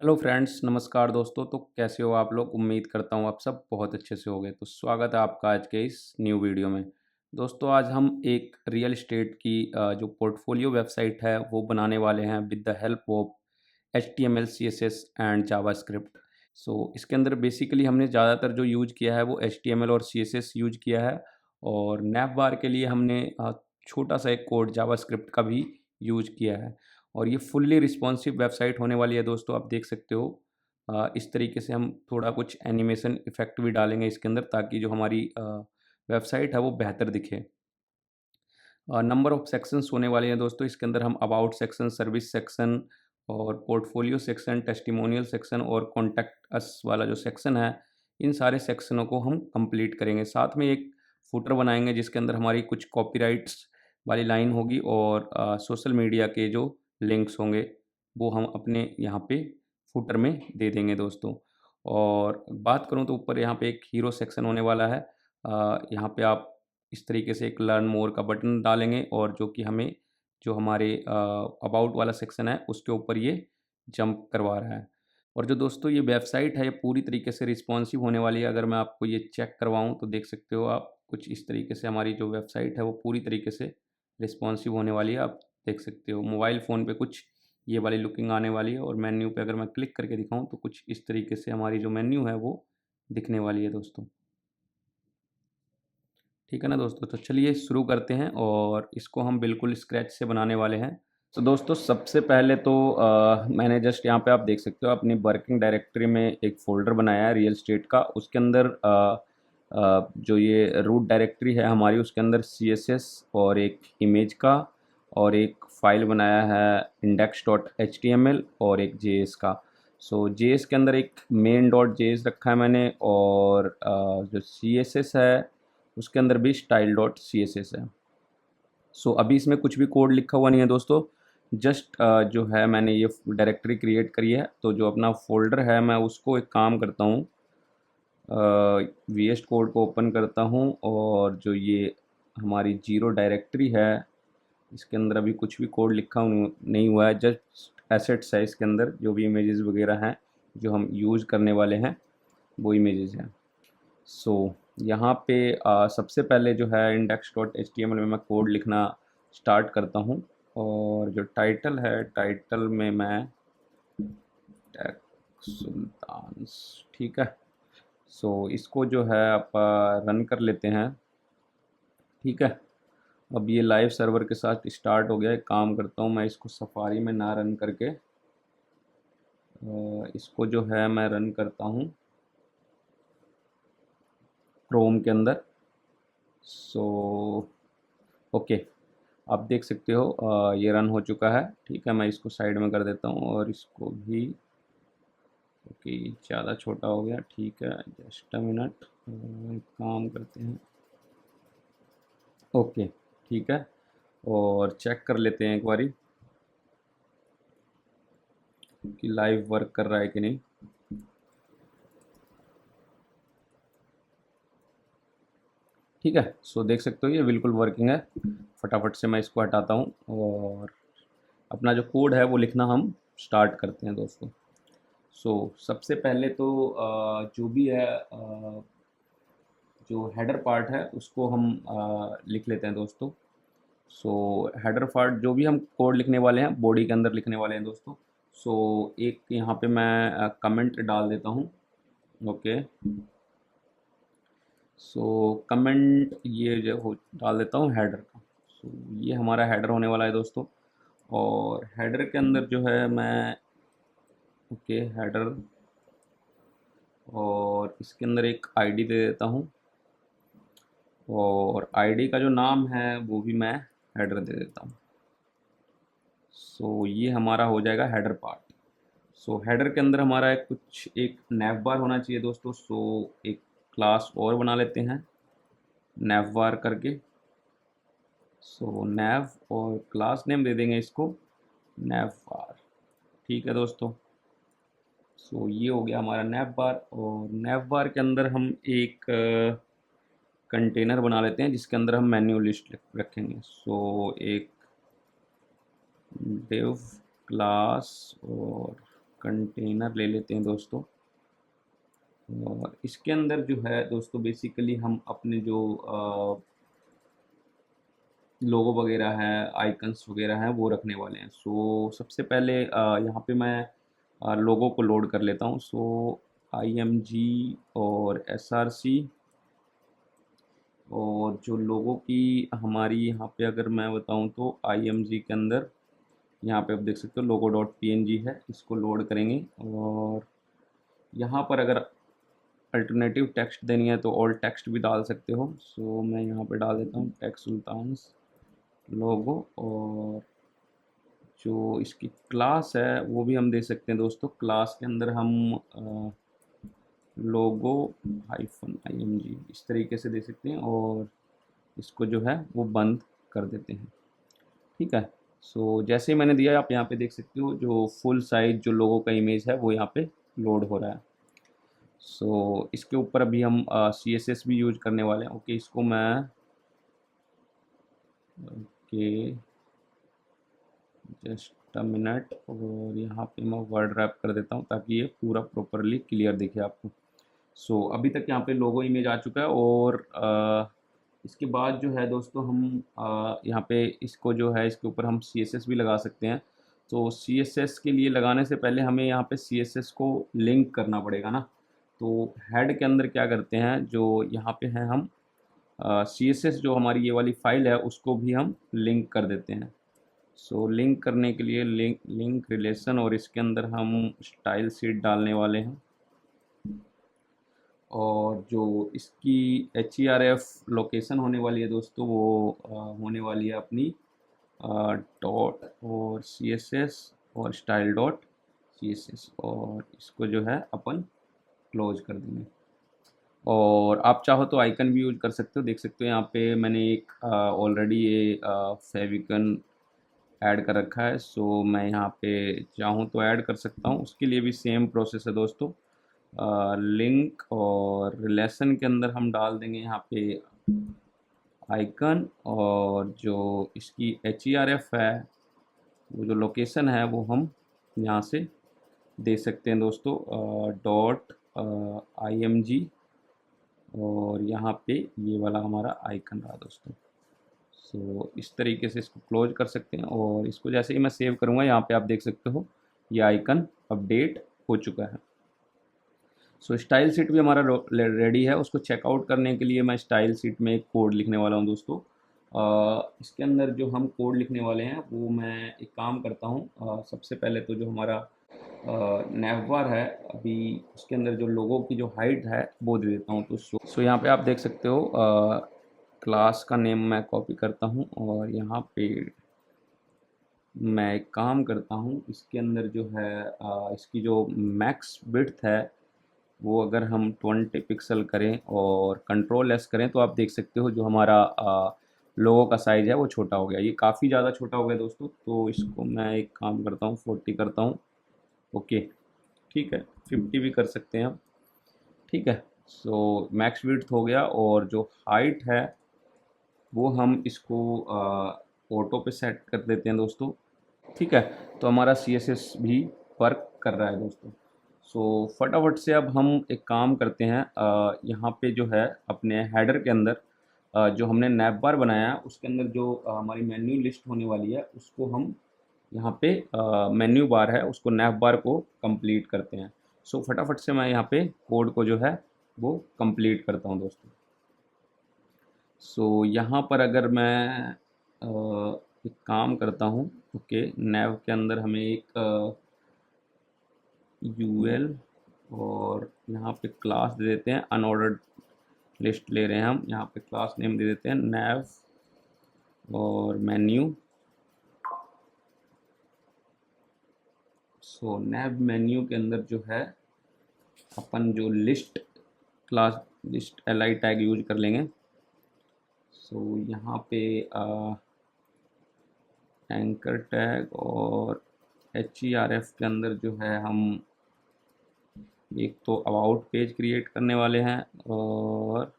Hello friends, नमस्कार दोस्तों। तो कैसे हो आप लोग? उम्मीद करता हूँ आप सब बहुत अच्छे से होंगे। तो स्वागत है आपका आज के इस न्यू वीडियो में। दोस्तों आज हम एक रियल एस्टेट की जो पोर्टफोलियो वेबसाइट है वो बनाने वाले हैं with the help of HTML, CSS and JavaScript. So इसके अंदर बेसिकली हमने ज़्यादातर जो यूज किया है वो HTML और CSS यूज किया है, और नैव बार के लिए हमने छोटा सा एक कोड जावास्क्रिप्ट का भी यूज किया है। और ये फुल्ली रिस्पॉन्सिव वेबसाइट होने वाली है दोस्तों, आप देख सकते हो। इस तरीके से हम थोड़ा कुछ एनिमेशन इफ़ेक्ट भी डालेंगे इसके अंदर, ताकि जो हमारी वेबसाइट है वो बेहतर दिखे। नंबर ऑफ सेक्शंस होने वाले हैं दोस्तों इसके अंदर। हम अबाउट सेक्शन, सर्विस सेक्शन और पोर्टफोलियो सेक्शन, टेस्टिमोनियल सेक्शन और कॉन्टैक्ट अस वाला जो सेक्शन है, इन सारे सेक्शनों को हम कंप्लीट करेंगे। साथ में एक फुटर बनाएंगे जिसके अंदर हमारी कुछ कॉपीराइट्स वाली लाइन होगी, और सोशल मीडिया के जो लिंक्स होंगे वो हम अपने यहाँ पे फुटर में दे देंगे दोस्तों। और बात करूँ तो ऊपर यहाँ पे एक हीरो सेक्शन होने वाला है। यहाँ पे आप इस तरीके से एक लर्न मोर का बटन डालेंगे, और जो कि हमें जो हमारे अबाउट वाला सेक्शन है उसके ऊपर ये जंप करवा रहा है। और जो दोस्तों ये वेबसाइट है ये पूरी तरीके से रिस्पॉन्सिव होने वाली है। अगर मैं आपको ये चेक करवाऊँ तो देख सकते हो आप, कुछ इस तरीके से हमारी जो वेबसाइट है वो पूरी तरीके से रिस्पॉन्सिव होने वाली है, आप देख सकते हो। मोबाइल फ़ोन पे कुछ ये वाली लुकिंग आने वाली है, और मेन्यू पे अगर मैं क्लिक करके दिखाऊँ तो कुछ इस तरीके से हमारी जो मेन्यू है वो दिखने वाली है दोस्तों। ठीक है ना दोस्तों? तो चलिए शुरू करते हैं, और इसको हम बिल्कुल स्क्रैच से बनाने वाले हैं। तो दोस्तों सबसे पहले तो मैंने जस्ट यहाँ पे आप देख सकते हो अपनी वर्किंग डायरेक्टरी में एक फ़ोल्डर बनाया है रियल एस्टेट का। उसके अंदर जो ये रूट डायरेक्टरी है हमारी, उसके अंदर CSS और एक इमेज का और एक फ़ाइल बनाया है index.html और एक JS का। सो JS के अंदर एक main.js रखा है मैंने, और जो CSS है उसके अंदर भी style.css है। सो अभी इसमें कुछ भी कोड लिखा हुआ नहीं है दोस्तों। जस्ट जो है मैंने ये डायरेक्टरी क्रिएट करी है, तो जो अपना फ़ोल्डर है मैं उसको एक काम करता हूँ, VS कोड को ओपन करता हूँ, और जो ये हमारी जीरो डायरेक्टरी है इसके अंदर अभी कुछ भी कोड लिखा नहीं हुआ है। जस्ट एसेट्स है इसके अंदर, जो भी इमेजेस वगैरह हैं जो हम यूज़ करने वाले हैं वो इमेजेस हैं। सो यहाँ पे सबसे पहले जो है index.html में मैं कोड लिखना स्टार्ट करता हूँ, और जो टाइटल है टाइटल में मैं टेक सुल्तान्स, ठीक है। सो इसको जो है आप रन कर लेते हैं, ठीक है। अब ये लाइव सर्वर के साथ स्टार्ट हो गया। एक काम करता हूँ, मैं इसको सफारी में ना रन करके इसको जो है मैं रन करता हूँ क्रोम के अंदर। सो ओके, आप देख सकते हो ये रन हो चुका है, ठीक है। मैं इसको साइड में कर देता हूँ, और इसको भी ओके, ज़्यादा छोटा हो गया, ठीक है। जस्ट अ मिनट, एक काम करते हैं। ओके, ठीक है। और चेक कर लेते हैं एक बारी कि लाइव वर्क कर रहा है कि नहीं। ठीक है, सो देख सकते हो ये बिल्कुल वर्किंग है। फटाफट से मैं इसको हटाता हूँ, और अपना जो कोड है वो लिखना हम स्टार्ट करते हैं दोस्तों। सो सबसे पहले तो जो भी है जो हेडर पार्ट है उसको हम लिख लेते हैं दोस्तों। सो हेडर पार्ट जो भी हम कोड लिखने वाले हैं बॉडी के अंदर लिखने वाले हैं दोस्तों। सो एक यहाँ पे मैं कमेंट डाल देता हूँ। ओके, सो कमेंट ये जो हो डाल देता हूँ हेडर का। सो ये हमारा हेडर होने वाला है दोस्तों। और हेडर के अंदर जो है मैं ओके हेडर, और इसके अंदर एक आईडी दे देता हूँ, और आईडी का जो नाम है वो भी मैं हेडर दे देता हूँ। सो ये हमारा हो जाएगा हेडर पार्ट। सो हेडर के अंदर हमारा एक नैव बार होना चाहिए दोस्तों। सो एक क्लास और बना लेते हैं नैव बार करके। सो नैव और क्लास नेम दे देंगे इसको नैव बार, ठीक है दोस्तों। सो ये हो गया हमारा नैव बार, और नैव बार के अंदर हम एक कंटेनर बना लेते हैं जिसके अंदर हम मेन्यू लिस्ट रखेंगे। सो एक div क्लास और कंटेनर ले लेते हैं दोस्तों। और इसके अंदर जो है दोस्तों बेसिकली हम अपने जो लोगो वगैरह है, आइकन्स वगैरह हैं, वो रखने वाले हैं। सो सबसे पहले यहाँ पे मैं लोगो को लोड कर लेता हूँ। सो IMG और SRC, और जो लोगों की हमारी यहाँ पे अगर मैं बताऊँ तो IMG के अंदर यहाँ पे आप देख सकते हो लोगो डॉट PNG है, इसको लोड करेंगे। और यहाँ पर अगर अल्टरनेटिव टेक्स्ट देनी है तो ऑल टेक्स्ट भी डाल सकते हो। सो मैं यहाँ पे डाल देता हूँ टेक्स्ट सुल्तान्स लोगो। और जो इसकी क्लास है वो भी हम दे सकते हैं दोस्तों। क्लास के अंदर हम लोगो -IMG इस तरीके से दे सकते हैं, और इसको जो है वो बंद कर देते हैं। ठीक है। सो जैसे ही मैंने दिया आप यहाँ पे देख सकते हो जो फुल साइज जो लोगो का इमेज है वो यहाँ पे लोड हो रहा है। सो इसके ऊपर अभी हम CSS भी यूज करने वाले हैं। ओके, इसको मैं ओके जस्ट अ मिनट, और यहाँ पे मैं वर्ड रैप कर देता हूँ ताकि ये पूरा प्रॉपरली क्लियर दिखे आपको। सो अभी तक यहाँ पे लोगो इमेज आ चुका है। और इसके बाद जो है दोस्तों हम यहाँ पे इसको जो है इसके ऊपर हम CSS भी लगा सकते हैं। तो CSS के लिए लगाने से पहले हमें यहाँ पे CSS को लिंक करना पड़ेगा ना। तो हेड के अंदर क्या करते हैं, जो यहाँ पे है हम CSS जो हमारी ये वाली फाइल है उसको भी हम लिंक कर देते हैं। सो लिंक करने के लिए लिंक रिलेशन, और इसके अंदर हम स्टाइल शीट डालने वाले हैं। और जो इसकी HERF लोकेशन होने वाली है दोस्तों वो होने वाली है अपनी डॉट और CSS और स्टाइल डॉट CSS, और इसको जो है अपन क्लोज कर देंगे। और आप चाहो तो आइकन भी यूज कर सकते हो। देख सकते हो यहाँ पे मैंने एक ऑलरेडी ये फेविकन ऐड कर रखा है। सो मैं यहाँ पे चाहूँ तो ऐड कर सकता हूँ। उसके लिए भी सेम प्रोसेस है दोस्तों। लिंक और रिलेशन के अंदर हम डाल देंगे यहाँ पे आइकन, और जो इसकी HERF है वो जो लोकेशन है वो हम यहाँ से दे सकते हैं दोस्तों, डॉट IMG, और यहाँ पे ये वाला हमारा आइकन रहा दोस्तों। सो इस तरीके से इसको क्लोज कर सकते हैं। और इसको जैसे ही मैं सेव करूँगा यहाँ पे आप देख सकते हो ये आइकन अपडेट हो चुका है। सो स्टाइल शीट भी हमारा रेडी है। उसको चेकआउट करने के लिए मैं स्टाइल शीट में एक कोड लिखने वाला हूँ दोस्तों। इसके अंदर जो हम कोड लिखने वाले हैं वो मैं एक काम करता हूँ। सबसे पहले तो जो हमारा नैवबार है अभी उसके अंदर जो लोगों की जो हाइट है वो दे देता हूँ। तो सो यहाँ पे आप देख सकते हो क्लास का नेम मैं कॉपी करता हूँ, और यहाँ पे मैं एक काम करता हूँ इसके अंदर जो है इसकी जो मैक्स विड्थ है वो अगर हम 20 पिक्सल करें और कंट्रोल S करें तो आप देख सकते हो जो हमारा लोगो का साइज़ है वो छोटा हो गया। ये काफ़ी ज़्यादा छोटा हो गया दोस्तों। तो इसको मैं एक काम करता हूँ 40 करता हूँ। ओके, ठीक है, 50 भी कर सकते हैं हम। ठीक है। सो मैक्स विड्थ हो गया, और जो हाइट है वो हम इसको ऑटो पे सेट कर देते हैं दोस्तों। ठीक है। तो हमारा CSS भी वर्क कर रहा है दोस्तों। सो फटाफट से अब हम एक काम करते हैं, यहाँ पे जो है अपने हेडर के अंदर जो हमने नैप बार बनाया है उसके अंदर जो हमारी मेन्यू लिस्ट होने वाली है उसको हम यहाँ पे मेन्यू बार है उसको नैप बार को कंप्लीट करते हैं। सो फटाफट से मैं यहाँ पे कोड को जो है वो कंप्लीट करता हूँ दोस्तों। सो यहाँ पर अगर मैं एक काम करता हूँ। ओके, नैव के अंदर हमें एक UL, और यहाँ पे क्लास दे देते हैं अनऑर्डर्ड लिस्ट ले रहे हैं हम। यहाँ पे क्लास नेम दे देते हैं नैव और मेन्यू। सो नैव मेन्यू के अंदर जो है अपन जो list class list LI tag use कर लेंगे। सो यहाँ पे एंकर टैग और HERF के अंदर जो है हम एक तो अबाउट पेज क्रिएट करने वाले हैं, और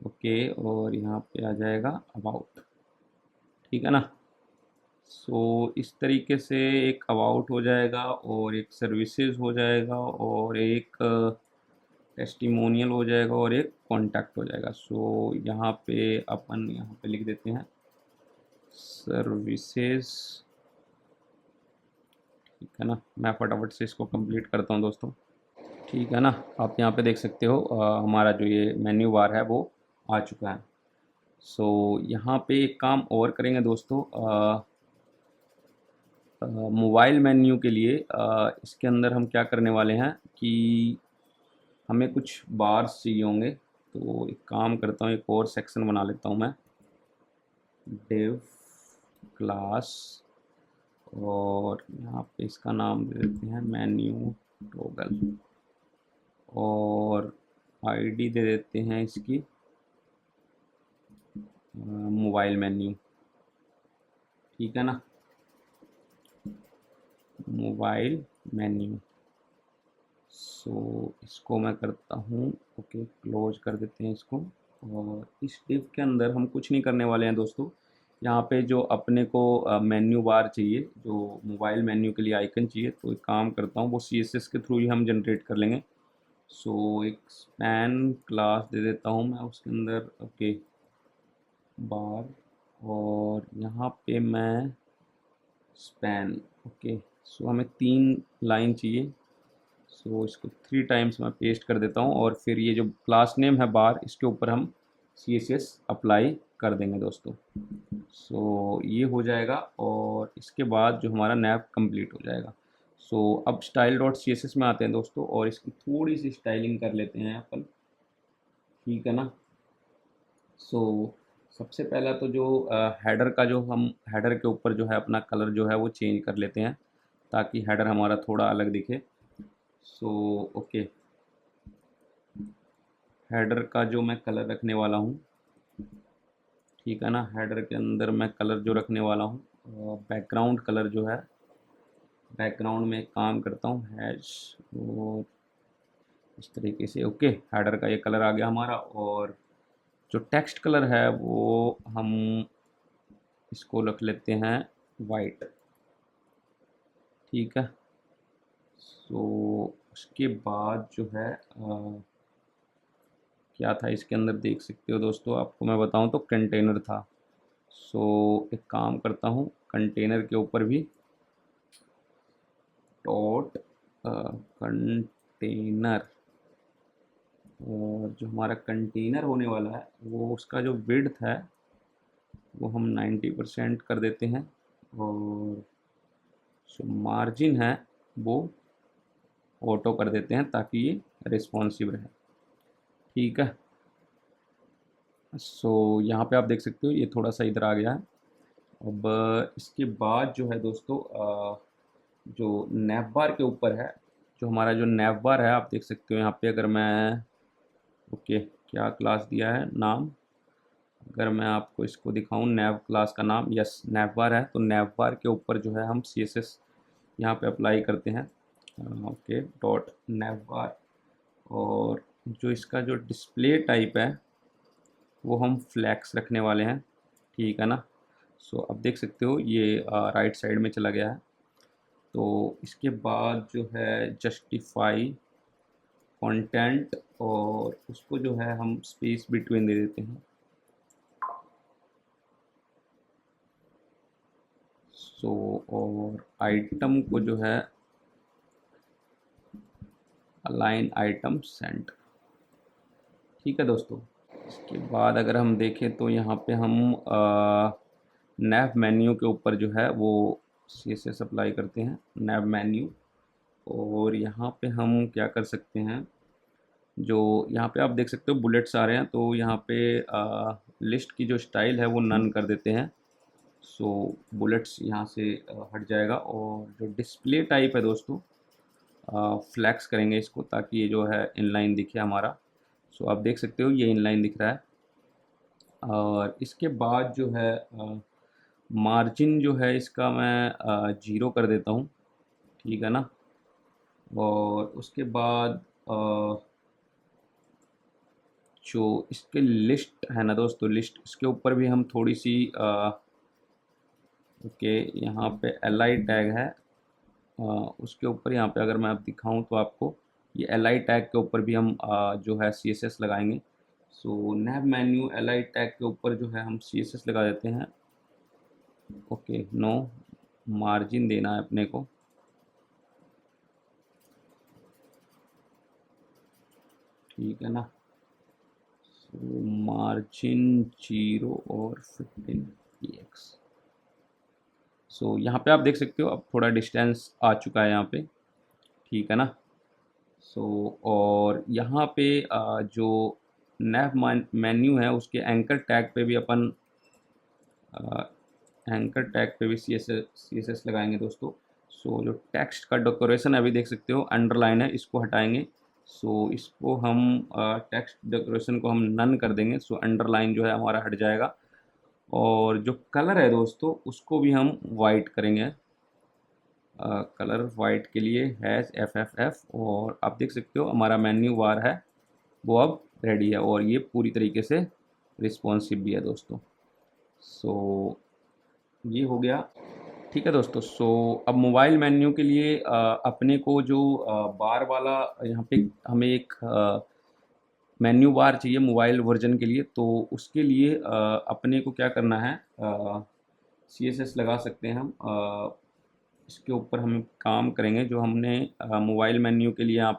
ओके, और यहाँ पे आ जाएगा अबाउट। ठीक है ना। सो इस तरीके से एक अबाउट हो जाएगा और एक सर्विसेज हो जाएगा और एक टेस्टिमोनियल हो जाएगा और एक कॉन्टैक्ट हो जाएगा। सो यहाँ पे अपन यहाँ पे लिख देते हैं सर्विसेज, ठीक है ना। मैं फटाफट से इसको कंप्लीट करता हूँ दोस्तों, ठीक है ना। आप यहाँ पे देख सकते हो हमारा जो ये मेन्यू बार है वो आ चुका है। सो यहाँ पे एक काम और करेंगे दोस्तों, मोबाइल मेन्यू के लिए इसके अंदर हम क्या करने वाले हैं कि हमें कुछ बार्स चाहिए होंगे। तो एक काम करता हूँ, एक और सेक्शन बना लेता हूँ मैं, डिव क्लास, और यहाँ पे इसका नाम दे देते हैं मेन्यू टॉगल, और आईडी दे देते हैं इसकी मोबाइल मेन्यू, ठीक है ना, मोबाइल मेन्यू। सो इसको मैं करता हूँ ओके, क्लोज कर देते हैं इसको। और इस डिव के अंदर हम कुछ नहीं करने वाले हैं दोस्तों। यहाँ पे जो अपने को मेन्यू बार चाहिए, जो मोबाइल मेन्यू के लिए आइकन चाहिए, तो एक काम करता हूँ वो CSS के थ्रू ही हम जनरेट कर लेंगे। सो एक स्पैन क्लास दे देता हूँ मैं उसके अंदर, ओके बार, और यहाँ पे मैं स्पैन, ओके। सो हमें 3 लाइन चाहिए। सो इसको 3 टाइम्स मैं पेस्ट कर देता हूँ और फिर ये जो क्लास नेम है बार, इसके ऊपर हम CSS अप्लाई कर देंगे दोस्तों। सो ये हो जाएगा और इसके बाद जो हमारा नैव कंप्लीट हो जाएगा। सो अब स्टाइल डॉट CSS में आते हैं दोस्तों और इसकी थोड़ी सी स्टाइलिंग कर लेते हैं अपन, ठीक है ना। सो सबसे पहला तो जो हेडर का, जो हम हेडर के ऊपर जो है अपना कलर जो है वो चेंज कर लेते हैं ताकि हेडर हमारा थोड़ा अलग दिखे। सो ओके, हेडर का जो मैं कलर रखने वाला हूँ, ठीक है ना, हेडर के अंदर मैं कलर जो रखने वाला हूँ बैकग्राउंड कलर जो है, बैकग्राउंड में एक काम करता हूँ हैश, और इस तरीके से ओके, हेडर का ये कलर आ गया हमारा। और जो टेक्स्ट कलर है वो हम इसको रख लेते हैं वाइट, ठीक है। सो उसके बाद जो है क्या था इसके अंदर देख सकते हो दोस्तों, आपको मैं बताऊं तो कंटेनर था। सो एक काम करता हूं, कंटेनर के ऊपर भी डॉट कंटेनर, और जो हमारा कंटेनर होने वाला है वो उसका जो विड्थ है वो हम 90% कर देते हैं, और जो मार्जिन है वो ऑटो कर देते हैं ताकि ये रिस्पॉन्सिव रहे, ठीक है। सो यहाँ पे आप देख सकते हो ये थोड़ा सा इधर आ गया है। अब इसके बाद जो है दोस्तों जो नैव बार के ऊपर है, जो हमारा जो नैव बार है आप देख सकते हो यहाँ पे, अगर मैं ओके क्या क्लास दिया है नाम, अगर मैं आपको इसको दिखाऊं नैव क्लास का नाम, यस नैव बार है, तो नैव बार के ऊपर जो है हम CSS यहाँ पे अप्लाई करते हैं, ओके डॉट नैव बार। और जो इसका जो डिस्प्ले टाइप है वो हम फ्लैक्स रखने वाले हैं, ठीक है ना। सो अब देख सकते हो ये राइट साइड में चला गया है। तो इसके बाद जो है जस्टिफाई कंटेंट, और उसको जो है हम स्पेस बिटवीन दे देते हैं। सो और आइटम को जो है अलाइन आइटम सेंट, ठीक है दोस्तों। इसके बाद अगर हम देखें तो यहाँ पे हम नैव मेन्यू के ऊपर जो है वो CSS अप्लाई करते हैं, नैव मेन्यू। और यहाँ पे हम क्या कर सकते हैं, जो यहाँ पे आप देख सकते हो बुलेट्स आ रहे हैं, तो यहाँ पे लिस्ट की जो स्टाइल है वो नन कर देते हैं। सो बुलेट्स यहाँ से हट जाएगा। और जो डिस्प्ले टाइप है दोस्तों, फ्लैक्स करेंगे इसको ताकि ये जो है इनलाइन दिखे हमारा। सो आप देख सकते हो ये इनलाइन दिख रहा है। और इसके बाद जो है मार्जिन जो है इसका मैं 0 कर देता हूँ, ठीक है ना। और उसके बाद जो इसके लिस्ट है ना दोस्तों, लिस्ट इसके ऊपर भी हम थोड़ी सी ओके, यहाँ पे एल आई टैग है। उसके ऊपर यहाँ पे अगर मैं आप दिखाऊं तो आपको ये एल आई टैग के ऊपर भी हम जो है सी एस एस लगाएंगे। सो नैव मेन्यू एल आई टैग के ऊपर जो है हम सी एस एस लगा देते हैं। ओके, नो मार्जिन देना है अपने को। ठीक है ना। सो मार्जिन 0 और 15 px। सो यहाँ पे आप देख सकते हो अब थोड़ा डिस्टेंस आ चुका है यहाँ पे। ठीक है ना। सो और यहाँ पे जो नैव मेन्यू है उसके एंकर टैग पे भी अपन एंकर टैग पे भी सी एस एस लगाएंगे दोस्तों। सो जो टेक्स्ट का डेकोरेशन अभी देख सकते हो अंडरलाइन है, इसको हटाएंगे। सो इसको हम टेक्स्ट डेकोरेशन को हम नन कर देंगे। सो अंडरलाइन जो है हमारा हट जाएगा। और जो कलर है दोस्तों उसको भी हम वाइट करेंगे। कलर वाइट के लिए हैश FFF। और आप देख सकते हो हमारा मेन्यू बार है वो अब रेडी है और ये पूरी तरीके से रिस्पॉन्सिव भी है दोस्तों। सो ये हो गया। ठीक है दोस्तों। सो अब मोबाइल मेन्यू के लिए अपने को जो बार वाला यहाँ पे हमें एक मेन्यू बार चाहिए मोबाइल वर्जन के लिए। तो उसके लिए अपने को क्या करना है, CSS लगा सकते हैं हम। इसके ऊपर हम काम करेंगे जो हमने मोबाइल मेन्यू के लिए यहाँ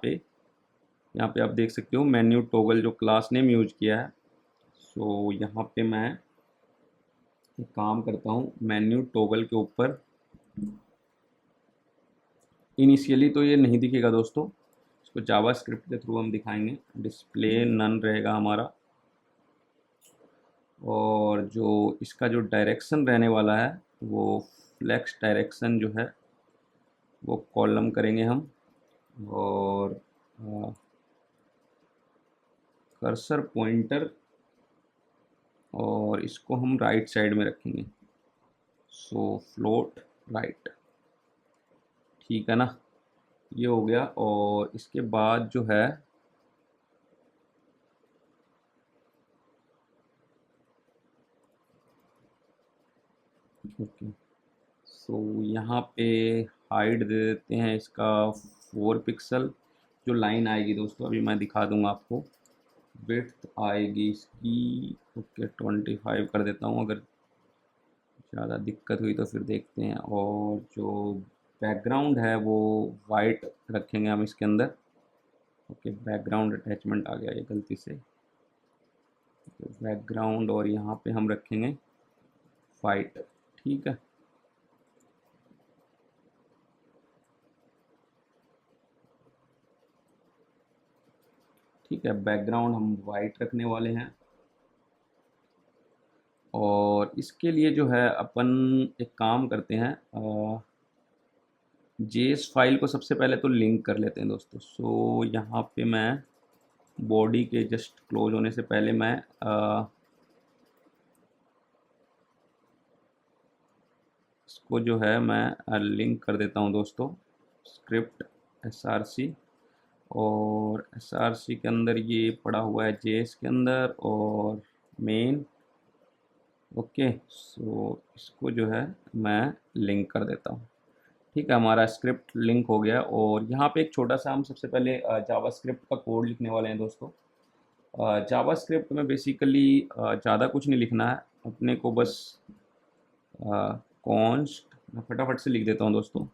पे आप देख सकते हो मेन्यू टॉगल जो क्लास नेम यूज किया है। सो यहाँ पे मैं एक काम करता हूँ मेन्यू टॉगल के ऊपर। इनिशियली तो ये नहीं दिखेगा दोस्तों, इसको जावा स्क्रिप्ट के थ्रू हम दिखाएंगे। डिस्प्ले नन रहेगा हमारा। और जो इसका जो डायरेक्शन रहने वाला है वो फ्लेक्स डायरेक्शन जो है वो कॉलम करेंगे हम। और कर्सर पॉइंटर और इसको हम राइट साइड में रखेंगे। सो फ्लोट राइट। ठीक है ना। ये हो गया। और इसके बाद जो है ओके, सो यहाँ पे हाइट दे देते हैं इसका 4 पिक्सल। जो लाइन आएगी दोस्तों अभी मैं दिखा दूंगा आपको। विड्थ आएगी इसकी ओके 25 कर देता हूँ, अगर ज़्यादा दिक्कत हुई तो फिर देखते हैं। और जो बैकग्राउंड है वो वाइट रखेंगे हम इसके अंदर। ओके, बैकग्राउंड अटैचमेंट आ गया ये गलती से। बैकग्राउंड और यहाँ पे हम रखेंगे वाइट। ठीक है। ठीक है, बैकग्राउंड हम वाइट रखने वाले हैं। और इसके लिए जो है अपन एक काम करते हैं, जेएस फाइल को सबसे पहले तो लिंक कर लेते हैं दोस्तों। सो यहाँ पे मैं बॉडी के जस्ट क्लोज होने से पहले मैं इसको जो है मैं लिंक कर देता हूँ दोस्तों। स्क्रिप्ट SRC और SRC के अंदर ये पड़ा हुआ है जेएस के अंदर और मेन। ओके, सो इसको जो है मैं लिंक कर देता हूँ। ठीक है, हमारा स्क्रिप्ट लिंक हो गया। और यहाँ पे एक छोटा सा हम सबसे पहले जावा स्क्रिप्ट का कोड लिखने वाले हैं दोस्तों। जावा स्क्रिप्ट में बेसिकली ज़्यादा कुछ नहीं लिखना है अपने को, बस कॉन्स्ट मैं फटाफट से लिख देता हूँ दोस्तों।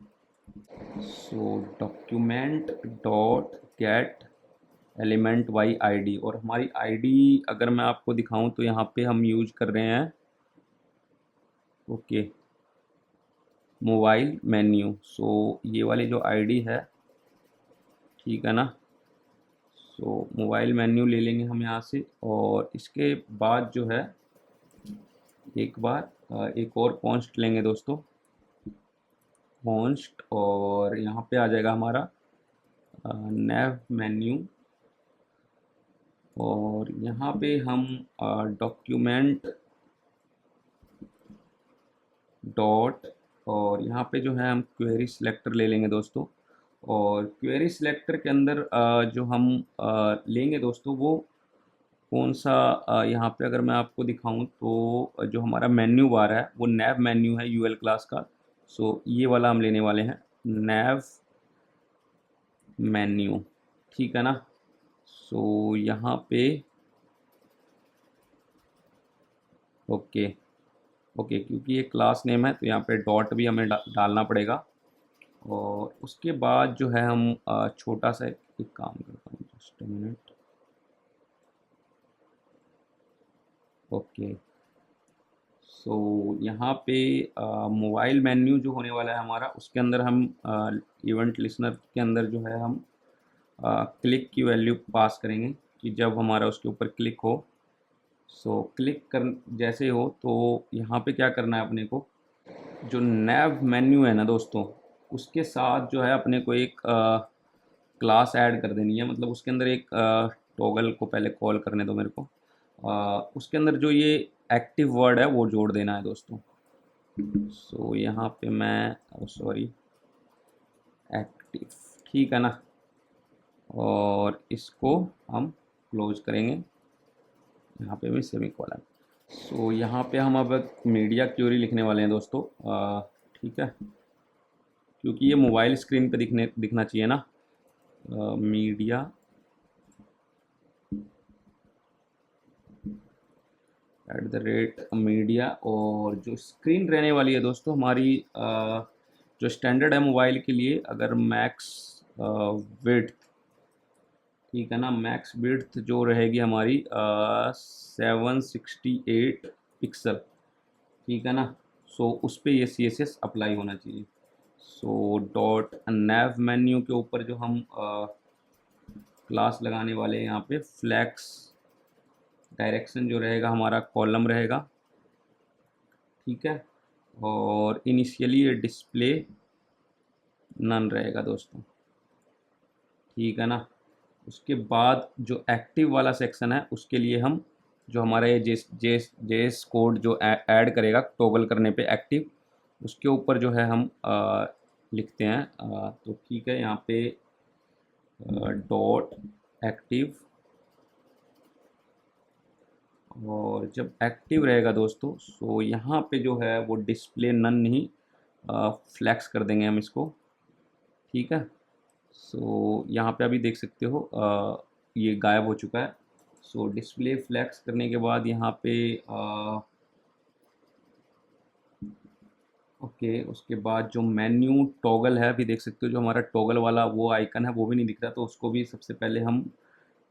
So document dot get element by ID. और हमारी आईडी अगर मैं आपको दिखाऊं तो यहाँ पे हम यूज कर रहे हैं ओके मोबाइल मेन्यू। सो ये वाली जो आईडी है, ठीक है ना। सो मोबाइल मेन्यू ले लेंगे हम यहाँ से। और इसके बाद जो है एक बार एक और कॉन्स्ट लेंगे दोस्तों, कॉन्स्ट। और यहाँ पे आ जाएगा हमारा नैव मेन्यू। और यहाँ पे हम डॉक्यूमेंट डॉट और यहाँ पे जो है हम क्वेरी सिलेक्टर ले लेंगे दोस्तों। और क्वेरी सिलेक्टर के अंदर जो हम लेंगे दोस्तों वो कौन सा यहाँ पे अगर मैं आपको दिखाऊं तो जो हमारा मेन्यू बार है वो नैव मेन्यू है यूएल क्लास का। सो ये वाला हम लेने वाले हैं, नैव मेन्यू, ठीक है ना। सो यहाँ पे ओके ओके, क्योंकि ये क्लास नेम है तो यहाँ पे डॉट भी हमें डालना पड़ेगा। और उसके बाद जो है हम छोटा सा एक काम करता हूँ, जस्ट अ मिनट। ओके, सो यहाँ पे मोबाइल मेन्यू जो होने वाला है हमारा, उसके अंदर हम इवेंट लिसनर के अंदर जो है हम क्लिक की वैल्यू पास करेंगे कि जब हमारा उसके ऊपर क्लिक हो। सो क्लिक कर जैसे हो तो यहाँ पे क्या करना है अपने को, जो नैव मेन्यू है ना दोस्तों, उसके साथ जो है अपने को एक क्लास ऐड कर देनी है। मतलब उसके अंदर एक टॉगल को पहले कॉल करने दो मेरे को। उसके अंदर जो ये एक्टिव वर्ड है वो जोड़ देना है दोस्तों। सो यहाँ पे मैं सॉरी एक्टिव, ठीक है ना। और इसको हम क्लोज करेंगे, यहाँ पे भी सेमीकोलन। सो यहाँ पे हम अब मीडिया क्यूरी लिखने वाले हैं दोस्तों, ठीक है, क्योंकि ये मोबाइल स्क्रीन पे दिखना चाहिए ना। मीडिया @मीडिया, और जो स्क्रीन रहने वाली है दोस्तों हमारी, जो स्टैंडर्ड है मोबाइल के लिए, अगर मैक्स विड्थ, ठीक है ना, मैक्स विड्थ जो रहेगी हमारी 768 पिक्सल, ठीक है ना। सो उस पर ये CSS अप्लाई होना चाहिए। सो डॉट नैव मेन्यू के ऊपर जो हम क्लास लगाने वाले हैं, यहाँ पे फ्लैक्स डायरेक्शन जो रहेगा हमारा कॉलम रहेगा, ठीक है। और इनिशियली ये डिस्प्ले नन रहेगा दोस्तों, ठीक है ना। उसके बाद जो एक्टिव वाला सेक्शन है उसके लिए हम जो हमारा ये जेस कोड जो ऐड करेगा टॉगल करने पे एक्टिव, उसके ऊपर जो है हम लिखते हैं। तो ठीक है, यहाँ पे डॉट एक्टिव, और जब एक्टिव रहेगा दोस्तों सो यहाँ पे जो है वो डिस्प्ले नन नहीं, फ्लैक्स कर देंगे हम इसको, ठीक है। सो यहाँ पे अभी देख सकते हो ये गायब हो चुका है। सो डिस्प्ले फ्लैक्स करने के बाद यहाँ पे ओके, उसके बाद जो मेन्यू टॉगल है, अभी देख सकते हो जो हमारा टॉगल वाला वो आइकन है वो भी नहीं दिख रहा, तो उसको भी सबसे पहले हम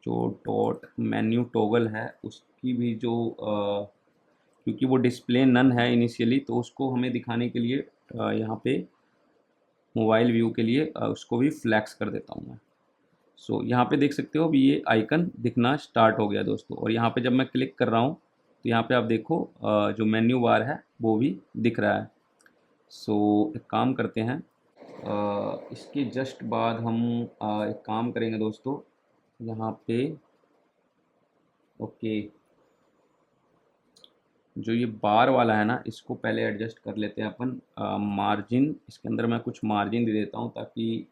जो डॉट मेन्यू टॉगल है उसकी भी जो क्योंकि वो डिस्प्ले नन है इनिशियली, तो उसको हमें दिखाने के लिए यहाँ पे मोबाइल व्यू के लिए उसको भी फ्लैक्स कर देता हूँ मैं। सो यहाँ पे देख सकते हो अभी ये आइकन दिखना स्टार्ट हो गया दोस्तों, और यहाँ पे जब मैं क्लिक कर रहा हूँ तो यहाँ पे आप देखो जो मेन्यू बार है वो भी दिख रहा है। सो एक काम करते हैं, इसके जस्ट बाद हम एक काम करेंगे दोस्तों, यहाँ पे ओके, जो ये बार वाला है ना इसको पहले एडजस्ट कर लेते हैं अपन। मार्जिन, इसके अंदर मैं कुछ मार्जिन दे देता हूँ ताकि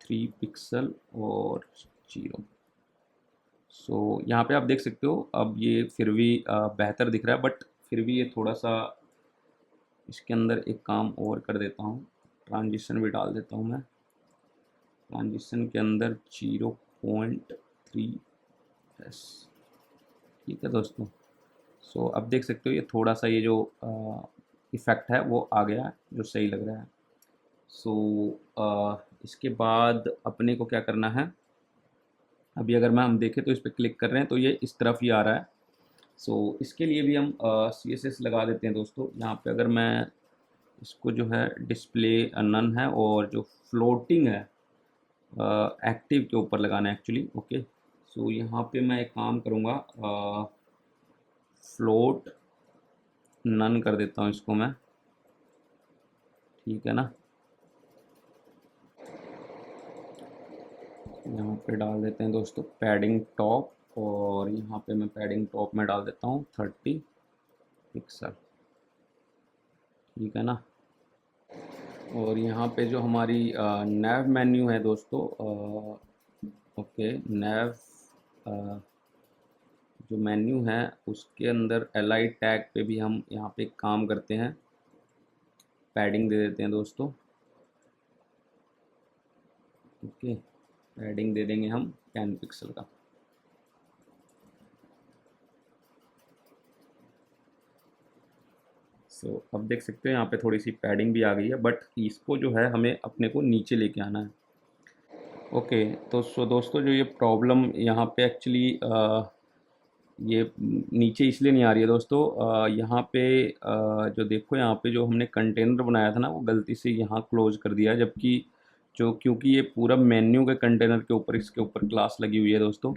3 पिक्सल और 0। सो यहाँ पे आप देख सकते हो अब ये फिर भी बेहतर दिख रहा है, बट फिर भी ये थोड़ा सा, इसके अंदर एक काम और कर देता हूँ, ट्रांजिशन भी डाल देता हूँ मैं। ट्रांजिशन के अंदर 0.3 एस, ठीक है दोस्तों। सो अब देख सकते हो ये थोड़ा सा ये जो इफ़ेक्ट है वो आ गया है जो सही लग रहा है। सो इसके बाद अपने को क्या करना है, अभी अगर हम देखें तो इस पर क्लिक कर रहे हैं तो ये इस तरफ ही आ रहा है। सो इसके लिए भी हम CSS लगा देते हैं दोस्तों। यहाँ पे अगर मैं इसको जो है डिस्प्ले नन है, और जो फ्लोटिंग है एक्टिव के ऊपर लगाना है एक्चुअली। ओके, सो यहाँ पे मैं एक काम करूँगा, फ्लोट नन कर देता हूँ इसको मैं, ठीक है ना। यहाँ पे डाल देते हैं दोस्तों पैडिंग टॉप, और यहाँ पे मैं पैडिंग टॉप में डाल देता हूँ 30 पिक्सल, ठीक है ना। और यहाँ पे जो हमारी नैव मेन्यू है दोस्तों, ओके नैव जो मेन्यू है उसके अंदर एल टैग पे भी हम यहाँ पे काम करते हैं, पैडिंग दे देते हैं दोस्तों। ओके, पैडिंग दे देंगे हम 10 पिक्सल का। अब देख सकते हो यहाँ पे थोड़ी सी पैडिंग भी आ गई है, बट इसको जो है हमें अपने को नीचे लेके आना है। ओके, तो दोस्तों जो ये प्रॉब्लम यहाँ पे एक्चुअली ये नीचे इसलिए नहीं आ रही है दोस्तों। यहाँ पे जो देखो, यहाँ पे जो हमने कंटेनर बनाया था ना, वो गलती से यहाँ क्लोज कर दिया है, जबकि क्योंकि ये पूरा मेन्यू के कंटेनर के ऊपर इसके ऊपर क्लास लगी हुई है दोस्तों।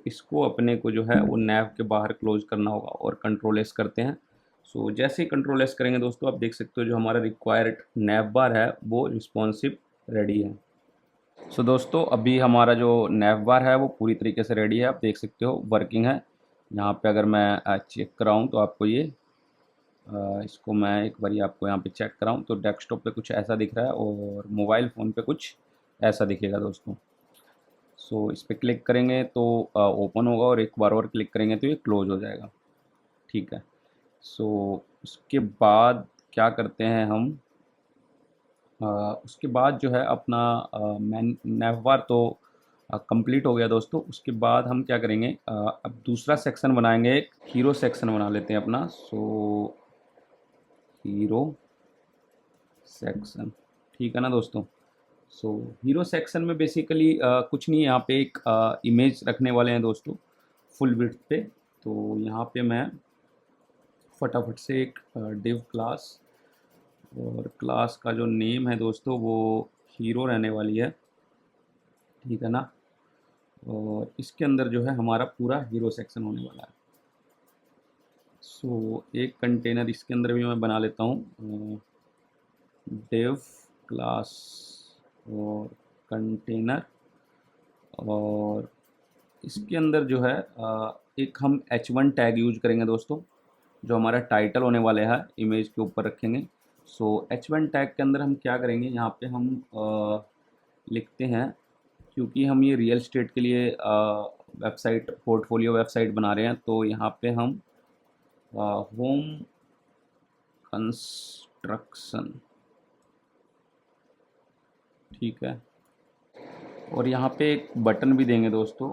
इसको अपने को जो है वो नैव के बाहर क्लोज करना होगा और कंट्रोल एस करते हैं। जैसे ही कंट्रोल एस करेंगे दोस्तों, आप देख सकते हो जो हमारा रिक्वायर्ड नैव बार है वो रिस्पॉन्सिव रेडी है। दोस्तों अभी हमारा जो नैव बार है वो पूरी तरीके से रेडी है, आप देख सकते हो वर्किंग है। यहाँ पे अगर मैं चेक कराऊँ तो आपको ये इसको मैं एक बारी आपको यहाँ पे चेक कराऊँ तो डेस्कटॉप पे कुछ ऐसा दिख रहा है और मोबाइल फ़ोन पे कुछ ऐसा दिखेगा दोस्तों। इस पर क्लिक करेंगे तो ओपन होगा और एक बार और क्लिक करेंगे तो ये क्लोज हो जाएगा। ठीक है, उसके बाद क्या करते हैं हम, उसके बाद जो है अपना नैव बार तो कंप्लीट हो गया दोस्तों। उसके बाद हम क्या करेंगे, अब दूसरा सेक्शन बनाएंगे, एक हीरो सेक्शन बना लेते हैं अपना। हीरो सेक्शन, ठीक है ना दोस्तों। हीरो सेक्शन में बेसिकली कुछ नहीं है, यहाँ पे एक इमेज रखने वाले हैं दोस्तों फुल विड्थ पे। तो यहाँ पे मैं फटाफट से एक डिव क्लास, और क्लास का जो नेम है दोस्तों वो हीरो रहने वाली है, ठीक है ना। और इसके अंदर जो है हमारा पूरा हीरो सेक्शन होने वाला है। एक कंटेनर इसके अंदर भी मैं बना लेता हूँ, डिव क्लास और कंटेनर, और इसके अंदर जो है एक हम h1 टैग यूज करेंगे दोस्तों, जो हमारा टाइटल होने वाले है इमेज के ऊपर रखेंगे। h1 टैग के अंदर हम क्या करेंगे, यहाँ पे हम लिखते हैं, क्योंकि हम ये रियल स्टेट के लिए वेबसाइट, पोर्टफोलियो वेबसाइट बना रहे हैं, तो यहाँ पे हम होम कंस्ट्रक्शन, ठीक है, और यहाँ पे एक बटन भी देंगे दोस्तों।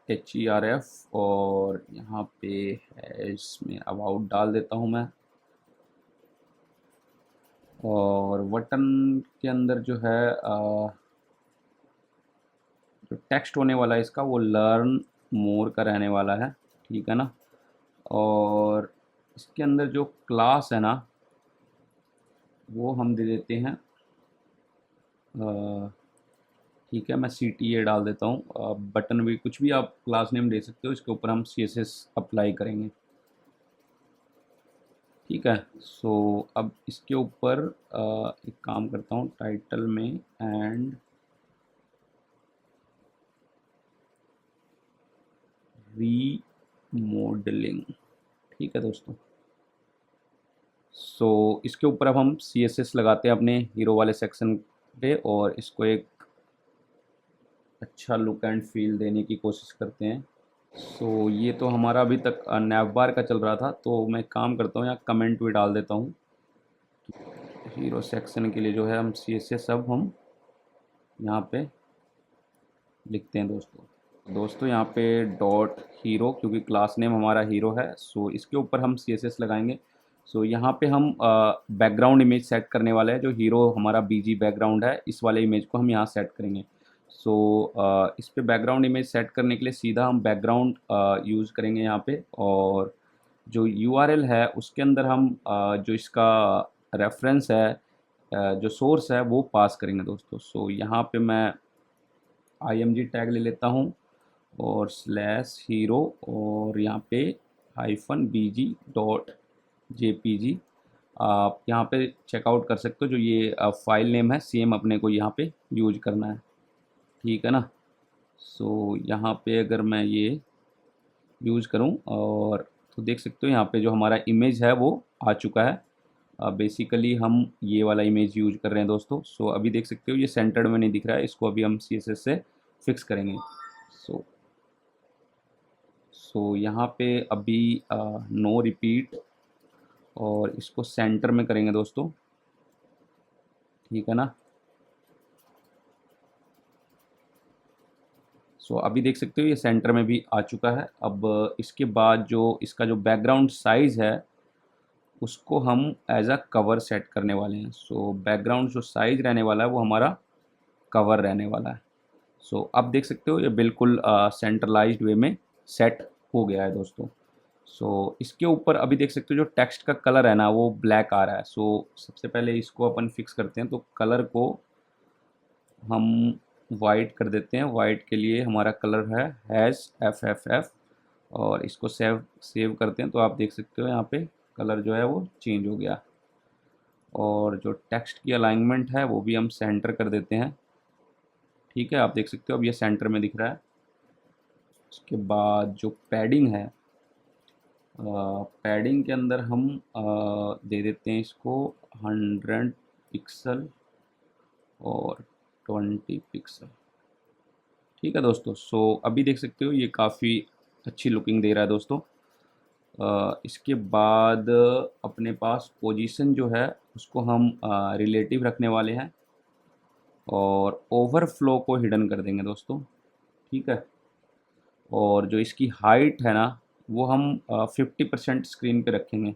AHERF, और यहाँ पे है इसमें अबाउट डाल देता हूँ मैं, और बटन के अंदर जो है जो टेक्स्ट होने वाला है इसका वो लर्न मोर का रहने वाला है, ठीक है ना। और इसके अंदर जो क्लास है ना वो हम दे देते हैं, ठीक है, मैं CTA डाल देता हूँ। बटन भी कुछ भी आप क्लास नेम दे सकते हो, इसके ऊपर हम CSS अप्लाई करेंगे, ठीक है। अब इसके ऊपर एक काम करता हूँ, टाइटल में एंड रीमॉडलिंग, ठीक है दोस्तों। इसके ऊपर अब हम CSS लगाते हैं अपने हीरो वाले सेक्शन पे, और इसको एक अच्छा लुक एंड फील देने की कोशिश करते हैं। ये तो हमारा अभी तक नैव बार का चल रहा था, तो मैं काम करता हूँ यहाँ कमेंट भी डाल देता हूँ। हीरो सेक्शन के लिए जो है हम CSS अब हम यहाँ पे लिखते हैं दोस्तों यहाँ पे डॉट हीरो, क्योंकि क्लास नेम हमारा हीरो है। इसके ऊपर हम CSS लगाएंगे। यहाँ पे हम बैकग्राउंड इमेज सेट करने वाले हैं, जो हीरो हमारा BG बैकग्राउंड है, इस वाले इमेज को हम यहाँ सेट करेंगे। इस पे बैकग्राउंड इमेज सेट करने के लिए सीधा हम बैकग्राउंड यूज़ करेंगे यहाँ पे, और जो URL है उसके अंदर हम जो इसका रेफरेंस है, जो सोर्स है वो पास करेंगे दोस्तों। यहाँ पे मैं IMG टैग ले लेता हूँ और /हीरो, और यहाँ पे -bg.jpg, आप यहाँ पे चेकआउट कर सकते हो। जो ये फाइल नेम है सेम अपने को यहाँ पे यूज करना है, ठीक है ना। यहाँ पे अगर मैं ये यूज़ करूँ, और तो देख सकते हो यहाँ पे जो हमारा इमेज है वो आ चुका है। बेसिकली हम ये वाला इमेज यूज कर रहे हैं दोस्तों। अभी देख सकते हो ये सेंटर्ड में नहीं दिख रहा है, इसको अभी हम CSS से फिक्स करेंगे। सो यहाँ पे अभी नो रिपीट, और इसको सेंटर में करेंगे दोस्तों, ठीक है ना। सो अभी देख सकते हो ये सेंटर में भी आ चुका है। अब इसके बाद जो इसका जो बैकग्राउंड साइज़ है उसको हम एज अ कवर सेट करने वाले हैं। सो बैकग्राउंड जो साइज़ रहने वाला है वो हमारा कवर रहने वाला है। सो अब देख सकते हो ये बिल्कुल सेंट्रलाइज्ड वे में सेट हो गया है दोस्तों। सो इसके ऊपर अभी देख सकते हो जो टेक्स्ट का कलर है ना वो ब्लैक आ रहा है। सो सबसे पहले इसको अपन फिक्स करते हैं, तो कलर को हम वाइट कर देते हैं। वाइट के लिए हमारा कलर है HFFF, और इसको सेव सेव करते हैं तो आप देख सकते हो यहाँ पे कलर जो है वो चेंज हो गया। और जो टेक्स्ट की अलाइनमेंट है वो भी हम सेंटर कर देते हैं, ठीक है। आप देख सकते हो अब ये सेंटर में दिख रहा है। उसके बाद जो पैडिंग है, पैडिंग के अंदर हम दे देते हैं इसको 100 पिक्सल और 20 पिक्सल, ठीक है दोस्तों। सो अभी देख सकते हो ये काफ़ी अच्छी लुकिंग दे रहा है दोस्तों। इसके बाद अपने पास पोजीशन जो है उसको हम रिलेटिव रखने वाले हैं, और ओवरफ्लो को हिडन कर देंगे दोस्तों, ठीक है। और जो इसकी हाइट है ना वो हम 50% स्क्रीन पे रखेंगे।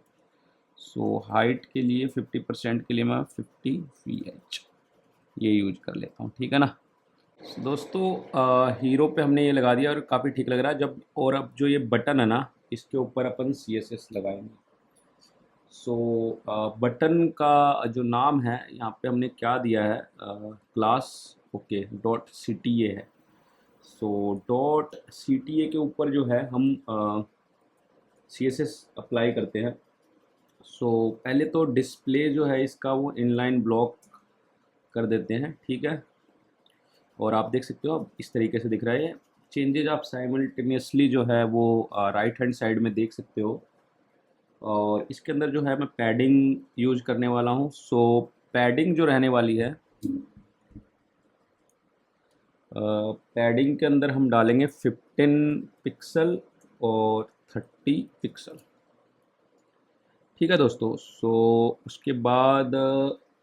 सो हाइट के लिए 50% के लिए मैं 50 VH ये यूज कर लेता हूँ, ठीक है ना दोस्तों। हीरो पे हमने ये लगा दिया और काफ़ी ठीक लग रहा है। जब और अब जो ये बटन है ना इसके ऊपर अपन CSS लगाएंगे। सो बटन का जो नाम है यहाँ पे हमने क्या दिया है, क्लास ओके .cta है। सो .cta के ऊपर जो है हम CSS अप्लाई करते हैं। सो पहले तो डिस्प्ले जो है इसका वो इनलाइन ब्लॉक कर देते हैं, ठीक है। और आप देख सकते हो अब इस तरीके से दिख रहा है। चेंजेज आप साइमल्टेनियसली जो है वो राइट हैंड साइड में देख सकते हो। और इसके अंदर जो है मैं पैडिंग यूज करने वाला हूँ। सो पैडिंग जो रहने वाली है, पैडिंग के अंदर हम डालेंगे 15 पिक्सल और 30 पिक्सल, ठीक है दोस्तों। सो उसके बाद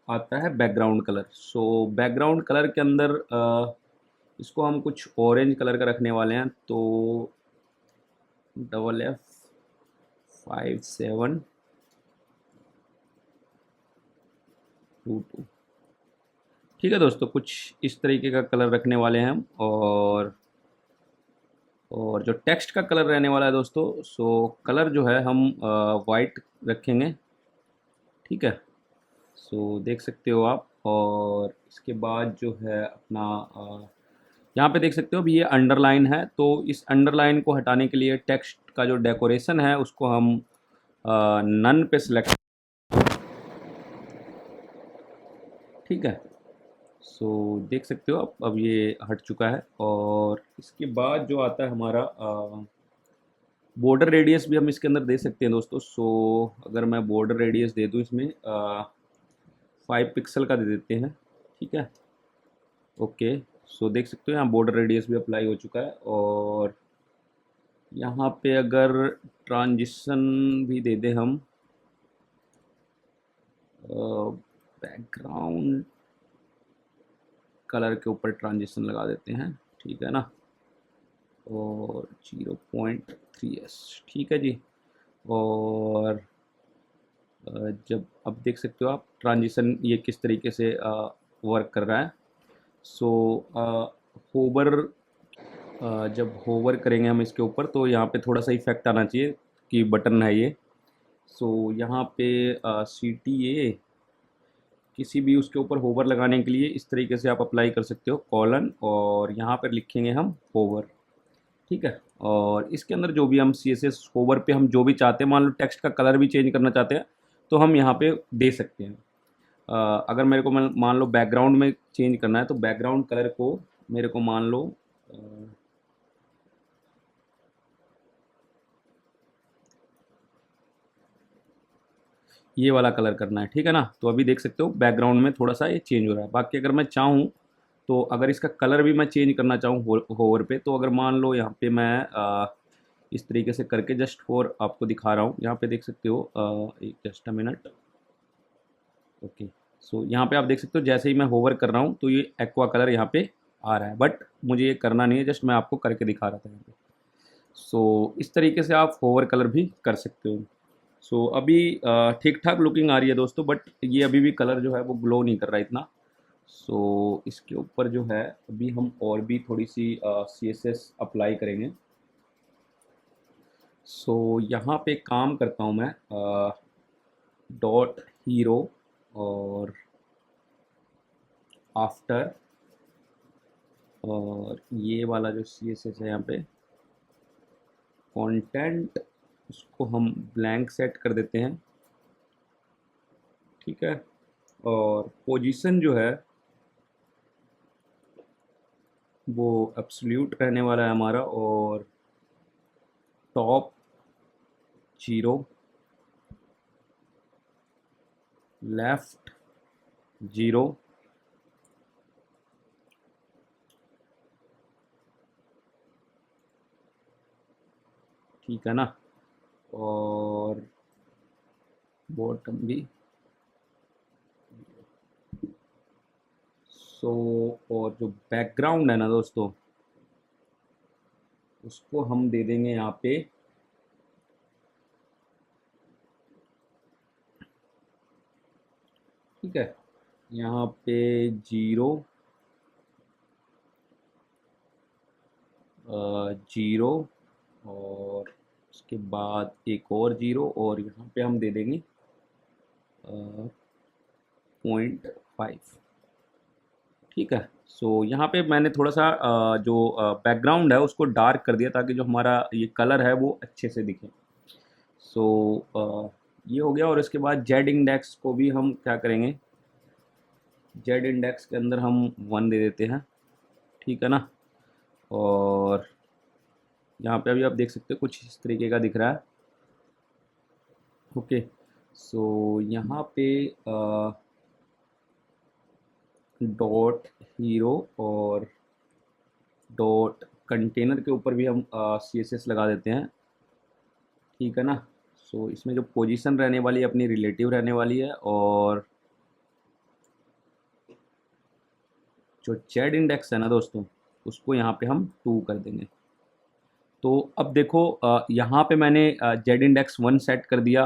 आता है background colour. So background colour के अंदर इसको हम कुछ ऑरेंज कलर का रखने वाले हैं। तो FF5722, ठीक है दोस्तों। कुछ इस तरीके का कलर रखने वाले हैं हम। और जो टेक्स्ट का कलर रहने वाला है दोस्तों, सो कलर जो है हम वाइट रखेंगे, ठीक है। सो देख सकते हो आप। और इसके बाद जो है अपना यहाँ पे देख सकते हो अभी ये अंडरलाइन है, तो इस अंडरलाइन को हटाने के लिए टेक्स्ट का जो डेकोरेशन है उसको हम नन पे सिलेक्ट, ठीक है। सो देख सकते हो आप अब ये हट चुका है। और इसके बाद जो आता है हमारा बॉर्डर रेडियस भी हम इसके अंदर दे सकते हैं दोस्तों। सो अगर मैं बॉर्डर रेडियस दे दूँ इसमें 5 पिक्सल का दे देते हैं, ठीक है ओके। सो देख सकते हो यहाँ बॉर्डर रेडियस भी अप्लाई हो चुका है। और यहाँ पे अगर ट्रांजिशन भी दे दें हम, बैकग्राउंड कलर के ऊपर ट्रांजिशन लगा देते हैं, ठीक है ना। और 0.3s, ठीक है जी। और जब अब देख सकते हो आप ट्रांजिशन ये किस तरीके से वर्क कर रहा है। सो होवर, जब होवर करेंगे हम इसके ऊपर तो यहाँ पे थोड़ा सा इफेक्ट आना चाहिए कि बटन है ये। सो यहाँ पे CTA किसी भी उसके ऊपर होवर लगाने के लिए इस तरीके से आप अप्लाई कर सकते हो, कॉलन, और यहाँ पर लिखेंगे हम होवर, ठीक है। और इसके अंदर जो भी हम CSS होवर पे हम जो भी चाहते हैं, मान लो टेक्स्ट का कलर भी चेंज करना चाहते हैं तो हम यहाँ पे दे सकते हैं। अगर मेरे को मान लो बैकग्राउंड में चेंज करना है तो बैकग्राउंड कलर को मेरे को मान लो ये वाला कलर करना है, ठीक है ना। तो अभी देख सकते हो बैकग्राउंड में थोड़ा सा ये चेंज हो रहा है। बाकी अगर मैं चाहूँ तो अगर इसका कलर भी मैं चेंज करना चाहूँ होवर पे, तो अगर मान लो यहाँ पे मैं इस तरीके से करके जस्ट फॉर आपको दिखा रहा हूँ। यहाँ पे देख सकते हो एक जस्ट अ मिनट। ओके, सो यहाँ पे आप देख सकते हो जैसे ही मैं होवर कर रहा हूँ तो ये एक्वा कलर यहाँ पे आ रहा है, बट मुझे ये करना नहीं है, जस्ट मैं आपको करके दिखा रहा था यहाँ पे। सो इस तरीके से आप होवर कलर भी कर सकते हो। सो अभी ठीक ठाक लुकिंग आ रही है दोस्तों, बट ये अभी भी कलर जो है वो ग्लो नहीं कर रहा है इतना। सो इसके ऊपर जो है अभी हम और भी थोड़ी सी CSS अप्लाई करेंगे। सो यहाँ पे काम करता हूँ मैं डॉट हीरो और आफ्टर, और ये वाला जो CSS है यहाँ पे कंटेंट, उसको हम ब्लैंक सेट कर देते हैं। ठीक है, और पोजीशन जो है वो एब्सोल्यूट रहने वाला है हमारा, और टॉप 0, लेफ्ट 0, ठीक है ना, और बॉटम भी। सो और जो बैकग्राउंड है ना दोस्तों, उसको हम दे देंगे यहाँ पे ठीक है, यहाँ पे 0 0, और उसके बाद एक और 0, और यहाँ पे हम दे देंगे 0.5। ठीक है, सो यहाँ पे मैंने थोड़ा सा जो बैकग्राउंड है उसको डार्क कर दिया ताकि जो हमारा ये कलर है वो अच्छे से दिखे। सो ये हो गया, और इसके बाद जेड इंडेक्स को भी हम क्या करेंगे, जेड इंडेक्स के अंदर हम 1 दे देते हैं। ठीक है ना, और यहाँ पे अभी आप देख सकते हो कुछ इस तरीके का दिख रहा है। ओके, सो यहाँ पे डॉट हीरो और डॉट कंटेनर के ऊपर भी हम CSS लगा देते हैं। ठीक है ना, सो इसमें जो पोजीशन रहने वाली है अपनी रिलेटिव रहने वाली है, और जो जेड इंडेक्स है ना दोस्तों, उसको यहाँ पे हम 2 कर देंगे। तो अब देखो यहाँ पे मैंने जेड इंडेक्स 1 सेट कर दिया,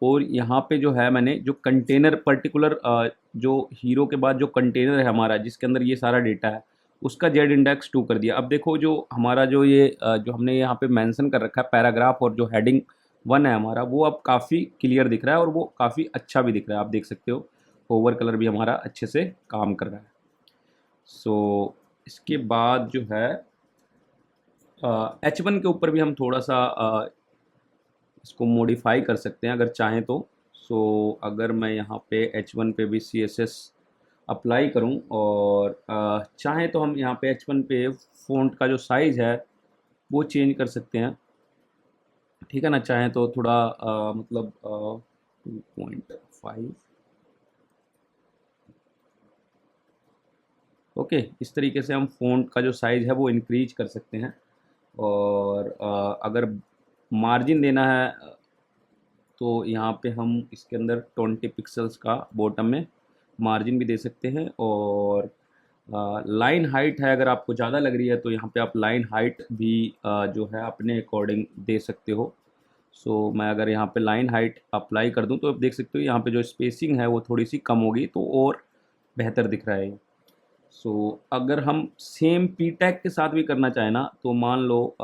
और यहाँ पे जो है मैंने जो कंटेनर पर्टिकुलर जो हीरो के बाद जो कंटेनर है हमारा जिसके अंदर ये सारा डेटा है, उसका जेड इंडेक्स 2 कर दिया। अब देखो जो हमारा जो ये जो हमने यहाँ पे मेंशन कर रखा है पैराग्राफ और जो हेडिंग 1 है हमारा, वो अब काफ़ी क्लियर दिख रहा है और वो काफ़ी अच्छा भी दिख रहा है। आप देख सकते हो ओवर कलर भी हमारा अच्छे से काम कर रहा है। सो इसके बाद जो है H1 के ऊपर भी हम थोड़ा सा इसको मॉडिफाई कर सकते हैं अगर चाहें तो। सो अगर मैं यहाँ पे H1 पे भी CSS अप्लाई करूँ, और चाहें तो हम यहाँ पे H1 पे फ़ॉन्ट का जो साइज़ है वो चेंज कर सकते हैं। ठीक है ना, चाहें तो थोड़ा मतलब 2.5। ओके, इस तरीके से हम फ़ॉन्ट का जो साइज़ है वो इंक्रीज कर सकते हैं। और अगर मार्जिन देना है तो यहाँ पे हम इसके अंदर 20 पिक्सल्स का बॉटम में मार्जिन भी दे सकते हैं, और लाइन हाइट है अगर आपको ज़्यादा लग रही है तो यहाँ पे आप लाइन हाइट भी जो है अपने अकॉर्डिंग दे सकते हो। सो मैं अगर यहाँ पे लाइन हाइट अप्लाई कर दूँ तो आप देख सकते हो यहाँ पे जो स्पेसिंग है वो थोड़ी सी कम होगी, तो और बेहतर दिख रहा है। सो अगर हम सेम पी टैग के साथ भी करना चाहें ना, तो मान लो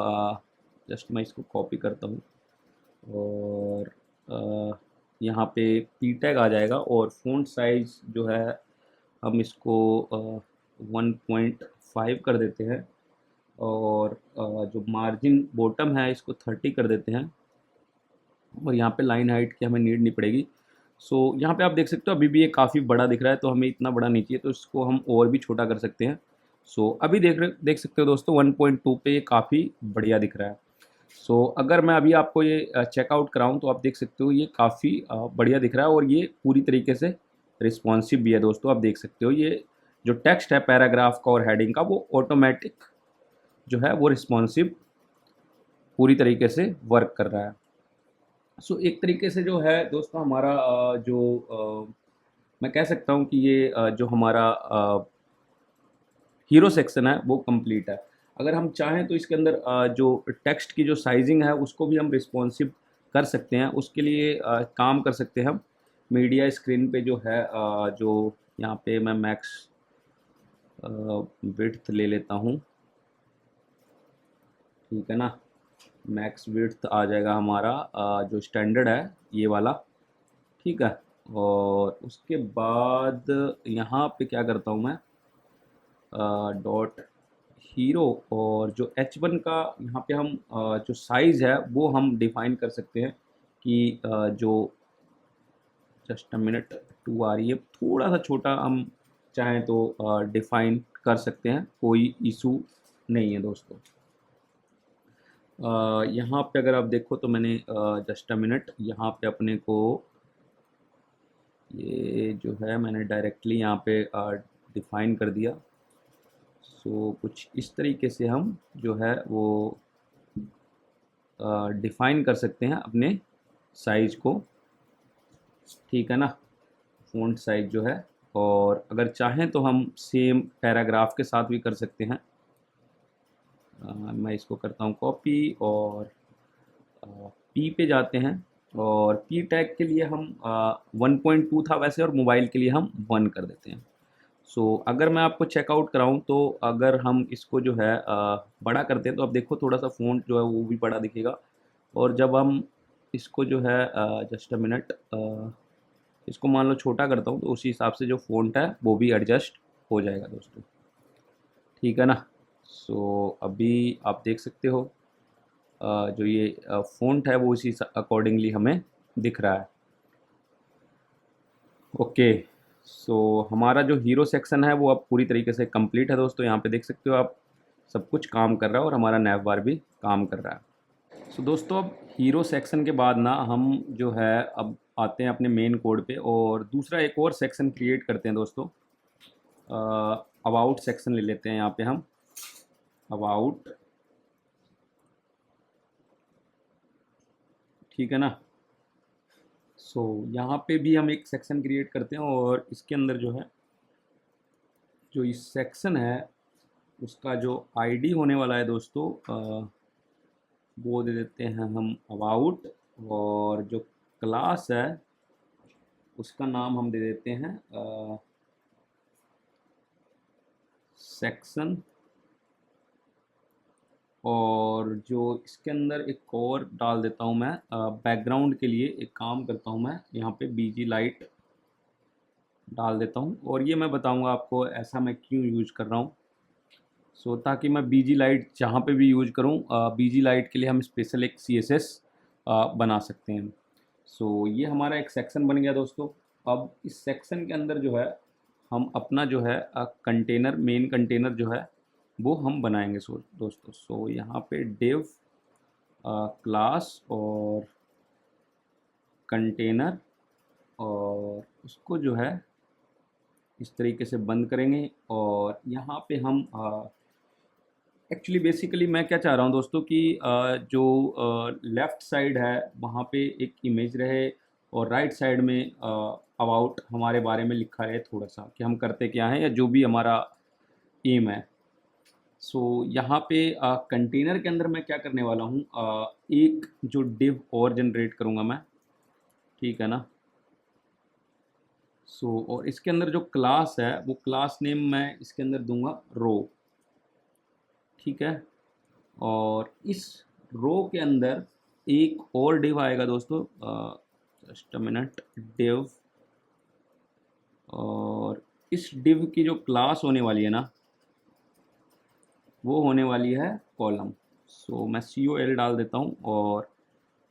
जस्ट मैं इसको कॉपी करता हूँ, और यहाँ पे पी टैग आ जाएगा, और फ़ॉन्ट साइज़ जो है हम इसको 1.5 कर देते हैं, और जो मार्जिन बॉटम है इसको 30 कर देते हैं, और यहाँ पे लाइन हाइट की हमें नीड नहीं पड़ेगी। सो यहाँ पे आप देख सकते हो अभी भी ये काफ़ी बड़ा दिख रहा है, तो हमें इतना बड़ा नहीं चाहिए, तो इसको हम और भी छोटा कर सकते हैं। सो अभी देख सकते हो दोस्तों 1.2 पे ये काफ़ी बढ़िया दिख रहा है। सो अगर मैं अभी आपको ये चेकआउट कराऊँ तो आप देख सकते हो ये काफ़ी बढ़िया दिख रहा है, और ये पूरी तरीके से रिस्पॉन्सिव भी है दोस्तों। आप देख सकते हो ये जो टेक्स्ट है पैराग्राफ का और हेडिंग का वो ऑटोमेटिक जो है वो रिस्पॉन्सिव पूरी तरीके से वर्क कर रहा है। सो एक तरीके से जो है दोस्तों हमारा मैं कह सकता हूँ कि ये जो हमारा हीरो सेक्शन है वो कंप्लीट है। अगर हम चाहें तो इसके अंदर जो टेक्स्ट की जो साइजिंग है उसको भी हम रिस्पॉन्सिव कर सकते हैं। उसके लिए काम कर सकते हैं हम मीडिया स्क्रीन पे जो है जो यहाँ पे मैं मैक्स विड्थ ले लेता हूँ, ठीक है ना। मैक्स विड्थ आ जाएगा हमारा जो स्टैंडर्ड है ये वाला, ठीक है। और उसके बाद यहाँ पे क्या करता हूँ मैं, डॉट हीरो, और जो H1 का यहाँ पे हम जो साइज़ है वो हम डिफ़ाइन कर सकते हैं कि जो जस्ट अ मिनट 2 आ रही है, थोड़ा सा छोटा हम चाहें तो डिफ़ाइन कर सकते हैं, कोई इशू नहीं है दोस्तों। यहाँ पे अगर आप देखो तो मैंने जस्ट अ मिनट यहाँ पे अपने को ये जो है मैंने डायरेक्टली यहाँ पे डिफ़ाइन कर दिया। सो कुछ इस तरीके से हम जो है वो डिफ़ाइन कर सकते हैं अपने साइज़ को, ठीक है ना, फ़ॉन्ट साइज़ जो है। और अगर चाहें तो हम सेम पैराग्राफ के साथ भी कर सकते हैं। मैं इसको करता हूँ कॉपी और पी पे जाते हैं, और पी टैग के लिए हम 1.2 था वैसे, और मोबाइल के लिए हम 1 कर देते हैं। सो अगर मैं आपको चेकआउट कराऊँ तो अगर हम इसको जो है बड़ा करते हैं तो आप देखो थोड़ा सा फ़ॉन्ट जो है वो भी बड़ा दिखेगा। और जब हम इसको जो है जस्ट अ मिनट इसको मान लो छोटा करता हूँ तो उसी हिसाब से जो फ़ॉन्ट है वो भी एडजस्ट हो जाएगा दोस्तों, ठीक है ना। सो अभी आप देख सकते हो जो ये फ़ॉन्ट है वो इसी अकॉर्डिंगली हमें दिख रहा है। ओके, सो हमारा जो हीरो सेक्शन है वो अब पूरी तरीके से कंप्लीट है दोस्तों। यहाँ पे देख सकते हो आप, सब कुछ काम कर रहा है और हमारा नैव बार भी काम कर रहा है। सो दोस्तों अब हीरो सेक्शन के बाद ना हम जो है अब आते हैं अपने मेन कोड पे, और दूसरा एक और सेक्शन क्रिएट करते हैं दोस्तों। अबाउट सेक्शन ले लेते हैं यहाँ पे हम, अबाउट, ठीक है ना। सो यहाँ पे भी हम एक सेक्शन क्रिएट करते हैं, और इसके अंदर जो है जो इस सेक्शन है उसका जो आईडी होने वाला है दोस्तों वो दे देते हैं हम अबाउट, और जो क्लास है उसका नाम हम दे देते हैं सेक्शन। और जो इसके अंदर एक और डाल देता हूँ मैं बैकग्राउंड के लिए एक काम करता हूँ मैं यहाँ पे बीजी लाइट डाल देता हूँ, और ये मैं बताऊँगा आपको ऐसा मैं क्यों यूज कर रहा हूँ। सो ताकि मैं बीजी लाइट जहाँ पे भी यूज करूँ, बीजी लाइट के लिए हम स्पेशल एक CSS बना सकते हैं। सो ये हमारा एक सेक्शन बन गया दोस्तों। अब इस सेक्शन के अंदर जो है हम अपना जो है कंटेनर, मेन कंटेनर जो है वो हम बनाएंगे दोस्तों। सो यहाँ पे डिव क्लास और कंटेनर, और उसको जो है इस तरीके से बंद करेंगे। और यहाँ पे हम एक्चुअली बेसिकली मैं क्या चाह रहा हूँ दोस्तों कि जो लेफ़्ट साइड है वहाँ पे एक इमेज रहे, और राइट साइड में अबाउट हमारे बारे में लिखा रहे थोड़ा सा कि हम करते क्या हैं या जो भी हमारा एम है। सो यहाँ पे कंटेनर के अंदर मैं क्या करने वाला हूँ, एक जो डिव और जनरेट करूँगा मैं, ठीक है ना। सो और इसके अंदर जो क्लास है वो क्लास नेम मैं इसके अंदर दूंगा रो, ठीक है। और इस रो के अंदर एक और डिव आएगा दोस्तों, जस्ट अ मिनट, डिव, और इस डिव की जो क्लास होने वाली है ना वो होने वाली है कॉलम। सो मैं COL डाल देता हूँ, और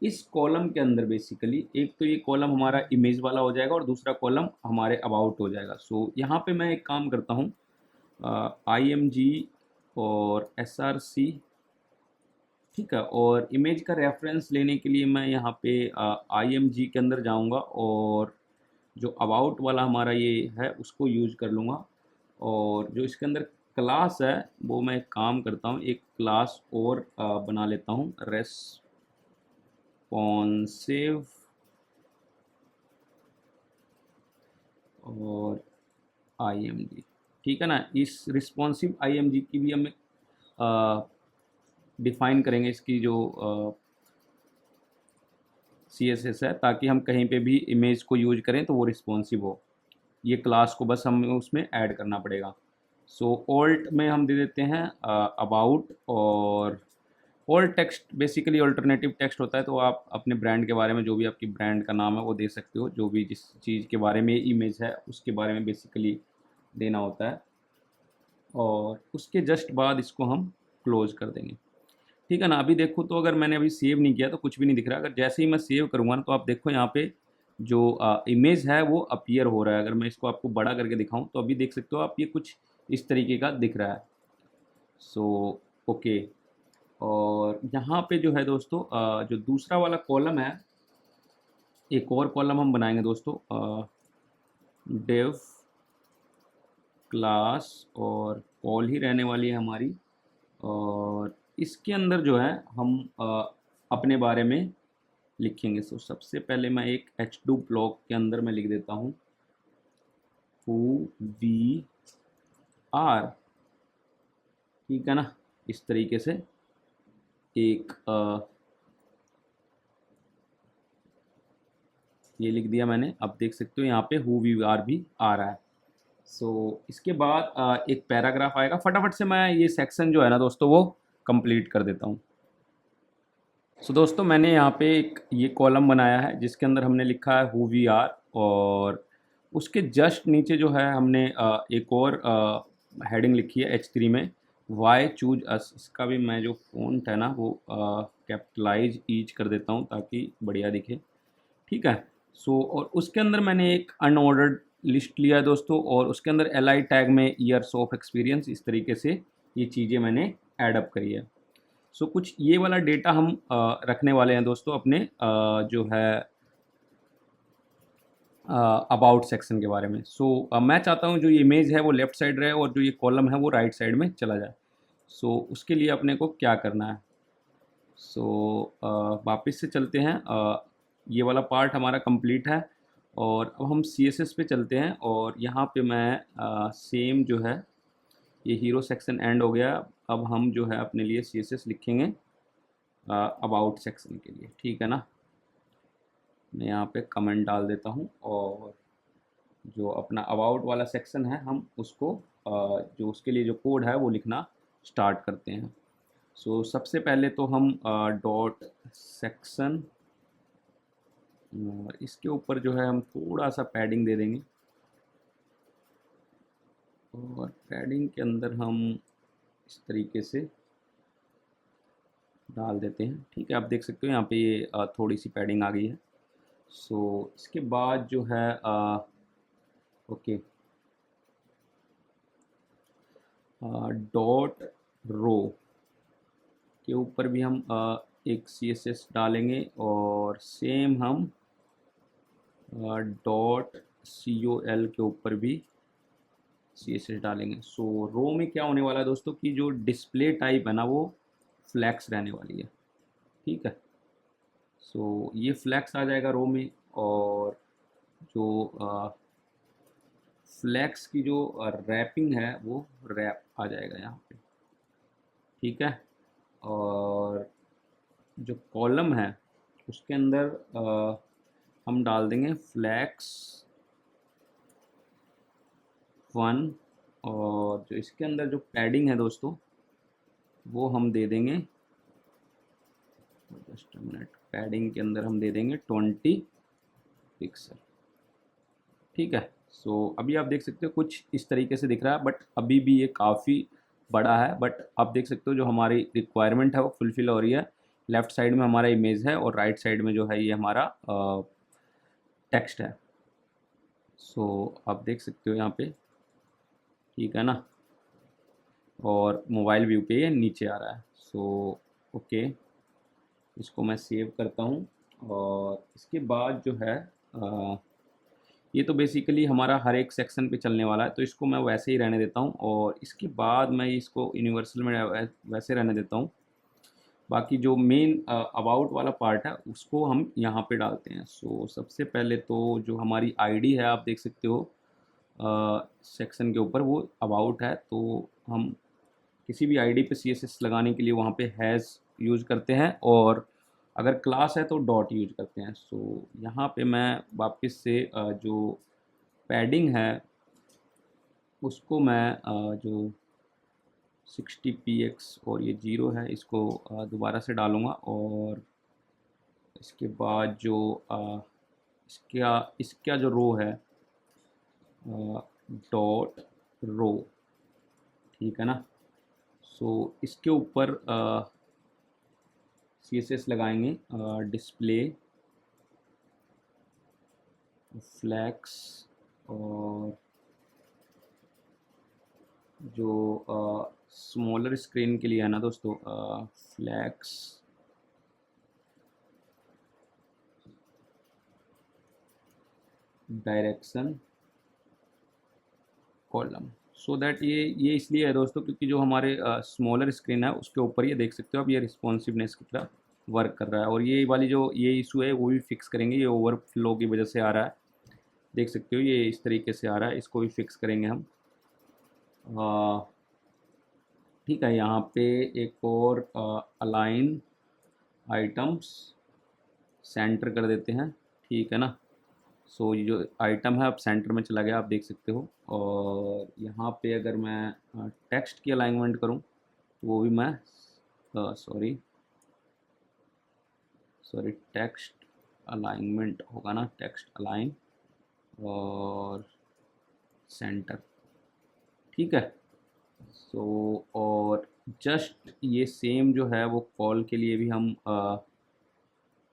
इस कॉलम के अंदर बेसिकली एक तो ये कॉलम हमारा इमेज वाला हो जाएगा और दूसरा कॉलम हमारे अबाउट हो जाएगा। सो यहाँ पे मैं एक काम करता हूँ, IMG और SRC, ठीक है। और इमेज का रेफरेंस लेने के लिए मैं यहाँ पे IMG के अंदर जाऊँगा, और जो अबाउट वाला हमारा ये है उसको यूज कर लूँगा। और जो इसके अंदर क्लास है वो मैं एक काम करता हूँ, एक क्लास और बना लेता हूँ, रेस्पॉन्सिव और IMG। ठीक है ना, इस रिस्पॉन्सिव IMG की भी हम डिफाइन करेंगे, इसकी जो CSS है, ताकि हम कहीं पे भी इमेज को यूज करें तो वो रिस्पॉन्सिव हो। ये क्लास को बस हमें उसमें ऐड करना पड़ेगा। सो ऑल्ट में हम दे देते हैं अबाउट, और alt text basically alternative text होता है, तो आप अपने ब्रांड के बारे में, जो भी आपकी ब्रांड का नाम है वो दे सकते हो, जो भी जिस चीज़ के बारे में इमेज है उसके बारे में बेसिकली देना होता है। और उसके जस्ट बाद इसको हम क्लोज कर देंगे। ठीक है ना, अभी देखो तो अगर मैंने अभी सेव नहीं किया तो कुछ भी नहीं दिख रहा। अगर जैसे ही मैं सेव करूँगा ना, तो आप देखो यहाँ पे जो इमेज है वो अपीयर हो रहा है। अगर मैं इसको आपको बड़ा करके दिखाऊं तो अभी देख सकते हो आप, ये कुछ इस तरीके का दिख रहा है। So okay. और यहाँ पे जो है दोस्तों, जो दूसरा वाला कॉलम है, एक और कॉलम हम बनाएंगे दोस्तों, डेव क्लास, और कॉल ही रहने वाली है हमारी। और इसके अंदर जो है हम अपने बारे में लिखेंगे। तो सबसे पहले मैं एक H2 ब्लॉक के अंदर मैं लिख देता हूँ हु वी आर। ठीक है ना, इस तरीके से एक ये लिख दिया मैंने। अब देख सकते हो यहाँ पे हु वी आर भी आ रहा है। सो इसके बाद एक पैराग्राफ आएगा। फटाफट से मैं ये सेक्शन जो है ना दोस्तों वो कंप्लीट कर देता हूँ। सो दोस्तों, मैंने यहाँ पे एक ये कॉलम बनाया है जिसके अंदर हमने लिखा है हु वी आर, और उसके जस्ट नीचे जो है हमने एक और हेडिंग लिखी है H3 में, वाई चूज अस। इसका भी मैं जो फ़ॉन्ट है ना वो कैपिटलाइज ईच कर देता हूँ ताकि बढ़िया दिखे। ठीक है। सो और उसके अंदर मैंने एक अनऑर्डर्ड लिस्ट लिया है दोस्तों, और उसके अंदर LI टैग में ईयर्स ऑफ एक्सपीरियंस, इस तरीके से ये चीज़ें मैंने ऐड अप करी है। सो कुछ ये वाला डेटा हम रखने वाले हैं दोस्तों अपने जो है अबाउट सेक्शन के बारे में। सो मैं चाहता हूँ जो ये इमेज है वो लेफ़्ट साइड रहे और जो ये कॉलम है वो राइट साइड में चला जाए। सो उसके लिए अपने को क्या करना है? वापस से चलते हैं। ये वाला पार्ट हमारा कंप्लीट है, और अब हम CSS पे चलते हैं। और यहाँ पे मैं सेम जो है, ये हीरो सेक्शन एंड हो गया। अब हम जो है अपने लिए CSS लिखेंगे अबाउट सेक्शन के लिए। ठीक है ना, मैं यहाँ पे कमेंट डाल देता हूँ, और जो अपना अबाउट वाला सेक्शन है हम उसको जो उसके लिए जो कोड है वो लिखना स्टार्ट करते हैं। सबसे पहले तो हम डॉट सेक्शन, और इसके ऊपर जो है हम थोड़ा सा पैडिंग दे देंगे, और पैडिंग के अंदर हम इस तरीके से डाल देते हैं। ठीक है, आप देख सकते हो यहाँ पे ये थोड़ी सी पैडिंग आ गई है। इसके बाद जो है ओके, डॉट रो के ऊपर भी हम एक CSS डालेंगे, और सेम हम डॉट COL के ऊपर भी CSS डालेंगे। रो में क्या होने वाला है दोस्तों, कि जो डिस्प्ले टाइप है ना वो फ्लैक्स रहने वाली है। ठीक है। ये फ्लैक्स आ जाएगा रो में, और जो फ्लैक्स की जो रैपिंग है वो रैप आ जाएगा यहाँ पे। ठीक है। और जो कॉलम है उसके अंदर हम डाल देंगे फ्लैक्स 1, और जो इसके अंदर जो पैडिंग है दोस्तों वो हम दे देंगे, जस्ट मिनट, पैडिंग के अंदर हम दे देंगे 20 पिक्सल। ठीक है। अभी आप देख सकते हो कुछ इस तरीके से दिख रहा है, बट अभी भी ये काफ़ी बड़ा है। बट आप देख सकते हो जो हमारी रिक्वायरमेंट है वो फुलफ़िल हो रही है। लेफ़्ट साइड में हमारा इमेज है, और राइट साइड में जो है ये हमारा टेक्स्ट है। आप देख सकते हो यहाँ पे। ठीक है ना, और मोबाइल व्यू पे ये नीचे आ रहा है। ओके, इसको मैं सेव करता हूँ। और इसके बाद जो है ये तो बेसिकली हमारा हर एक सेक्शन पे चलने वाला है, तो इसको मैं वैसे ही रहने देता हूँ और इसके बाद मैं इसको यूनिवर्सल में वैसे रहने देता हूँ। बाकी जो मेन अबाउट वाला पार्ट है उसको हम यहाँ पे डालते हैं। सो सबसे पहले तो जो हमारी आईडी है आप देख सकते हो सेक्शन के ऊपर, वो अबाउट है। तो हम किसी भी आईडी पे सीएसएस लगाने के लिए वहाँ पे हैज़ यूज़ करते हैं, और अगर क्लास है तो डॉट यूज करते हैं। सो यहाँ पे मैं वापस से जो पैडिंग है उसको मैं जो 60px और ये 0 है इसको दोबारा से डालूँगा, और इसके बाद जो इसका इसका जो रो है डॉट रो, ठीक है ना। सो इसके ऊपर CSS लगाएंगे डिस्प्ले फ्लैक्स, और जो स्मॉलर स्क्रीन के लिए है ना दोस्तों, flex direction column. So that ये इसलिए है दोस्तों क्योंकि जो हमारे स्मॉलर स्क्रीन है उसके ऊपर ये देख सकते हो आप, ये रिस्पॉन्सिवनेस की तरह वर्क कर रहा है। और ये वाली जो ये इशू है वो भी फिक्स करेंगे, ये ओवरफ्लो की वजह से आ रहा है, देख सकते हो ये इस तरीके से आ रहा है, इसको भी फिक्स करेंगे हम। ठीक है, यहाँ पे एक और अलाइन आइटम्स सेंटर कर देते हैं, ठीक है ना। सो ये जो आइटम है अब सेंटर में चला गया, आप देख सकते हो। और यहाँ पे अगर मैं टेक्स्ट की अलाइनमेंट करूँ तो वो भी मैं सॉरी टेक्स्ट अलाइनमेंट होगा ना, टेक्स्ट अलाइन और सेंटर, ठीक है। सो और जस्ट ये सेम जो है वो कॉल के लिए भी हम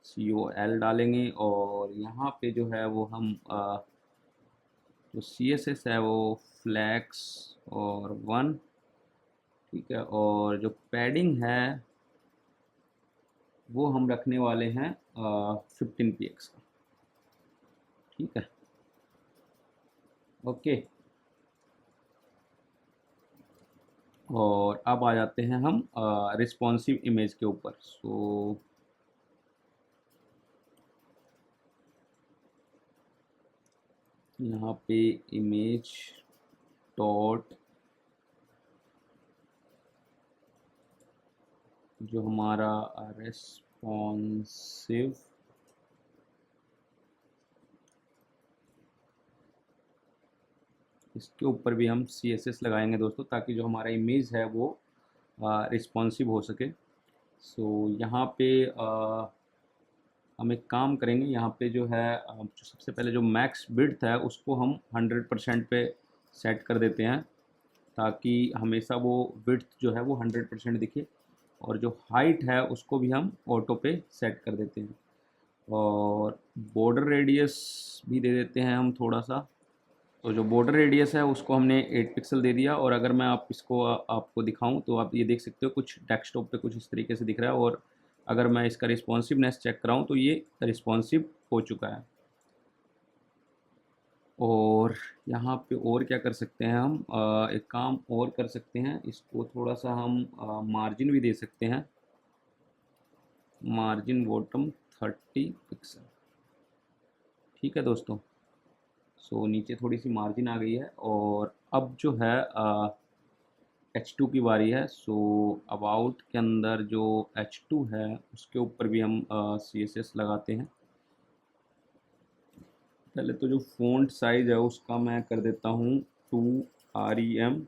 COL डालेंगे, और यहाँ पे जो है वो हम जो CSS है वो फ्लैक्स और 1, ठीक है। और जो पैडिंग है वो हम रखने वाले हैं 15px का, ठीक है, ओके। और अब आ जाते हैं हम रिस्पॉन्सिव इमेज के ऊपर। सो यहाँ पे इमेज डॉट जो हमारा रिस्पॉन्सिव इसके ऊपर भी हम CSS लगाएंगे दोस्तों, ताकि जो हमारा इमेज है वो रिस्पॉन्सिव हो सके। सो यहाँ पे हम एक काम करेंगे, यहाँ पे जो है जो सबसे पहले जो मैक्स विड्थ है उसको हम 100% पे सेट कर देते हैं, ताकि हमेशा वो विड्थ जो है वो 100% दिखे। और जो हाइट है उसको भी हम ऑटो पे सेट कर देते हैं, और बॉर्डर रेडियस भी दे देते हैं हम थोड़ा सा। तो जो बॉर्डर रेडियस है उसको हमने 8 पिक्सल दे दिया, और अगर मैं इसको आपको दिखाऊं तो आप ये देख सकते हो कुछ डेस्कटॉप पे कुछ इस तरीके से दिख रहा है, और अगर मैं इसका रिस्पॉन्सिवनेस चेक कराऊं तो ये रिस्पॉन्सिव हो चुका है। और यहाँ पे और क्या कर सकते हैं हम, एक काम और कर सकते हैं, इसको थोड़ा सा हम मार्जिन भी दे सकते हैं, मार्जिन बॉटम 30 पिक्सल, ठीक है दोस्तों। सो नीचे थोड़ी सी मार्जिन आ गई है, और अब जो है H2 की बारी है। सो अबाउट के अंदर जो H2 है उसके ऊपर भी हम CSS लगाते हैं। पहले तो जो फ़ॉन्ट साइज़ है उसका मैं कर देता हूँ 2 rem,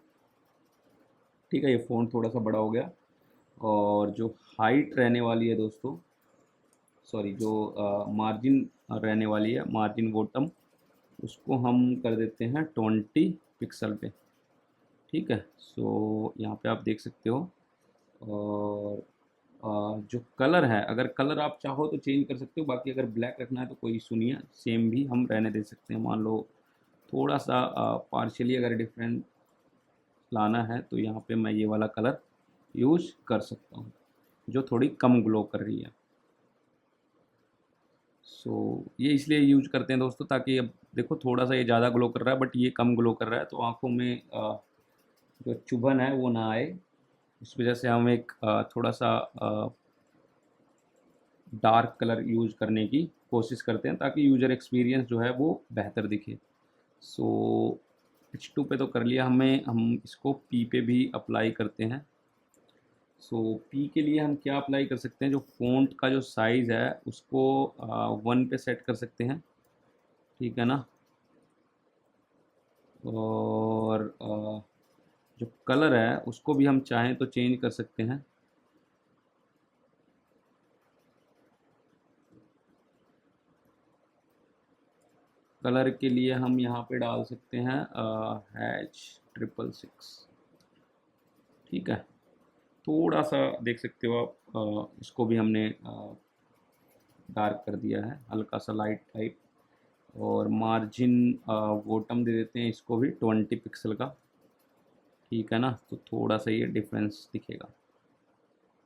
ठीक है, ये फ़ॉन्ट थोड़ा सा बड़ा हो गया। और जो हाइट रहने वाली है दोस्तों, सॉरी जो मार्जिन रहने वाली है, मार्जिन बॉटम, उसको हम कर देते हैं 20 पिक्सल पे, ठीक है। सो यहाँ पे आप देख सकते हो। और जो कलर है, अगर कलर आप चाहो तो चेंज कर सकते हो, बाकी अगर ब्लैक रखना है तो कोई इशू नहीं है, सेम भी हम रहने दे सकते हैं। मान लो थोड़ा सा पार्शियली अगर डिफरेंट लाना है तो यहाँ पे मैं ये वाला कलर यूज़ कर सकता हूँ जो थोड़ी कम ग्लो कर रही है। सो ये इसलिए यूज करते हैं दोस्तों ताकि अब देखो थोड़ा सा ये ज़्यादा ग्लो कर रहा है, बट ये कम ग्लो कर रहा है, तो आँखों में जो चुभन है वो ना आए, इस वजह से हम एक थोड़ा सा डार्क कलर यूज़ करने की कोशिश करते हैं, ताकि यूज़र एक्सपीरियंस जो है वो बेहतर दिखे। सो H2 पे तो कर लिया, हम इसको P पे भी अप्लाई करते हैं। सो P के लिए हम क्या अप्लाई कर सकते हैं, जो फ़ॉन्ट का जो साइज़ है उसको 1 पे सेट कर सकते हैं, ठीक है ना। और जो कलर है उसको भी हम चाहें तो चेंज कर सकते हैं। कलर के लिए हम यहाँ पे डाल सकते हैं H666, ठीक है। थोड़ा सा देख सकते हो आप, इसको भी हमने डार्क कर दिया है, हल्का सा लाइट टाइप। और मार्जिन बॉटम दे देते हैं इसको भी 20 पिक्सल का, ठीक है ना, तो थोड़ा सा ये डिफरेंस दिखेगा।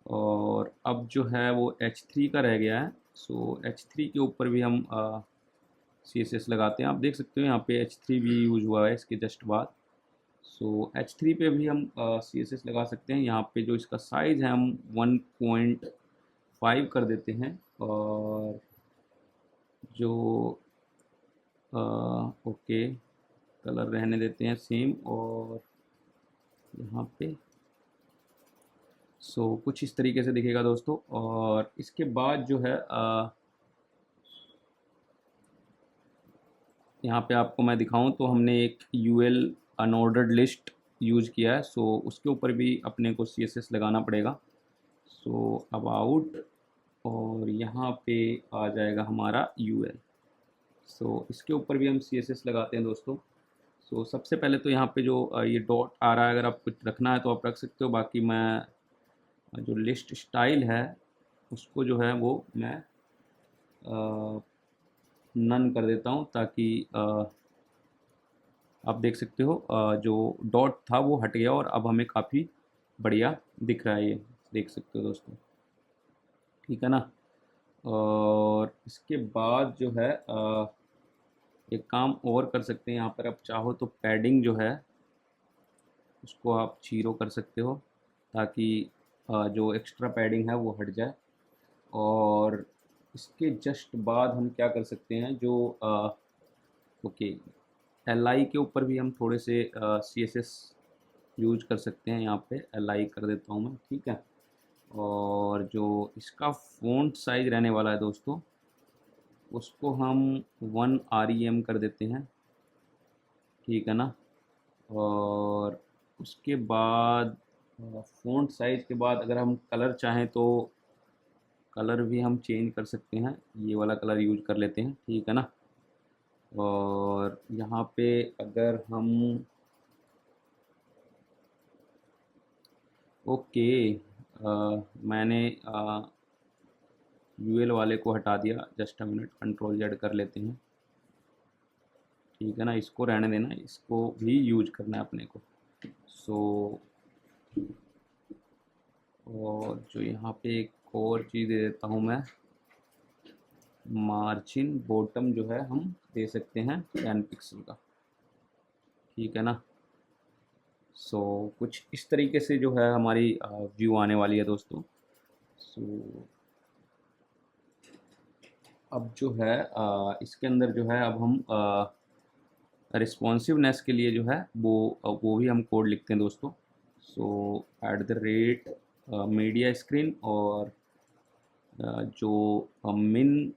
और अब जो है वो H3 का रह गया है। सो H3 के ऊपर भी हम CSS लगाते हैं। आप देख सकते हो यहाँ पे H3 भी यूज हुआ है इसके जस्ट बाद। सो H3 पे भी हम CSS लगा सकते हैं। यहाँ पे जो इसका साइज़ है हम 1.5 कर देते हैं, और जो ओके कलर रहने देते हैं सेम। और यहाँ पे कुछ इस तरीके से दिखेगा दोस्तों। और इसके बाद जो है यहाँ पे आपको मैं दिखाऊं तो हमने एक UL अनऑर्डर्ड लिस्ट यूज़ किया है। उसके ऊपर भी अपने को CSS लगाना पड़ेगा। अबाउट, और यहाँ पे आ जाएगा हमारा UL। इसके ऊपर भी हम CSS लगाते हैं दोस्तों। सबसे पहले तो यहाँ पे जो ये डॉट आ रहा है, अगर आप कुछ रखना है तो आप रख सकते हो। बाकी मैं जो लिस्ट स्टाइल है उसको जो है वो मैं नन कर देता हूँ, ताकि आप देख सकते हो जो डॉट था वो हट गया, और अब हमें काफ़ी बढ़िया दिख रहा है, ये देख सकते हो दोस्तों, ठीक है ना। और इसके बाद जो है एक काम और कर सकते हैं, यहाँ पर आप चाहो तो पैडिंग जो है उसको आप 0 कर सकते हो, ताकि जो एक्स्ट्रा पैडिंग है वो हट जाए। और इसके जस्ट बाद हम क्या कर सकते हैं, जो ओके LI के ऊपर भी हम थोड़े से CSS यूज कर सकते हैं। यहाँ पे LI कर देता हूँ मैं, ठीक है। और जो इसका फ़ॉन्ट साइज रहने वाला है दोस्तों, उसको हम 1 REM कर देते हैं, ठीक है ना। और उसके बाद फ़ॉन्ट साइज़ के बाद अगर हम कलर चाहें तो कलर भी हम चेंज कर सकते हैं, ये वाला कलर यूज कर लेते हैं, ठीक है ना। और यहाँ पे अगर हम ओके मैंने UL वाले को हटा दिया, just a minute, Ctrl Z कर लेते हैं, ठीक है ना। इसको रहने देना, इसको भी यूज करना है अपने को। और जो यहाँ पे एक और चीज़ दे देता हूँ मैं, मार्जिन बॉटम जो है हम दे सकते हैं 10 पिक्सल का, ठीक है ना। कुछ इस तरीके से जो है हमारी व्यू आने वाली है दोस्तों। अब जो है इसके अंदर जो है अब हम रिस्पॉन्सिवनेस के लिए जो है वो भी हम कोड लिखते हैं दोस्तों। @ मीडिया स्क्रीन, और जो मिन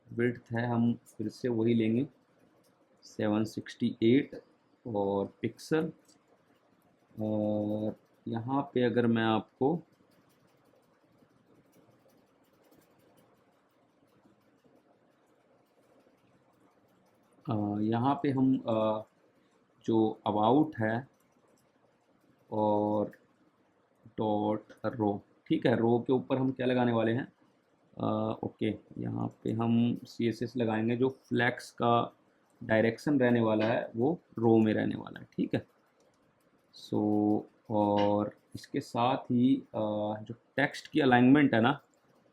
विड्थ है हम फिर से वही लेंगे 768 और पिक्सल। और यहाँ पे अगर मैं आपको यहाँ पे हम जो अबाउट है और डॉट रो, ठीक है, रो के ऊपर हम क्या लगाने वाले हैं, ओके यहाँ पे हम CSS लगाएंगे, जो फ्लैक्स का डायरेक्शन रहने वाला है वो रो में रहने वाला है, ठीक है। और इसके साथ ही जो टेक्स्ट की अलाइनमेंट है ना,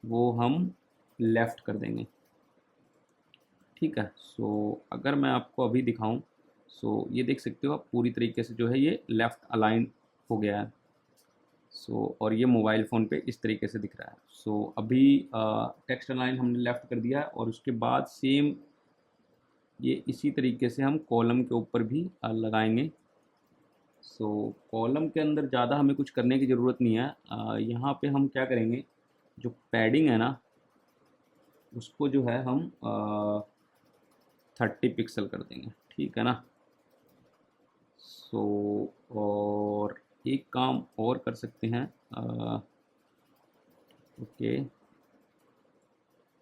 वो हम लेफ़्ट कर देंगे, ठीक है। सो अगर मैं आपको अभी दिखाऊं, सो ये देख सकते हो आप पूरी तरीके से जो है ये लेफ़्ट अलाइन हो गया है। सो और ये मोबाइल फ़ोन पे इस तरीके से दिख रहा है। सो अभी टेक्स्ट अलाइन हमने लेफ़्ट कर दिया है और उसके बाद सेम ये इसी तरीके से हम कॉलम के ऊपर भी लगाएंगे। सो कॉलम के अंदर ज़्यादा हमें कुछ करने की ज़रूरत नहीं है। यहाँ पे हम क्या करेंगे, जो पैडिंग है ना उसको जो है हम 30 पिक्सल कर देंगे, ठीक है ना। सो और एक काम और कर सकते हैं। ओके,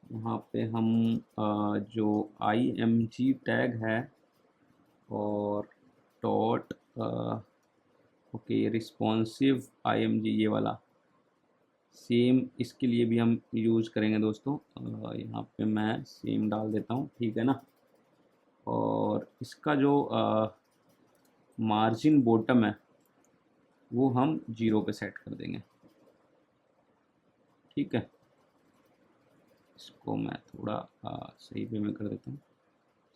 यहाँ पे हम जो IMG टैग है और डॉट ओके रिस्पॉन्सिव IMG ये वाला सेम इसके लिए भी हम यूज़ करेंगे दोस्तों। यहाँ पे मैं सेम डाल देता हूँ, ठीक है ना। और इसका जो मार्जिन बॉटम है वो हम 0 पे सेट कर देंगे, ठीक है। इसको मैं थोड़ा सही वे में कर देता हूँ।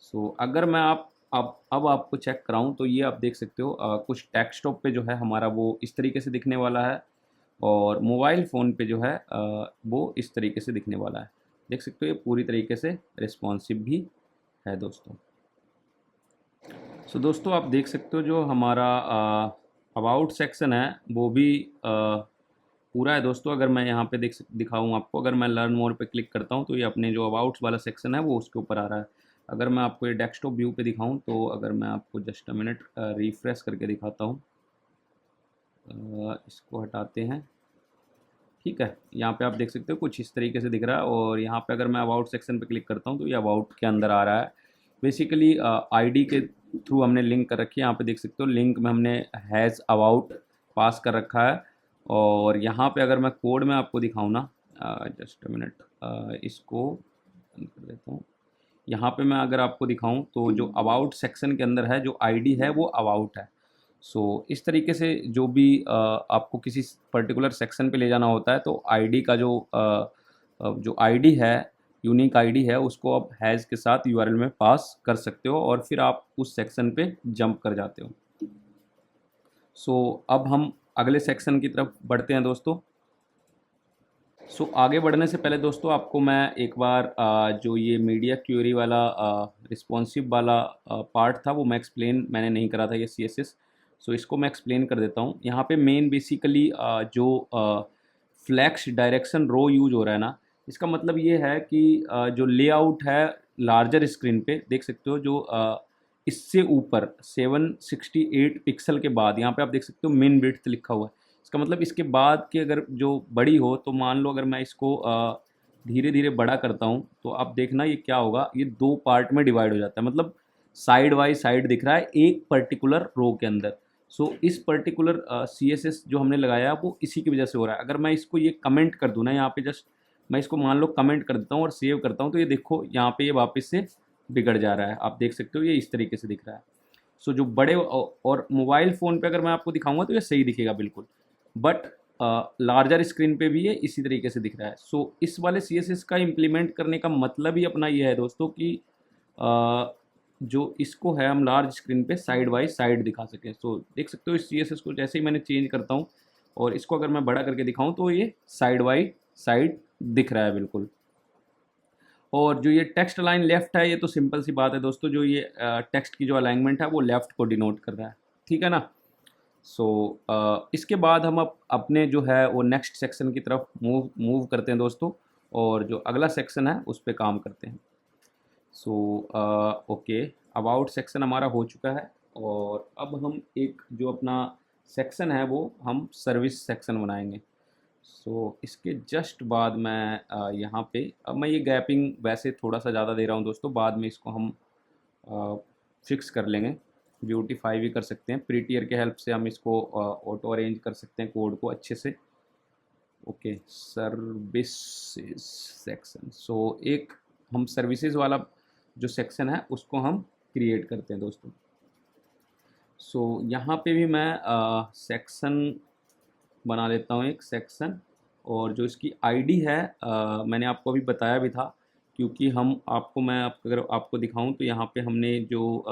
सो अगर मैं अब आपको चेक कराऊँ तो ये आप देख सकते हो कुछ डेस्कटॉप पे जो है हमारा वो इस तरीके से दिखने वाला है और मोबाइल फ़ोन पे जो है वो इस तरीके से दिखने वाला है। देख सकते हो ये पूरी तरीके से रिस्पॉन्सिव भी है दोस्तों। सो दोस्तों आप देख सकते हो जो हमारा अबाउट सेक्शन है वो भी पूरा है दोस्तों। अगर मैं यहाँ पे दिखाऊँ आपको, अगर मैं लर्न मोर पे क्लिक करता हूँ तो ये अपने जो अबाउट्स वाला सेक्शन है वो उसके ऊपर आ रहा है। अगर मैं आपको ये डेस्कटॉप व्यू पे दिखाऊँ तो अगर मैं आपको जस्ट अ मिनट रिफ्रेश करके दिखाता हूँ, इसको हटाते हैं, ठीक है। यहाँ पे आप देख सकते हो कुछ इस तरीके से दिख रहा है और यहाँ पे अगर मैं अबाउट सेक्शन पे क्लिक करता हूँ तो ये अबाउट के अंदर आ रहा है। बेसिकली आईडी के थ्रू हमने लिंक कर रखी है। यहाँ पे देख सकते हो लिंक में हमने हैज़ अबाउट पास कर रखा है और यहाँ पे अगर मैं कोड में आपको दिखाऊँ ना, जस्ट अ मिनट, इसको बंद कर देता हूँ। यहाँ पे मैं अगर आपको दिखाऊँ तो जो अबाउट सेक्शन के अंदर है जो आईडी है वो अबाउट है। सो इस तरीके से जो भी आपको किसी पर्टिकुलर सेक्शन पे ले जाना होता है तो आईडी का जो आईडी है, यूनिक आईडी है, उसको आप हैज़ के साथ यूआरएल में पास कर सकते हो और फिर आप उस सेक्शन पे जंप कर जाते हो। सो अब हम अगले सेक्शन की तरफ बढ़ते हैं दोस्तों। सो आगे बढ़ने से पहले दोस्तों आपको मैं एक बार जो ये मीडिया क्यूरी वाला रिस्पॉन्सिव वाला पार्ट था वो मैंने नहीं करा था, ये CSS। सो इसको मैं एक्सप्लेन कर देता हूँ। यहाँ पे मेन बेसिकली जो फ्लैक्स डायरेक्शन रो यूज हो रहा है ना, इसका मतलब ये है कि जो लेआउट है लार्जर स्क्रीन पे देख सकते हो, जो इससे ऊपर 768 पिक्सल के बाद यहाँ पे आप देख सकते हो मिन विड्थ लिखा हुआ है। इसका मतलब इसके बाद की अगर जो बड़ी हो तो मान लो अगर मैं इसको धीरे धीरे बड़ा करता हूँ तो आप देखना ये क्या होगा, ये 2 पार्ट में डिवाइड हो जाता है। मतलब साइड बाई साइड दिख रहा है एक पर्टिकुलर रो के अंदर। सो इस पर्टिकुलर CSS जो हमने लगाया है वो इसी की वजह से हो रहा है। अगर मैं इसको ये कमेंट कर दूँ ना, यहाँ पे जस्ट मैं इसको मान लो कमेंट कर देता हूँ और सेव करता हूँ तो ये देखो यहाँ पे ये वापस से बिगड़ जा रहा है। आप देख सकते हो ये इस तरीके से दिख रहा है। सो जो बड़े और मोबाइल फ़ोन पे अगर मैं आपको दिखाऊंगा तो ये सही दिखेगा बिल्कुल, बट लार्जर स्क्रीन पे भी ये इसी तरीके से दिख रहा है। सो इस वाले CSS का इम्प्लीमेंट करने का मतलब ही अपना ये है दोस्तों कि जो इसको है हम लार्ज स्क्रीन पे साइड बाई साइड दिखा सकें। सो देख सकते हो इस CSS को जैसे ही मैंने चेंज करता हूँ और इसको अगर मैं बड़ा करके दिखाऊँ तो ये साइड बाई साइड दिख रहा है बिल्कुल। और जो ये टेक्स्ट अलाइन लेफ्ट है ये तो सिंपल सी बात है दोस्तों, जो ये टेक्स्ट की जो अलाइनमेंट है वो लेफ्ट को डिनोट कर रहा है, ठीक है ना। सो इसके बाद हम अपने जो है वो नेक्स्ट सेक्शन की तरफ मूव करते हैं दोस्तों और जो अगला सेक्शन है उस पर काम करते हैं। सो ओके, अबाउट सेक्शन हमारा हो चुका है और अब हम एक जो अपना सेक्शन है वो हम सर्विस सेक्शन बनाएंगे। सो इसके जस्ट बाद मैं यहाँ पे अब मैं ये गैपिंग वैसे थोड़ा सा ज़्यादा दे रहा हूँ दोस्तों, बाद में इसको हम फिक्स कर लेंगे, ब्यूटीफाई भी कर सकते हैं। प्रीटियर के हेल्प से हम इसको ऑटो अरेंज कर सकते हैं कोड को अच्छे से। Okay, services section. सो एक हम सर्विसेज वाला जो सेक्शन है उसको हम क्रिएट करते हैं दोस्तों। सो यहाँ पे भी मैं सेक्शन बना लेता हूँ, एक सेक्शन, और जो इसकी आईडी है मैंने आपको अभी बताया भी था क्योंकि मैं अगर आपको दिखाऊं तो यहाँ पे हमने जो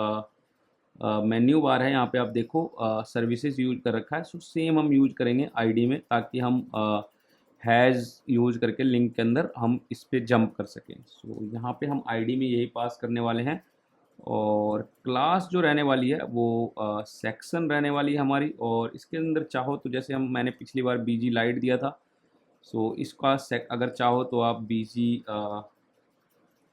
मेन्यू बार है यहाँ पे आप देखो सर्विसेज यूज कर रखा है। सो सेम हम यूज करेंगे आईडी में, ताकि हम हैज़ यूज करके लिंक के अंदर हम इस पे जंप कर सकें। सो यहाँ पे हम आईडी में यही पास करने वाले हैं, और क्लास जो रहने वाली है वो सेक्शन रहने वाली है हमारी। और इसके अंदर चाहो तो जैसे मैंने पिछली बार बीजी लाइट दिया था, सो इसका अगर चाहो तो आप बीजी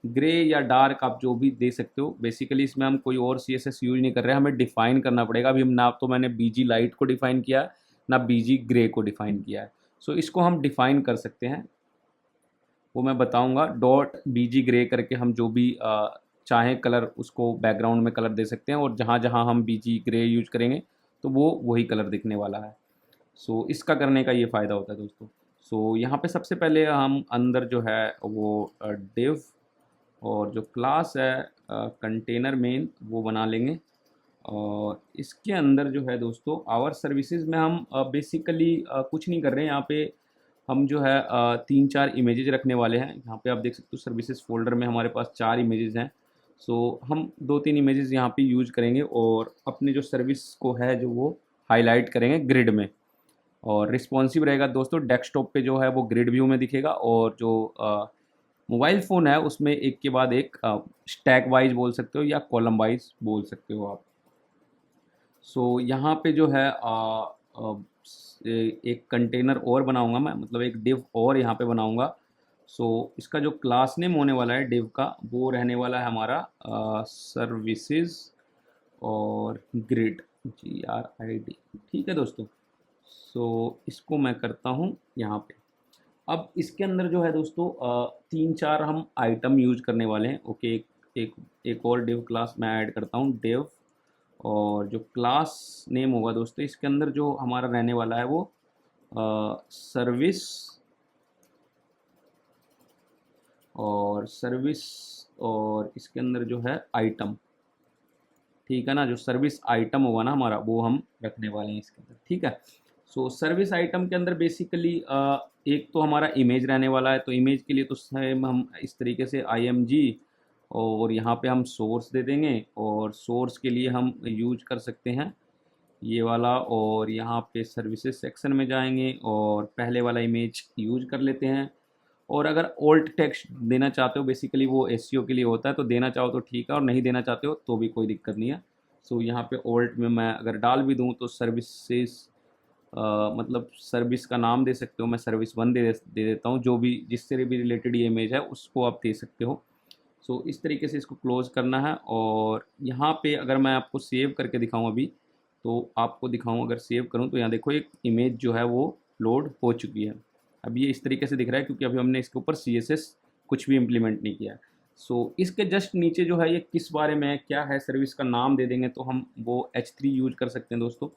ग्रे या डार्क आप जो भी दे सकते हो। बेसिकली इसमें हम कोई और CSS यूज नहीं कर रहे हैं, हमें डिफ़ाइन करना पड़ेगा। अभी हम ना तो मैंने बीजी लाइट को डिफ़ाइन किया है, ना बीजी ग्रे को डिफ़ाइन किया है। सो इसको हम डिफ़ाइन कर सकते हैं, वो मैं बताऊंगा। डॉट बीजी ग्रे करके हम जो भी चाहें कलर उसको बैकग्राउंड में कलर दे सकते हैं, और जहाँ जहाँ हम बीजी ग्रे यूज करेंगे तो वो वही कलर दिखने वाला है। सो इसका करने का ये फ़ायदा होता है दोस्तों। सो यहाँ पे सबसे पहले हम अंदर जो है वो डिव और जो क्लास है कंटेनर मेन वो बना लेंगे। और इसके अंदर जो है दोस्तों आवर सर्विसेज में हम बेसिकली कुछ नहीं कर रहे हैं। यहाँ पे हम जो है 3-4 इमेजेस रखने वाले हैं। यहाँ पे आप देख सकते हो सर्विसेज फोल्डर में हमारे पास 4 इमेजेस हैं। सो हम 2-3 इमेजेस यहाँ पे यूज करेंगे, और अपने जो सर्विस को है जो वो हाईलाइट करेंगे ग्रिड में। और रिस्पॉन्सिव रहेगा दोस्तों, डेस्कटॉप पे जो है वो ग्रिड व्यू में दिखेगा, और जो मोबाइल फ़ोन है उसमें एक के बाद एक स्टैक वाइज बोल सकते हो या कॉलम वाइज बोल सकते हो आप। सो यहाँ पे जो है एक कंटेनर और बनाऊंगा मैं, मतलब एक डिव और यहाँ पे बनाऊंगा। सो इसका जो क्लास नेम होने वाला है डिव का, वो रहने वाला है हमारा सर्विसेज और ग्रिड GRID। ठीक है दोस्तों। सो इसको मैं करता हूँ यहाँ पे। अब इसके अंदर जो है दोस्तों 3-4 हम आइटम यूज करने वाले हैं। ओके, एक और डिव क्लास मैं ऐड करता हूँ, डिव। और जो क्लास नेम होगा दोस्तों इसके अंदर जो हमारा रहने वाला है वो सर्विस और इसके अंदर जो है आइटम। ठीक है ना, जो सर्विस आइटम होगा ना हमारा वो हम रखने वाले हैं इसके अंदर। ठीक है। सो सर्विस आइटम के अंदर बेसिकली एक तो हमारा इमेज रहने वाला है। तो इमेज के लिए तो सेम हम इस तरीके से IMG, और यहाँ पे हम सोर्स दे देंगे। और सोर्स के लिए हम यूज कर सकते हैं ये वाला, और यहाँ पे सर्विसेज सेक्शन में जाएंगे और पहले वाला इमेज यूज कर लेते हैं। और अगर ओल्ट टेक्स्ट देना चाहते हो, बेसिकली वो SEO के लिए होता है, तो देना चाहो तो ठीक है, और नहीं देना चाहते हो तो भी कोई दिक्कत नहीं है। सो यहाँ पे ओल्ट में मैं अगर डाल भी दूँ तो सर्विसेज मतलब सर्विस का नाम दे सकते हो, मैं सर्विस 1 दे देता हूँ। जो भी जिससे भी रिलेटेड ये इमेज है उसको आप दे सकते हो। सो इस तरीके से इसको क्लोज़ करना है। और यहाँ पे अगर मैं आपको सेव करके दिखाऊँ अभी, तो आपको दिखाऊँ अगर सेव करूँ तो यहाँ देखो एक इमेज जो है वो लोड हो चुकी है। अब ये इस तरीके से दिख रहा है क्योंकि अभी हमने इसके ऊपर CSS कुछ भी इम्प्लीमेंट नहीं किया है। सो इसके जस्ट नीचे जो है ये किस बारे में है, क्या है, सर्विस का नाम दे देंगे तो हम वो H3 यूज कर सकते हैं दोस्तों।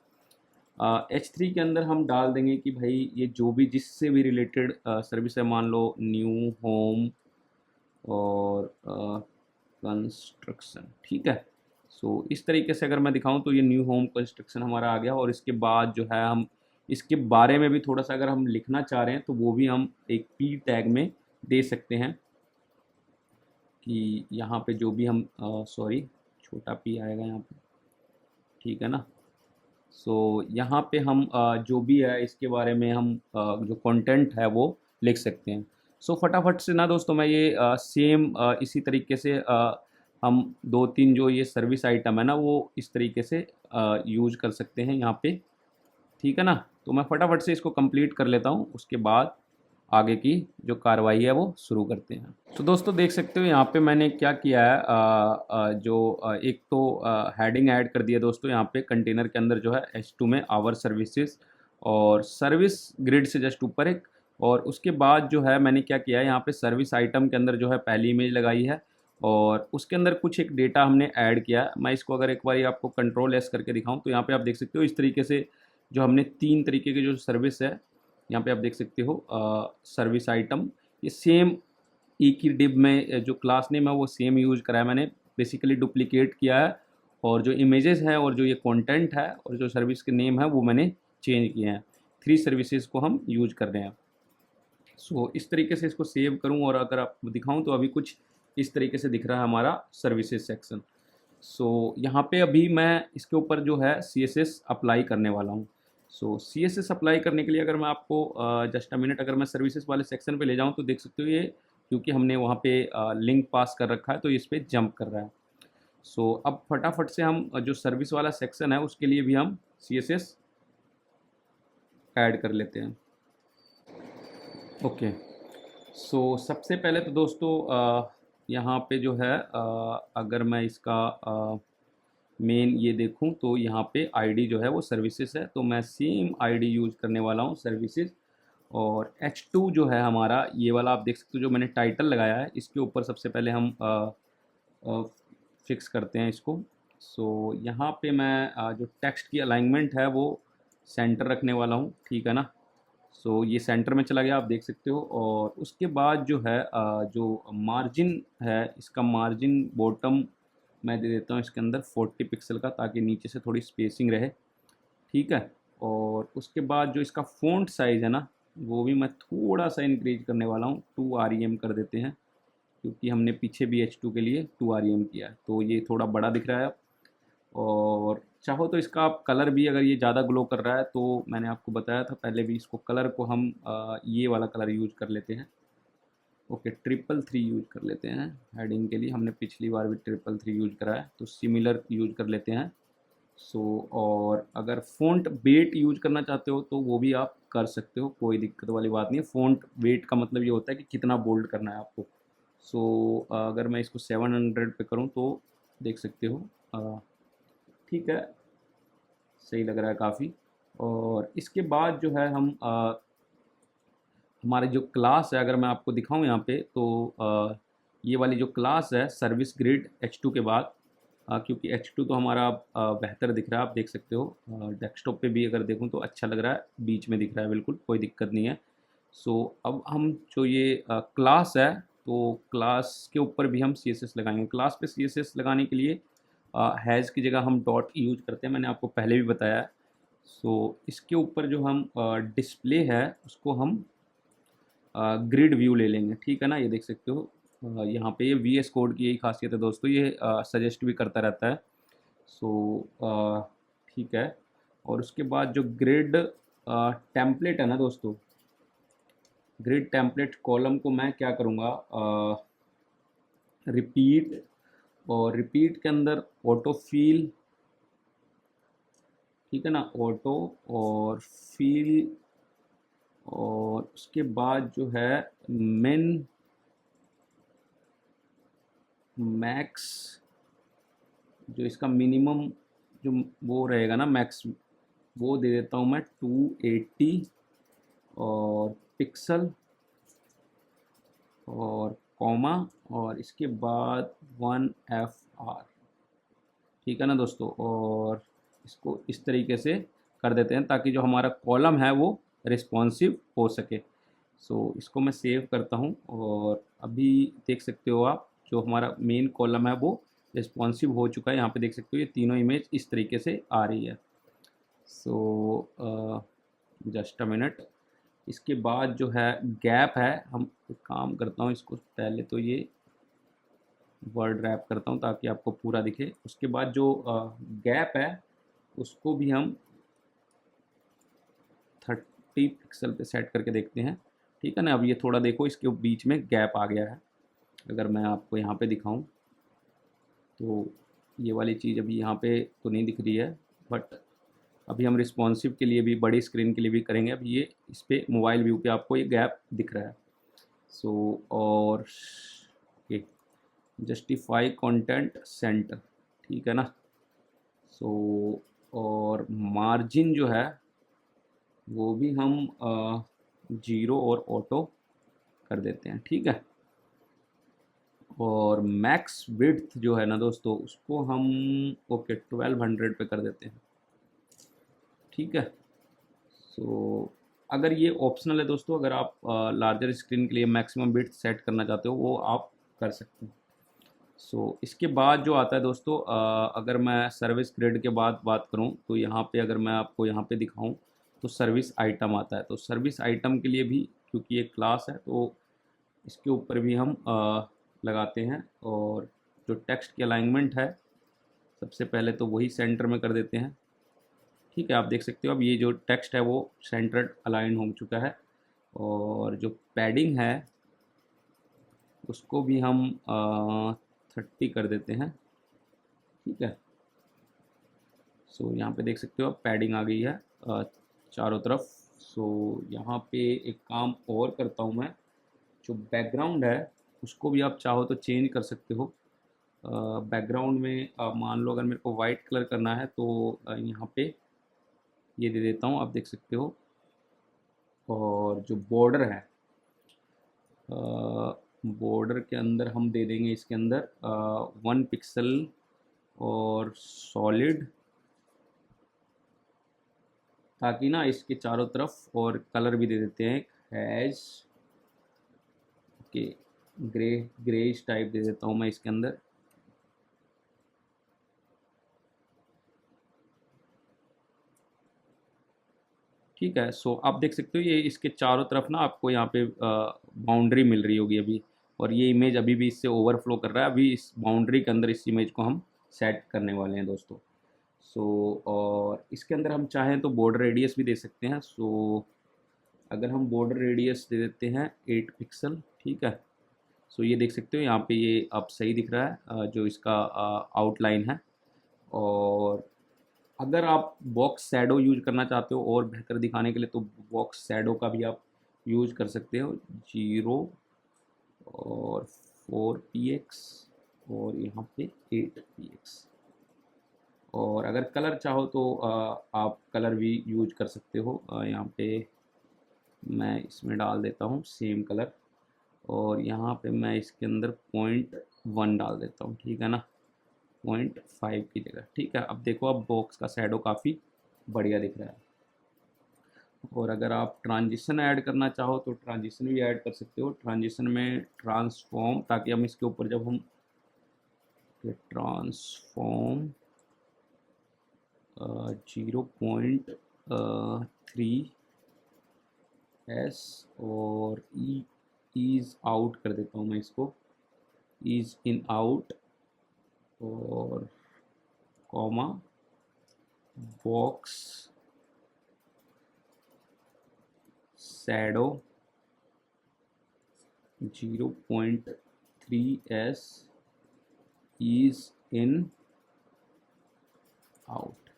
H3 के अंदर हम डाल देंगे कि भाई ये जो भी जिससे भी रिलेटेड सर्विस है, मान लो न्यू होम और कंस्ट्रक्शन। ठीक है। सो इस तरीके से अगर मैं दिखाऊं तो ये न्यू होम कंस्ट्रक्शन हमारा आ गया। और इसके बाद जो है हम इसके बारे में भी थोड़ा सा अगर हम लिखना चाह रहे हैं तो वो भी हम एक P टैग में दे सकते हैं कि यहाँ पे जो भी हम सॉरी छोटा P आएगा यहाँ पे। ठीक है ना। सो यहाँ पे हम जो भी है इसके बारे में हम जो कंटेंट है वो लिख सकते हैं। सो फटाफट से ना दोस्तों मैं ये सेम इसी तरीके से हम 2-3 जो ये सर्विस आइटम है ना वो इस तरीके से यूज कर सकते हैं यहाँ पे। ठीक है ना। तो मैं फटाफट से इसको कंप्लीट कर लेता हूँ, उसके बाद आगे की जो कार्रवाई है वो शुरू करते हैं। तो दोस्तों देख सकते हो यहाँ पे मैंने क्या किया है, एक तो हेडिंग ऐड कर दिया दोस्तों यहाँ पे कंटेनर के अंदर जो है H2 में आवर सर्विसेज और सर्विस ग्रिड से जस्ट ऊपर एक। और उसके बाद जो है मैंने क्या किया है यहाँ पे सर्विस आइटम के अंदर जो है पहली इमेज लगाई है, और उसके अंदर कुछ एक डेटा हमने ऐड किया है। मैं इसको अगर एक बार आपको Ctrl+S करके दिखाऊँ तो यहाँ पे आप देख सकते हो इस तरीके से जो हमने 3 तरीके की जो सर्विस है यहाँ पे आप देख सकते हो सर्विस आइटम, ये सेम एक ही डिव में जो क्लास नेम है वो सेम यूज करा है मैंने, बेसिकली डुप्लीकेट किया है। और जो इमेजेस है और जो ये कंटेंट है और जो सर्विस के नेम है वो मैंने चेंज किए हैं। 3 सर्विसेज को हम यूज कर रहे हैं। सो इस तरीके से इसको सेव करूं और अगर आपको दिखाऊं तो अभी कुछ इस तरीके से दिख रहा है हमारा सर्विसेज सेक्शन। सो यहाँ पे अभी मैं इसके ऊपर जो है CSS अप्लाई करने वाला हूँ। सो CSS अप्लाई करने के लिए अगर मैं आपको जस्ट अ मिनट अगर मैं सर्विसेज वाले सेक्शन पे ले जाऊँ तो देख सकते हो ये, क्योंकि हमने वहाँ पे लिंक पास कर रखा है तो इस पर जंप कर रहा है। सो अब फटाफट से हम जो सर्विस वाला सेक्शन है उसके लिए भी हम CSS ऐड कर लेते हैं। ओके, सो सबसे पहले तो दोस्तों यहाँ पे जो है अगर मैं इसका मेन ये देखूँ तो यहाँ पे आईडी जो है वो सर्विसेज है, तो मैं सेम आईडी यूज़ करने वाला हूँ सर्विसेज। और H2 जो है हमारा ये वाला आप देख सकते हो जो मैंने टाइटल लगाया है इसके ऊपर सबसे पहले हम फिक्स करते हैं इसको। सो यहाँ पे मैं जो टेक्स्ट की अलाइनमेंट है वो सेंटर रखने वाला हूँ, ठीक है ना। सो ये सेंटर में चला गया, आप देख सकते हो। और उसके बाद जो है जो मार्जिन है इसका मार्जिन बॉटम मैं दे देता हूँ इसके अंदर 40 पिक्सल का, ताकि नीचे से थोड़ी स्पेसिंग रहे, ठीक है। और उसके बाद जो इसका फ़ॉन्ट साइज़ है ना वो भी मैं थोड़ा सा इंक्रीज करने वाला हूँ, 2 REM कर देते हैं, क्योंकि हमने पीछे भी H2 के लिए 2 REM किया है तो ये थोड़ा बड़ा दिख रहा है अब। और चाहो तो इसका आप कलर भी, अगर ये ज़्यादा ग्लो कर रहा है तो मैंने आपको बताया था पहले भी, इसको कलर को हम ये वाला कलर यूज कर लेते हैं। ओके, 333 यूज कर लेते हैं हेडिंग के लिए, हमने पिछली बार भी 333 यूज करा है तो सिमिलर यूज कर लेते हैं। सो और अगर फ़ॉन्ट वेट यूज करना चाहते हो तो वो भी आप कर सकते हो, कोई दिक्कत वाली बात नहीं है। फ़ॉन्ट वेट का मतलब ये होता है कि कितना बोल्ड करना है आपको। सो अगर मैं इसको 700 पे करूँ तो देख सकते हो ठीक है, सही लग रहा है काफ़ी। और इसके बाद जो है हम हमारी जो क्लास है अगर मैं आपको दिखाऊं यहाँ पे तो ये वाली जो क्लास है सर्विस ग्रिड H2 के बाद, क्योंकि H2 तो हमारा बेहतर दिख रहा है, आप देख सकते हो। डेस्कटॉप पे भी अगर देखूं तो अच्छा लग रहा है, बीच में दिख रहा है, बिल्कुल कोई दिक्कत नहीं है। सो अब हम जो ये क्लास है तो क्लास के ऊपर भी हम CSS लगाएंगे। क्लास पे CSS लगाने के लिए हैज़ की जगह हम डॉट यूज करते हैं, मैंने आपको पहले भी बताया है। सो इसके ऊपर जो हम डिस्प्ले है उसको हम ग्रिड व्यू ले लेंगे, ठीक है ना। ये देख सकते हो यहाँ पे ये VS कोड की यही खासियत है दोस्तों, ये सजेस्ट भी करता रहता है। सो ठीक है। और उसके बाद जो ग्रिड टेम्पलेट है ना दोस्तों, ग्रिड टेम्पलेट कॉलम को मैं क्या करूँगा, रिपीट, और रिपीट के अंदर ऑटो फील, ठीक है ना, ऑटो और फील। और उसके बाद जो है मिन मैक्स, जो इसका मिनिमम जो वो रहेगा ना मैक्स, वो दे देता हूँ मैं 280 और पिक्सल और कॉमा, और इसके बाद 1FR, ठीक है ना दोस्तों। और इसको इस तरीके से कर देते हैं ताकि जो हमारा कॉलम है वो रिस्पॉन्सिव हो सके। सो इसको मैं सेव करता हूँ और अभी देख सकते हो आप जो हमारा मेन कॉलम है वो रिस्पॉन्सिव हो चुका है। यहाँ पे देख सकते हो ये तीनों इमेज इस तरीके से आ रही है। सो जस्ट अ मिनट, इसके बाद जो है गैप है, हम एक काम करता हूँ इसको पहले तो ये वर्ड रैप करता हूँ ताकि आपको पूरा दिखे। उसके बाद जो गैप है उसको भी हम 30 पिक्सल पे सेट करके देखते हैं, ठीक है ना। अब ये थोड़ा देखो इसके बीच में गैप आ गया है, अगर मैं आपको यहाँ पे दिखाऊं तो ये वाली चीज़ अभी यहाँ पे तो नहीं दिख रही है, बट अभी हम रिस्पॉन्सिव के लिए भी बड़ी स्क्रीन के लिए भी करेंगे। अब ये इस पर मोबाइल व्यू पे आपको ये गैप दिख रहा है। सो और जस्टिफाई कंटेंट सेंटर, ठीक है ना। सो और मार्जिन जो है वो भी हम 0 और ऑटो कर देते हैं, ठीक है। और मैक्स विड्थ जो है ना दोस्तों उसको हम ओके 1200 पे कर देते हैं, ठीक है। सो अगर ये ऑप्शनल है दोस्तों, अगर आप लार्जर स्क्रीन के लिए मैक्सिमम विड्थ सेट करना चाहते हो वो आप कर सकते हैं। सो इसके बाद जो आता है दोस्तों, अगर मैं सर्विस ग्रिड के बाद बात करूं तो यहाँ पे अगर मैं आपको यहाँ पे दिखाऊं तो सर्विस आइटम आता है। तो सर्विस आइटम के लिए भी क्योंकि ये क्लास है तो इसके ऊपर भी हम लगाते हैं। और जो टेक्स्ट की अलाइनमेंट है सबसे पहले तो वही सेंटर में कर देते हैं। ठीक है, आप देख सकते हो अब ये जो टेक्स्ट है वो सेंटर्ड अलाइन हो चुका है। और जो पैडिंग है उसको भी हम 30 कर देते हैं। ठीक है, सो यहाँ पे देख सकते हो अब पैडिंग आ गई है चारों तरफ। सो यहाँ पे एक काम और करता हूँ मैं, जो बैकग्राउंड है उसको भी आप चाहो तो चेंज कर सकते हो। बैकग्राउंड में मान लो अगर मेरे को वाइट कलर करना है तो यहाँ पे ये दे देता हूँ, आप देख सकते हो। और जो बॉर्डर है, बॉर्डर के अंदर हम दे देंगे इसके अंदर 1 पिक्सल और सॉलिड, ताकि ना इसके चारों तरफ, और कलर भी दे देते हैं हैज के ग्रेइश टाइप दे देता हूँ मैं इसके अंदर। ठीक है, सो आप देख सकते हो ये इसके चारों तरफ ना आपको यहाँ पे बाउंड्री मिल रही होगी अभी। और ये इमेज अभी भी इससे ओवरफ्लो कर रहा है, अभी इस बाउंड्री के अंदर इस इमेज को हम सेट करने वाले हैं दोस्तों। सो और इसके अंदर हम चाहें तो बॉर्डर रेडियस भी दे सकते हैं। सो अगर हम बॉर्डर रेडियस दे देते हैं 8 पिक्सल, ठीक है। सो ये देख सकते हो यहाँ पे ये अब सही दिख रहा है जो इसका आउटलाइन है। और अगर आप बॉक्स शैडो यूज करना चाहते हो और बेहतर दिखाने के लिए, तो बॉक्स शैडो का भी आप यूज कर सकते हो। 0 और 4px और यहाँ पे 8px। और अगर कलर चाहो तो आप कलर भी यूज कर सकते हो। यहाँ पे मैं इसमें डाल देता हूँ सेम कलर, और यहाँ पे मैं इसके अंदर 0.1 डाल देता हूँ, ठीक है ना, 0.5 की जगह। ठीक है, अब देखो अब बॉक्स का शैडो काफ़ी बढ़िया दिख रहा है। और अगर आप ट्रांजिशन ऐड करना चाहो तो ट्रांजिशन भी ऐड कर सकते हो। ट्रांजिशन में ट्रांसफॉर्म, ताकि हम इसके ऊपर जब हम ट्रांसफॉर्म 0.3s और ईज आउट कर देता हूँ मैं इसको, ईज इन आउट, और comma box shadow 0.3s ease in out,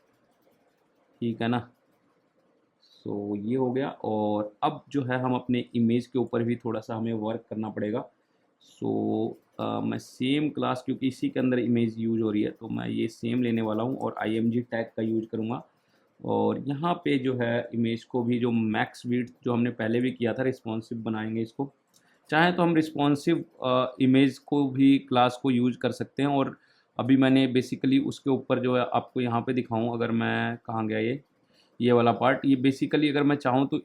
ठीक है ना। सो ये हो गया। और अब जो है हम अपने इमेज के ऊपर भी थोड़ा सा हमें वर्क करना पड़ेगा। सो मैं सेम क्लास, क्योंकि इसी के अंदर इमेज यूज हो रही है, तो मैं ये सेम लेने वाला हूँ और img टैग का यूज करूँगा। और यहाँ पे जो है इमेज को भी जो मैक्स विड्थ जो हमने पहले भी किया था, रिस्पॉन्सिव बनाएंगे इसको। चाहे तो हम रिस्पॉन्सिव इमेज को भी क्लास को यूज कर सकते हैं। और अभी मैंने बेसिकली उसके ऊपर जो है आपको यहाँ पे दिखाऊँ, अगर मैं कहाँ गया ये वाला पार्ट, ये बेसिकली अगर मैं चाहूँ तो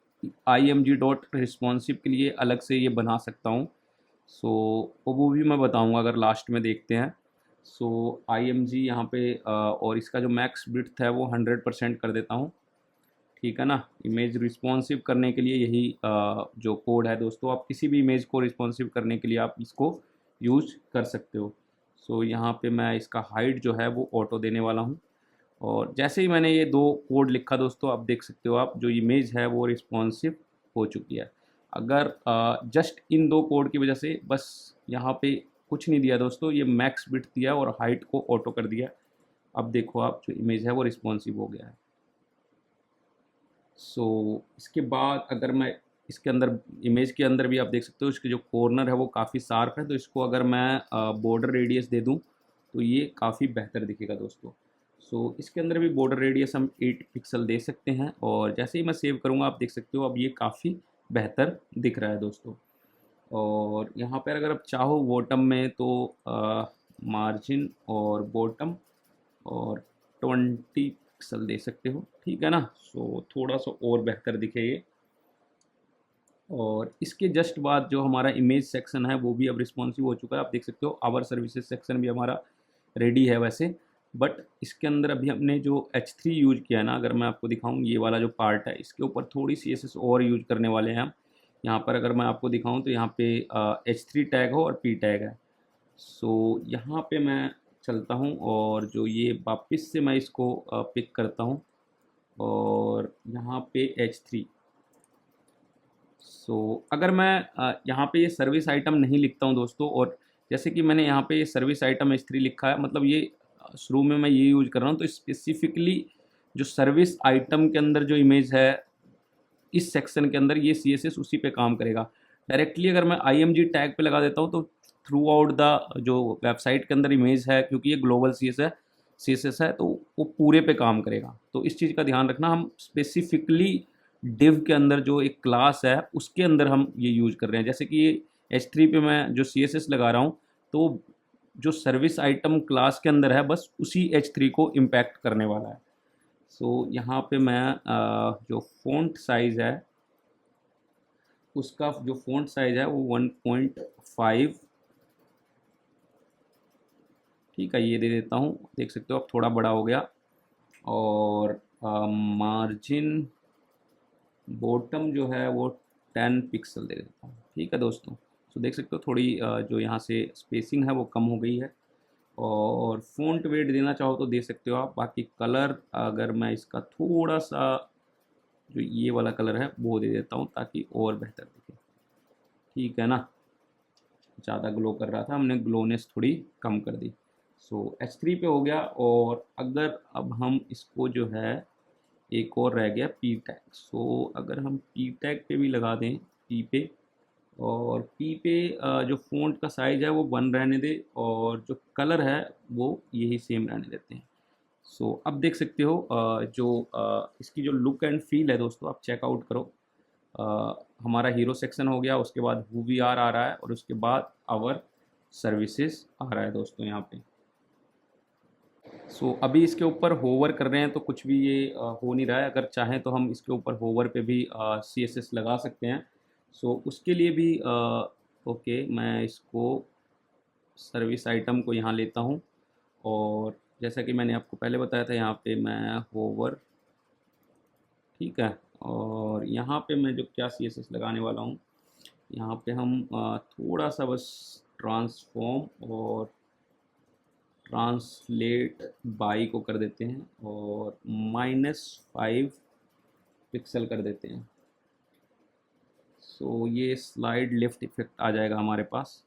img.responsive के लिए अलग से ये बना सकता हूँ। सो वो भी मैं बताऊँगा अगर लास्ट में देखते हैं। सो img यहाँ पे और इसका जो मैक्स विड्थ है वो 100% कर देता हूँ, ठीक है ना। इमेज रिस्पॉन्सिव करने के लिए यही जो कोड है दोस्तों, आप किसी भी इमेज को रिस्पॉन्सिव करने के लिए आप इसको यूज कर सकते हो। सो यहाँ पे मैं इसका हाइट जो है वो ऑटो देने वाला हूँ। और जैसे ही मैंने ये 2 कोड लिखा दोस्तों, आप देख सकते हो आप जो इमेज है वो रिस्पॉन्सिव हो चुकी है। अगर जस्ट इन 2 कोड की वजह से बस यहाँ पे कुछ नहीं दिया दोस्तों, ये मैक्स बिट दिया और हाइट को ऑटो कर दिया। अब देखो आप जो इमेज है वो रिस्पॉन्सिव हो गया है। सो इसके बाद अगर मैं इसके अंदर इमेज के अंदर भी आप देख सकते हो इसके जो कॉर्नर है वो काफ़ी शार्प है, तो इसको अगर मैं बॉर्डर रेडियस दे दूं तो ये काफ़ी बेहतर दिखेगा दोस्तों। सो इसके अंदर भी बॉर्डर रेडियस हम 8 पिक्सल दे सकते हैं। और जैसे ही मैं सेव करूँगा आप देख सकते हो अब ये काफ़ी बेहतर दिख रहा है दोस्तों। और यहाँ पर अगर आप चाहो बॉटम में तो मार्जिन और बॉटम और 20 पिक्सल दे सकते हो, ठीक है ना। सो थोड़ा सा और बेहतर दिखे ये। और इसके जस्ट बाद जो हमारा इमेज सेक्शन है वो भी अब रिस्पॉन्सिव हो चुका है, आप देख सकते हो। आवर सर्विसेज सेक्शन भी हमारा रेडी है वैसे, बट इसके अंदर अभी हमने जो H3 यूज किया है ना, अगर मैं आपको दिखाऊं ये वाला जो पार्ट है इसके ऊपर थोड़ी CSS और यूज करने वाले हैं हम। यहाँ पर अगर मैं आपको दिखाऊं तो यहाँ पे H3 टैग हो और P टैग है। सो यहाँ पे मैं चलता हूँ और जो ये वापस से मैं इसको पिक करता हूँ और यहाँ पे H3। अगर मैं यहाँ पे ये सर्विस आइटम नहीं लिखता हूँ दोस्तों, और जैसे कि मैंने यहाँ पे ये सर्विस आइटम H3 लिखा है, मतलब ये शुरू में मैं ये यूज कर रहा हूँ, तो स्पेसिफिकली जो सर्विस आइटम के अंदर जो इमेज है इस सेक्शन के अंदर, ये CSS उसी पे काम करेगा। डायरेक्टली अगर मैं IMG टैग पे लगा देता हूँ तो थ्रू आउट द जो वेबसाइट के अंदर इमेज है, क्योंकि ये ग्लोबल CSS है, तो वो पूरे पे काम करेगा। तो इस चीज़ का ध्यान रखना, हम स्पेसिफिकली डिव के अंदर जो एक क्लास है उसके अंदर हम ये यूज कर रहे हैं। जैसे कि ये H3 पे मैं जो CSS लगा रहा हूँ, तो जो सर्विस आइटम क्लास के अंदर है बस उसी H3 को इम्पैक्ट करने वाला है। यहाँ पे मैं जो फ़ॉन्ट साइज़ है उसका जो फ़ॉन्ट साइज़ है वो 1.5, ठीक है, ये दे देता हूँ। देख सकते हो अब थोड़ा बड़ा हो गया। और मार्जिन बॉटम जो है वो 10 पिक्सल दे देता हूँ, ठीक है दोस्तों। देख सकते हो थोड़ी जो यहाँ से स्पेसिंग है वो कम हो गई है। और फ़ॉन्ट वेट देना चाहो तो दे सकते हो आप। बाकी कलर अगर मैं इसका थोड़ा सा जो ये वाला कलर है वो दे देता हूँ ताकि और बेहतर दिखे, ठीक है ना। ज़्यादा ग्लो कर रहा था, हमने ग्लोनेस थोड़ी कम कर दी। H3 पे हो गया। और अगर अब हम इसको जो है, एक और रह गया P टैग। अगर हम P टैग पे भी लगा दें, P पे, और P पे जो फ़ॉन्ट का साइज़ है वो 1 रहने दे और जो कलर है वो यही सेम रहने देते हैं। अब देख सकते हो इसकी जो लुक एंड फील है दोस्तों, आप चेकआउट करो। हमारा हीरो सेक्शन हो गया, उसके बाद हु वी आर आ रहा है और उसके बाद आवर सर्विसेज आ रहा है दोस्तों यहाँ पे। अभी इसके ऊपर होवर कर रहे हैं तो कुछ भी ये हो नहीं रहा है। अगर चाहें तो हम इसके ऊपर होवर पे भी CSS लगा सकते हैं। उसके लिए भी ओके, मैं इसको सर्विस आइटम को यहाँ लेता हूँ और जैसा कि मैंने आपको पहले बताया था, यहाँ पे मैं होवर, ठीक है। और यहाँ पे मैं जो क्या CSS लगाने वाला हूँ, यहाँ पे हम थोड़ा सा बस ट्रांसफॉर्म और ट्रांसलेट बाई को कर देते हैं और -5 पिक्सल कर देते हैं। ये स्लाइड लेफ्ट इफेक्ट आ जाएगा हमारे पास।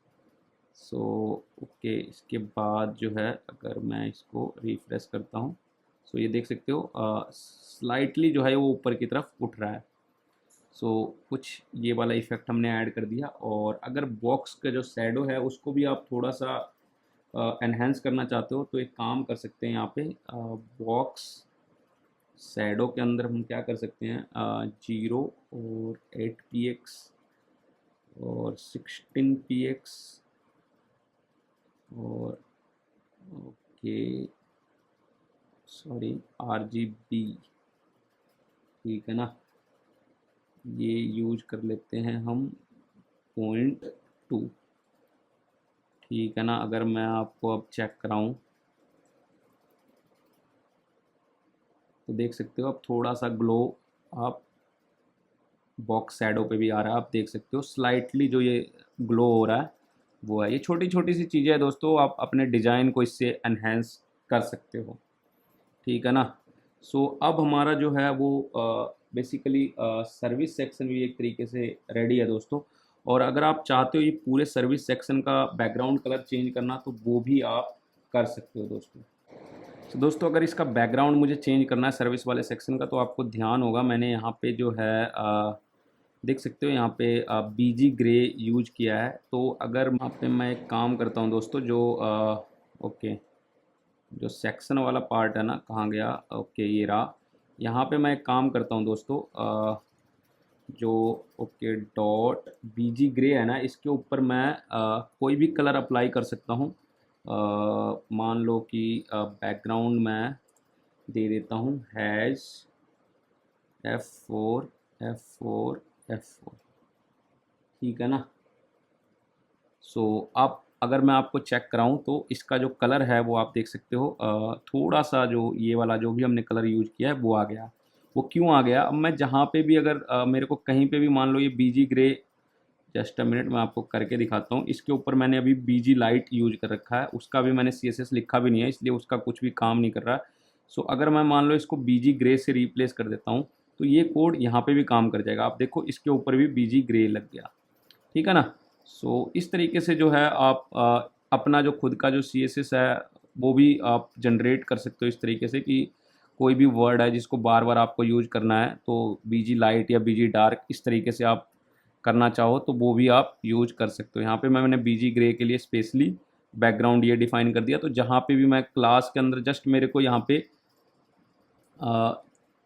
ओके, इसके बाद जो है अगर मैं इसको रिफ्रेश करता हूँ, ये देख सकते हो स्लाइटली जो है वो ऊपर की तरफ उठ रहा है। कुछ ये वाला इफ़ेक्ट हमने ऐड कर दिया। और अगर बॉक्स का जो शैडो है उसको भी आप थोड़ा सा एनहेंस करना चाहते हो तो एक काम कर सकते हैं, यहाँ पे बॉक्स शैडो के अंदर हम क्या कर सकते हैं, 0 और 8px और 16px और ओके सॉरी RGB, ठीक है ना। ये यूज कर लेते हैं हम 0.2, ठीक है ना। अगर मैं आपको अब चेक कराऊं तो देख सकते हो अब थोड़ा सा ग्लो आप बॉक्स शैडो पे भी आ रहा है। आप देख सकते हो स्लाइटली जो ये ग्लो हो रहा है वो है। ये छोटी छोटी सी चीज़ें हैं दोस्तों, आप अपने डिज़ाइन को इससे एनहेंस कर सकते हो, ठीक है ना। अब हमारा जो है वो बेसिकली सर्विस सेक्शन भी एक तरीके से रेडी है दोस्तों। और अगर आप चाहते हो ये पूरे सर्विस सेक्शन का बैकग्राउंड कलर चेंज करना तो वो भी आप कर सकते हो दोस्तों। दोस्तों अगर इसका बैकग्राउंड मुझे चेंज करना है सर्विस वाले सेक्शन का, तो आपको ध्यान होगा मैंने यहाँ पे जो है देख सकते हो यहाँ पे BG ग्रे यूज किया है। तो अगर यहाँ पे मैं एक काम करता हूँ दोस्तों, जो ओके जो सेक्शन वाला पार्ट है ना, कहाँ गया, ओके ये रहा। यहाँ पे मैं एक काम करता हूँ दोस्तों, जो ओके डॉट BG ग्रे है ना, इसके ऊपर मैं कोई भी कलर अप्लाई कर सकता हूँ। मान लो कि बैकग्राउंड मैं दे देता हूँ हैज़ F4 F4 F4, ठीक है ना। आप अगर मैं आपको चेक कराऊं तो इसका जो कलर है वो आप देख सकते हो, थोड़ा सा जो ये वाला जो भी हमने कलर यूज किया है वो आ गया। वो क्यों आ गया, अब मैं जहाँ पे भी अगर मेरे को कहीं पे भी मान लो ये BG grey just a minute, मैं आपको करके दिखाता हूँ। इसके ऊपर मैंने अभी बीजी लाइट यूज कर रखा है, उसका भी मैंने CSS लिखा भी नहीं है, इसलिए उसका कुछ भी काम नहीं कर रहा है। सो अगर मैं मान लो इसको बीजी ग्रे से रिप्लेस कर देता हूँ तो ये कोड यहाँ पे भी काम कर जाएगा। आप देखो इसके ऊपर भी बीजी ग्रे लग गया, ठीक है ना। सो इस तरीके से जो है आप अपना जो खुद का जो CSS है वो भी आप जनरेट कर सकते हो इस तरीके से कि कोई भी वर्ड है जिसको बार बार आपको यूज करना है तो बीजी लाइट या बीजी डार्क इस तरीके से आप करना चाहो तो वो भी आप यूज कर सकते हो। यहाँ पे मैंने बीजी ग्रे के लिए स्पेशली बैकग्राउंड ये डिफाइन कर दिया, तो जहाँ पे भी मैं क्लास के अंदर जस्ट मेरे को यहाँ पे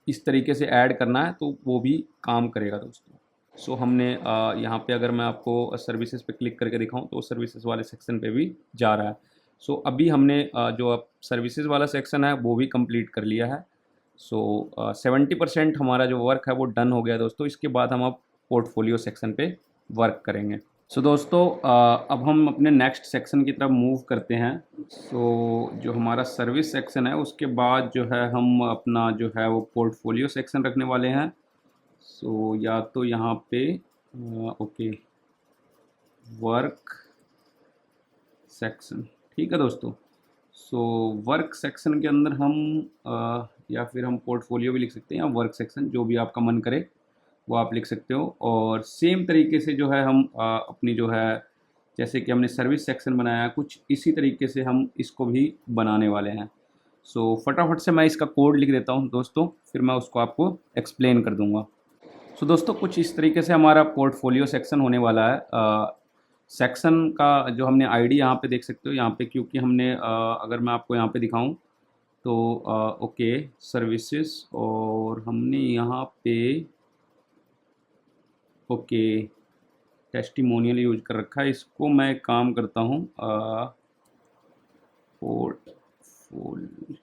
इस तरीके से ऐड करना है तो वो भी काम करेगा दोस्तों। सो हमने यहाँ पे अगर मैं आपको सर्विसेज पे क्लिक करके दिखाऊं तो सर्विसेज वाले सेक्शन पे भी जा रहा है। सो अभी हमने जो अब सर्विसेज वाला सेक्शन है वो भी कंप्लीट कर लिया है। सो 70% हमारा जो वर्क है वो डन हो गया दोस्तों। इसके बाद हम अब पोर्टफोलियो सेक्शन पे वर्क करेंगे। सो दोस्तों अब हम अपने नेक्स्ट सेक्शन की तरफ मूव करते हैं। सो जो हमारा सर्विस सेक्शन है उसके बाद जो है हम अपना जो है वो पोर्टफोलियो सेक्शन रखने वाले हैं। सो या तो यहाँ पे ओके वर्क सेक्शन, ठीक है दोस्तों। सो वर्क सेक्शन के अंदर हम या फिर हम पोर्टफोलियो भी लिख सकते हैं या वर्क सेक्शन, जो भी आपका मन करे वो आप लिख सकते हो। और सेम तरीके से जो है हम अपनी जो है जैसे कि हमने सर्विस सेक्शन बनाया कुछ इसी तरीके से हम इसको भी बनाने वाले हैं। सो फटाफट से मैं इसका कोड लिख देता हूँ दोस्तों, फिर मैं उसको आपको एक्सप्लेन कर दूँगा। सो दोस्तों कुछ इस तरीके से हमारा पोर्टफोलियो सेक्शन होने वाला है। सेक्शन का जो हमने आईडी यहाँ पे देख सकते हो, यहाँ पे क्योंकि हमने अगर मैं आपको यहाँ पे दिखाऊं तो ओके सर्विसेज और हमने यहाँ पे ओके टेस्टिमोनियल यूज कर रखा है। इसको मैं एक काम करता हूँ पोर्टफोलियो,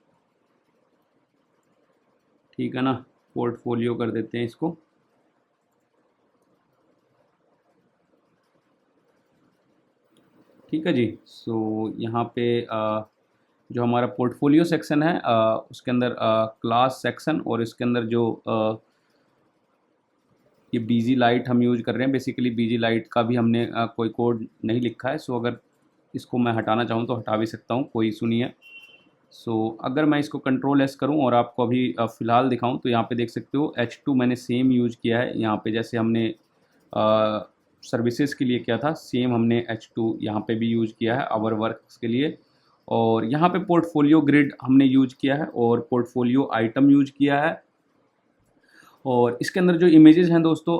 ठीक है ना, पोर्टफोलियो कर देते हैं इसको। ठीक है जी। सो यहाँ पे जो हमारा पोर्टफोलियो सेक्शन है उसके अंदर क्लास सेक्शन और इसके अंदर जो ये बीजी लाइट हम यूज कर रहे हैं, बेसिकली बीजी लाइट का भी हमने कोई कोड नहीं लिखा है। सो अगर इसको मैं हटाना चाहूँ तो हटा भी सकता हूँ, कोई इशू नहीं है। सो अगर मैं इसको कंट्रोल एस करूँ और आपको अभी फ़िलहाल दिखाऊँ तो यहाँ पे देख सकते हो H2 मैंने सेम यूज किया है। यहाँ पे जैसे हमने सर्विसेज के लिए किया था सेम हमने H2 यहाँ पे भी यूज किया है आवर वर्क्स के लिए। और यहाँ पे पोर्टफोलियो ग्रिड हमने यूज किया है और पोर्टफोलियो आइटम यूज किया है। और इसके अंदर जो इमेजेस हैं दोस्तों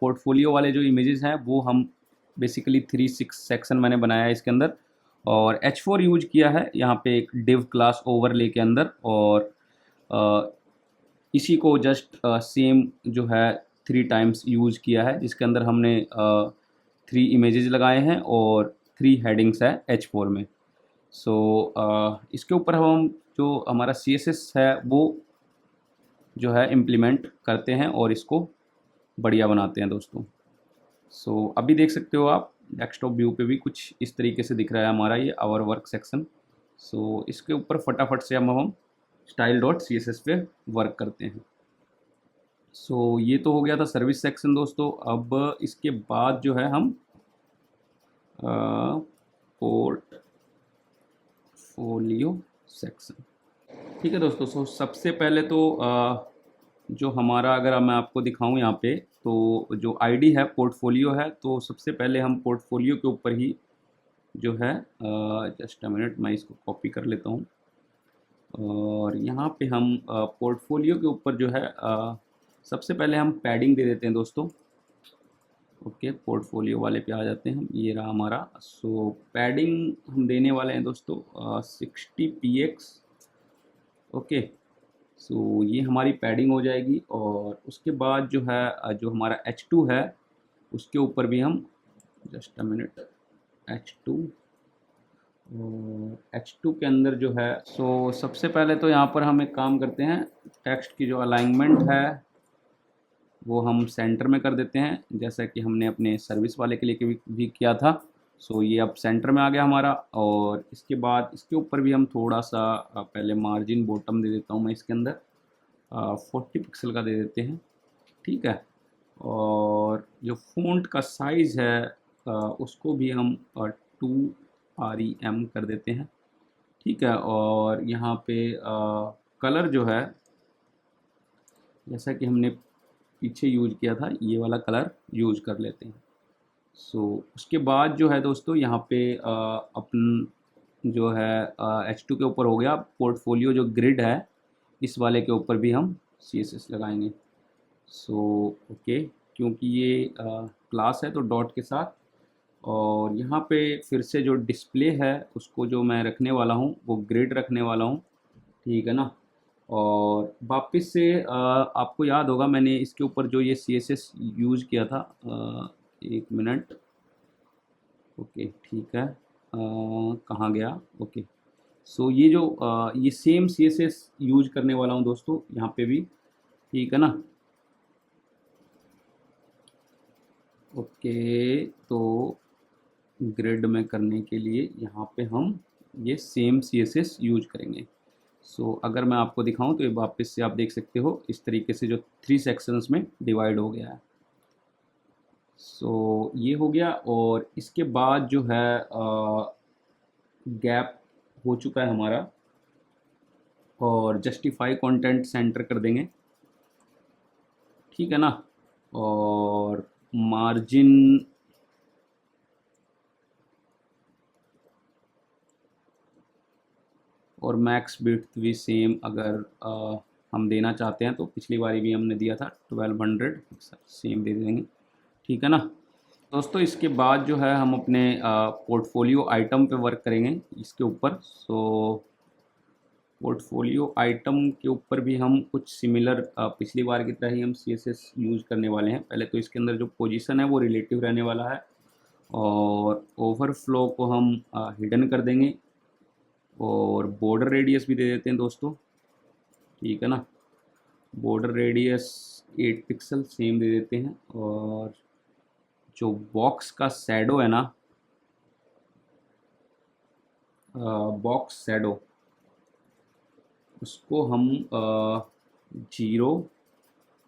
पोर्टफोलियो वाले जो इमेजेस हैं वो हम बेसिकली 3-6 सेक्शन मैंने बनाया है इसके अंदर। और H4 यूज किया है यहाँ पे एक डिव क्लास ओवरले के अंदर। और इसी को जस्ट सेम जो है 3 टाइम्स यूज किया है जिसके अंदर हमने 3 इमेजेस लगाए हैं और 3 हेडिंग्स है H4 में। सो इसके ऊपर हम जो हमारा CSS है वो जो है इम्प्लीमेंट करते हैं और इसको बढ़िया बनाते हैं दोस्तों। सो अभी देख सकते हो आप डेस्कटॉप व्यू पे भी कुछ इस तरीके से दिख रहा है हमारा ये आवर वर्क सेक्शन। सो इसके ऊपर फटाफट से हम style.css पे वर्क करते हैं। सो ये तो हो गया था सर्विस सेक्शन दोस्तों। अब इसके बाद जो है हम पोर्टफोलियो सेक्शन, ठीक है दोस्तों। सो सबसे पहले तो जो हमारा अगर मैं आपको दिखाऊं यहाँ पे तो जो आईडी है पोर्टफोलियो है, तो सबसे पहले हम पोर्टफोलियो के ऊपर ही जो है जस्ट अ मिनट मैं इसको कॉपी कर लेता हूँ। और यहाँ पे हम पोर्टफोलियो के ऊपर जो है सबसे पहले हम पैडिंग दे देते हैं दोस्तों। ओके पोर्टफोलियो वाले पे आ जाते हैं हम, ये रहा हमारा। सो पैडिंग हम देने वाले हैं दोस्तों 60 px। ओके सो ये हमारी पैडिंग हो जाएगी। और उसके बाद जो है जो हमारा H2 है उसके ऊपर भी हम जस्ट अ मिनट H2 और H2 के अंदर जो है सो सबसे पहले तो यहाँ पर हम एक काम करते हैं, टेक्स्ट की जो अलाइनमेंट है वो हम सेंटर में कर देते हैं जैसा कि हमने अपने सर्विस वाले के लिए भी किया था। सो ये अब सेंटर में आ गया हमारा। और इसके बाद इसके ऊपर भी हम थोड़ा सा पहले मार्जिन बॉटम दे देता हूँ मैं इसके अंदर 40 पिक्सल का दे देते हैं, ठीक है। और और जो फ़ॉन्ट का साइज़ है उसको भी हम 2 REM कर देते हैं, ठीक है। और यहाँ पे कलर जो है, जैसा कि हमने पीछे यूज किया था, ये वाला कलर यूज कर लेते हैं। उसके बाद जो है दोस्तों, यहाँ पे अपन जो है H2 के ऊपर हो गया पोर्टफोलियो, जो ग्रिड है इस वाले के ऊपर भी हम CSS लगाएंगे। ओके, क्योंकि ये क्लास है तो डॉट के साथ। और यहाँ पे फिर से जो डिस्प्ले है उसको जो मैं रखने वाला हूँ वो ग्रिड रखने वाला हूँ, ठीक है ना। और वापस से आपको याद होगा मैंने इसके ऊपर जो ये CSS यूज़ किया था, 1 मिनट, ओके ठीक है, कहाँ गया, ओके। ये जो ये सेम CSS यूज करने वाला हूँ दोस्तों यहाँ पे भी, ठीक है ना। ओके, तो ग्रिड में करने के लिए यहाँ पे हम ये सेम CSS यूज करेंगे। अगर मैं आपको दिखाऊं तो ये वापस से आप देख सकते हो इस तरीके से जो 3 सेक्शंस में डिवाइड हो गया है। ये हो गया। और इसके बाद जो है गैप हो चुका है हमारा, और जस्टिफाई कंटेंट सेंटर कर देंगे, ठीक है ना। और मार्जिन और मैक्स विड्थ भी सेम, अगर हम देना चाहते हैं तो पिछली बारी भी हमने दिया था 1200 पिक्सल, सेम दे देंगे, ठीक है ना दोस्तों। इसके बाद जो है हम अपने पोर्टफोलियो आइटम पे वर्क करेंगे इसके ऊपर। पोर्टफोलियो आइटम के ऊपर भी हम कुछ सिमिलर पिछली बार की तरह ही हम CSS यूज़ करने वाले हैं। पहले तो इसके अंदर जो पोजीशन है वो रिलेटिव रहने वाला है, और ओवरफ्लो को हम हिडन कर देंगे, और बॉर्डर रेडियस भी दे देते हैं दोस्तों, ठीक है ना। बॉर्डर रेडियस 8 पिक्सल सेम दे देते हैं। और जो बॉक्स का शैडो है ना, बॉक्स शैडो, उसको हम 0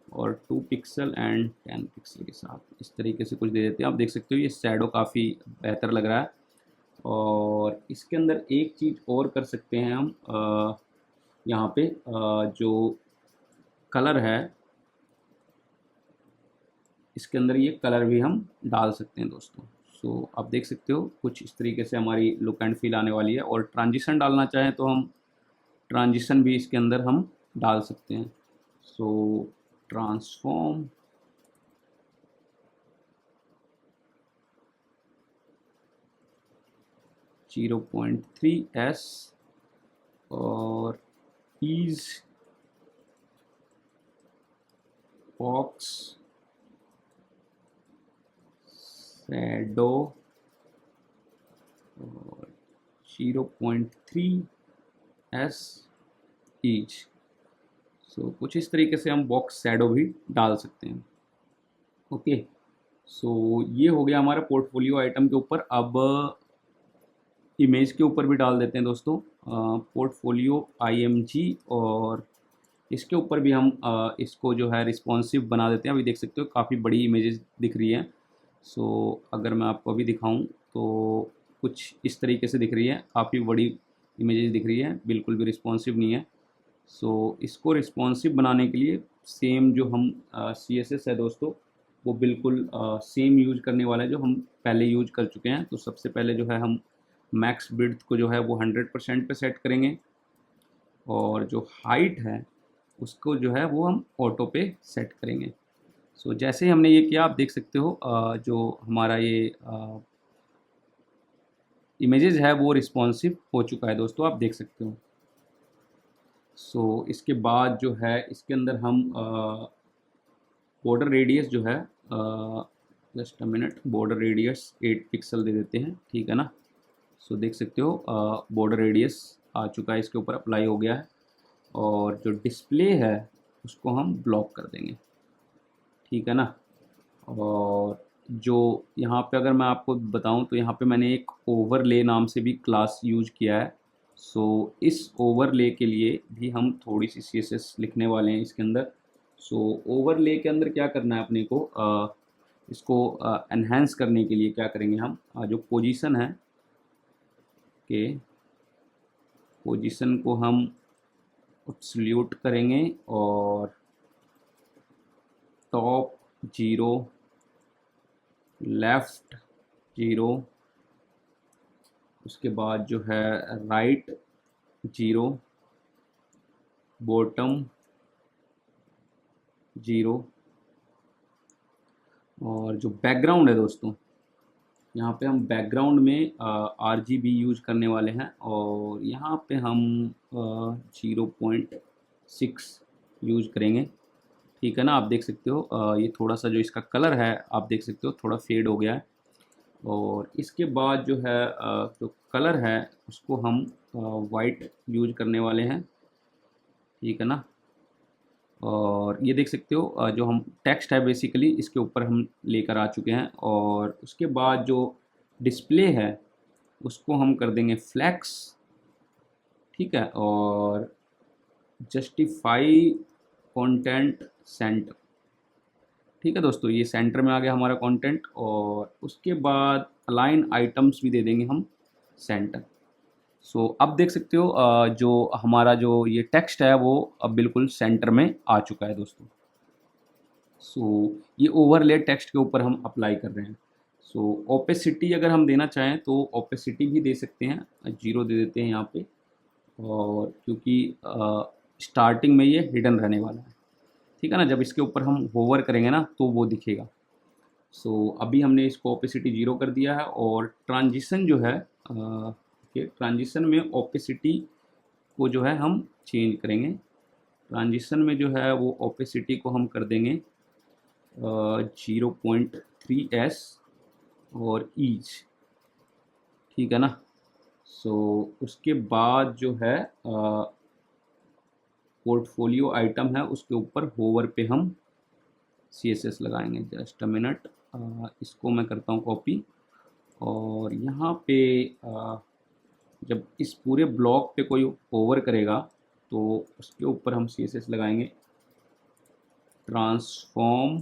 और 2 पिक्सल एंड 10 पिक्सल के साथ इस तरीके से कुछ दे देते हैं। आप देख सकते हो ये शैडो काफ़ी बेहतर लग रहा है। और इसके अंदर एक चीज़ और कर सकते हैं हम, यहाँ पे जो कलर है इसके अंदर ये कलर भी हम डाल सकते हैं दोस्तों। आप देख सकते हो कुछ इस तरीके से हमारी लुक एंड फील आने वाली है। और ट्रांजिशन डालना चाहें तो हम ट्रांजिशन भी इसके अंदर हम डाल सकते हैं। ट्रांसफॉर्म, .3s और ईज बॉक्स शैडो और 0.3s ईच। कुछ इस तरीके से हम बॉक्स शैडो भी डाल सकते हैं, ओके। ये हो गया हमारा पोर्टफोलियो आइटम के ऊपर। अब इमेज के ऊपर भी डाल देते हैं दोस्तों, पोर्टफोलियो IMG, और इसके ऊपर भी हम इसको जो है रिस्पॉन्सिव बना देते हैं। अभी देख सकते हो काफ़ी बड़ी इमेजेस दिख रही हैं। अगर मैं आपको अभी दिखाऊं तो कुछ इस तरीके से दिख रही है, काफ़ी बड़ी इमेजेस दिख रही है, बिल्कुल भी रिस्पॉन्सिव नहीं है। इसको रिस्पॉन्सिव बनाने के लिए सेम जो हम CSS है दोस्तों, वो बिल्कुल सेम यूज करने वाला है जो हम पहले यूज कर चुके हैं। तो सबसे पहले जो है हम मैक्स विड्थ को जो है वो 100% पे सेट करेंगे, और जो हाइट है उसको जो है वो हम ऑटो पे सेट करेंगे। जैसे ही हमने ये किया, आप देख सकते हो जो हमारा ये इमेजेस है वो रिस्पॉन्सिव हो चुका है दोस्तों, आप देख सकते हो। इसके बाद जो है इसके अंदर हम बॉर्डर रेडियस जो है, just a minute, border radius 8 pixel दे देते हैं, ठीक है ना। देख सकते हो बॉर्डर रेडियस आ चुका है, इसके ऊपर अप्लाई हो गया है। और जो डिस्प्ले है उसको हम ब्लॉक कर देंगे, ठीक है ना। और जो यहाँ पे अगर मैं आपको बताऊँ तो यहाँ पे मैंने एक ओवरले नाम से भी क्लास यूज किया है। इस ओवरले के लिए भी हम थोड़ी सी CSS लिखने वाले हैं इसके अंदर। ओवरले के अंदर क्या करना है अपने को, इसको एनहेंस करने के लिए क्या करेंगे हम, जो पोजीशन है के पोजीशन को हम एब्सोल्यूट करेंगे और टॉप 0, लेफ़्ट 0, उसके बाद जो है राइट 0, बॉटम 0, और जो बैकग्राउंड है दोस्तों, यहाँ पे हम बैकग्राउंड में RGB यूज करने वाले हैं और यहाँ पे हम 0.6 यूज करेंगे। ठीक है ना, आप देख सकते हो ये थोड़ा सा जो इसका कलर है आप देख सकते हो थोड़ा फेड हो गया है। और इसके बाद जो है जो कलर है उसको हम वाइट यूज करने वाले हैं। ठीक है ना, और ये देख सकते हो जो हम टेक्स्ट है बेसिकली इसके ऊपर हम लेकर आ चुके हैं। और उसके बाद जो डिस्प्ले है उसको हम कर देंगे फ्लैक्स। ठीक है, और जस्टिफाई कंटेंट सेंटर। ठीक है दोस्तों, ये सेंटर में आ गया हमारा कंटेंट। और उसके बाद अलाइन आइटम्स भी दे देंगे हम सेंटर। सो अब देख सकते हो जो हमारा जो ये टेक्स्ट है वो अब बिल्कुल सेंटर में आ चुका है दोस्तों। सो ये ओवरले टेक्स्ट के ऊपर हम अप्लाई कर रहे हैं। सो ओपेसिटी अगर हम देना चाहें तो ओपेसिटी भी दे सकते हैं, 0 दे देते हैं यहाँ पे। और क्योंकि स्टार्टिंग में ये हिडन रहने वाला है। ठीक है ना, जब इसके ऊपर हम होवर करेंगे ना तो वो दिखेगा। सो अभी हमने इसको ओपेसिटी 0 कर दिया है। और ट्रांजिशन जो है ट्रांजिशन में ओपेसिटी को जो है हम चेंज करेंगे। ट्रांजिशन में जो है वो ओपेसिटी को हम कर देंगे 0.3s और ईच। ठीक है ना। सो उसके बाद जो है पोर्टफोलियो आइटम है उसके ऊपर होवर पे हम CSS लगाएंगे। जस्ट अ मिनट, इसको मैं करता हूँ कॉपी। और यहाँ पे जब इस पूरे ब्लॉक पे कोई होवर करेगा तो उसके ऊपर हम CSS लगाएंगे। ट्रांसफॉर्म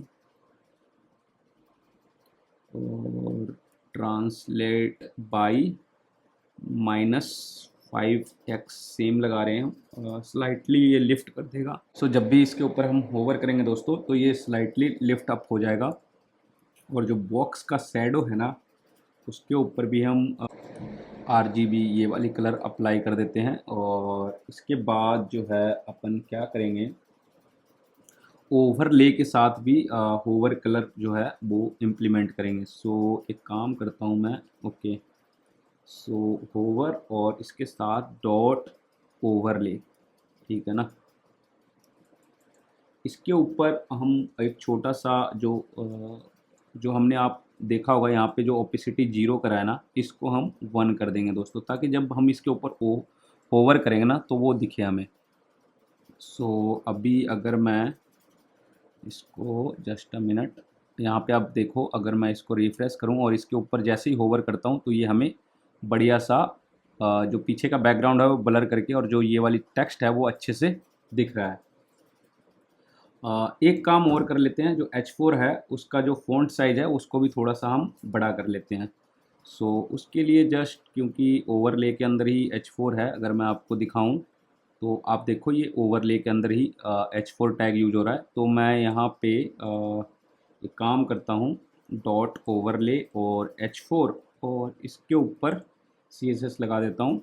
और ट्रांसलेट बाई -5x सेम लगा रहे हैं, स्लाइटली ये लिफ्ट कर देगा। सो जब भी इसके ऊपर हम होवर करेंगे दोस्तों तो ये स्लाइटली लिफ्ट अप हो जाएगा। और जो बॉक्स का शैडो है ना उसके ऊपर भी हम RGB ये वाली कलर अप्लाई कर देते हैं। और इसके बाद जो है अपन क्या करेंगे, ओवरले के साथ भी होवर कलर जो है वो इम्प्लीमेंट करेंगे। सो एक काम करता हूँ मैं, ओके। सो होवर और इसके साथ डॉट ओवरले। ठीक है ना, इसके ऊपर हम एक छोटा सा जो हमने आप देखा होगा यहाँ पे जो ओपेसिटी 0 करा है ना इसको हम 1 कर देंगे दोस्तों, ताकि जब हम इसके ऊपर होवर करेंगे ना तो वो दिखे हमें। सो अभी अगर मैं इसको जस्ट अ मिनट, यहाँ पे आप देखो अगर मैं इसको रिफ्रेश करूँ और इसके ऊपर जैसे ही होवर करता हूँ तो ये हमें बढ़िया सा जो पीछे का बैकग्राउंड है वो ब्लर करके और जो ये वाली टेक्स्ट है वो अच्छे से दिख रहा है। एक काम और कर लेते हैं, जो H4 है उसका जो फ़ॉन्ट साइज़ है उसको भी थोड़ा सा हम बड़ा कर लेते हैं। सो उसके लिए जस्ट क्योंकि ओवरले के अंदर ही H4 है, अगर मैं आपको दिखाऊं तो आप देखो ये ओवरले के अंदर ही H4 टैग यूज हो रहा है। तो मैं यहाँ पे एक काम करता हूँ, डॉट ओवरले और H4 और इसके ऊपर CSS लगा देता हूँ,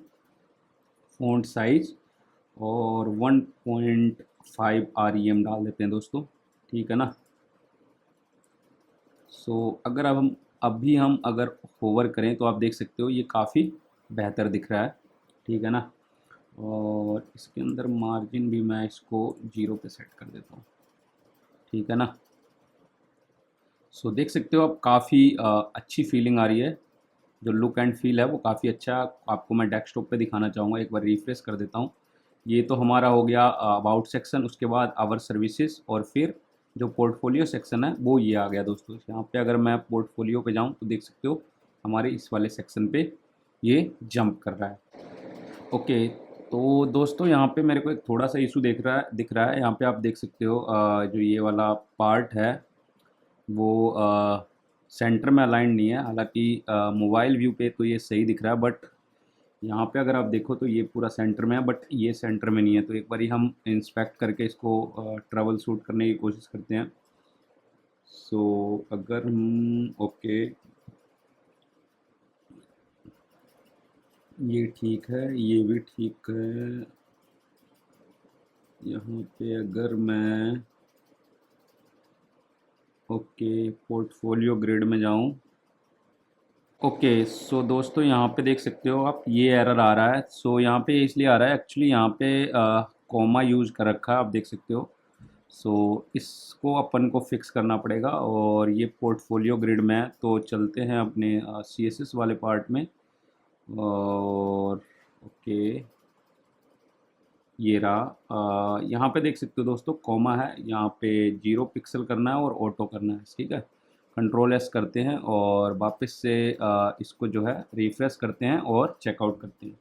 फ़ॉन्ट साइज़ और 1.5 REM डाल देते हैं दोस्तों। ठीक है ना। सो अगर हम अगर होवर करें तो आप देख सकते हो ये काफ़ी बेहतर दिख रहा है। ठीक है ना। और इसके अंदर मार्जिन भी मैं इसको 0 पे सेट कर देता हूँ। ठीक है ना। सो देख सकते हो आप काफ़ी अच्छी फीलिंग आ रही है, जो लुक एंड फील है वो काफ़ी अच्छा आपको मैं डेस्कटॉप पे दिखाना चाहूँगा। एक बार रिफ्रेश कर देता हूँ। ये तो हमारा हो गया अबाउट सेक्शन, उसके बाद आवर सर्विसेज और फिर जो पोर्टफोलियो सेक्शन है वो ये आ गया दोस्तों। यहाँ पे अगर मैं पोर्टफोलियो पे जाऊँ तो देख सकते हो हमारे इस वाले सेक्शन पे ये जंप कर रहा है। ओके, तो दोस्तों यहाँ पे मेरे को एक थोड़ा सा इशू दिख रहा है। यहाँ पे आप देख सकते हो जो ये वाला पार्ट है वो सेंटर में अलाइन नहीं है। हालांकि मोबाइल व्यू पे तो ये सही दिख रहा है, बट यहाँ पे अगर आप देखो तो ये पूरा सेंटर में है, बट ये सेंटर में नहीं है। तो एक बारी हम इंस्पेक्ट करके इसको ट्रबल शूट करने की कोशिश करते हैं। सो अगर हम ओके, ये ठीक है, ये भी ठीक है। यहाँ पे अगर मैं ओके पोर्टफोलियो ग्रिड में जाऊँ, ओके सो दोस्तों यहाँ पे देख सकते हो आप, ये एरर आ रहा है। सो यहाँ पे इसलिए आ रहा है, एक्चुअली यहाँ पे कॉमा यूज़ कर रखा है, आप देख सकते हो। सो इसको अपन को फिक्स करना पड़ेगा। और ये पोर्टफोलियो ग्रिड में है, तो चलते हैं अपने CSS वाले पार्ट में। और ओके, ये रहा। यहाँ पे देख सकते हो दोस्तों, कॉमा है, यहाँ पे 0 पिक्सल करना है और ऑटो करना है, ठीक है। कंट्रोल एस करते हैं और वापस से इसको जो है रिफ्रेश करते हैं और चेकआउट करते हैं।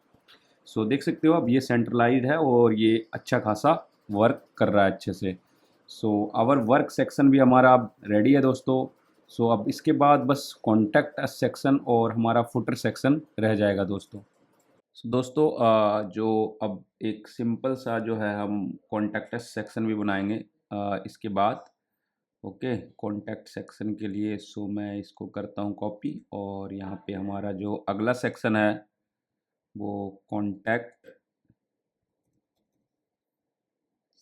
सो देख सकते हो अब ये सेंट्रलाइज्ड है और ये अच्छा खासा वर्क कर रहा है अच्छे से। सो आवर वर्क सेक्शन भी हमारा अब रेडी है दोस्तों। सो अब इसके बाद बस कॉन्टैक्ट अस सेक्शन और हमारा फुटर सेक्शन रह जाएगा दोस्तों। दोस्तों जो अब एक सिंपल सा जो है हम कॉन्टैक्ट अस सेक्शन भी बनाएंगे इसके बाद। ओके, कॉन्टैक्ट सेक्शन के लिए सो मैं इसको करता हूँ कॉपी, और यहाँ पे हमारा जो अगला सेक्शन है वो कॉन्टैक्ट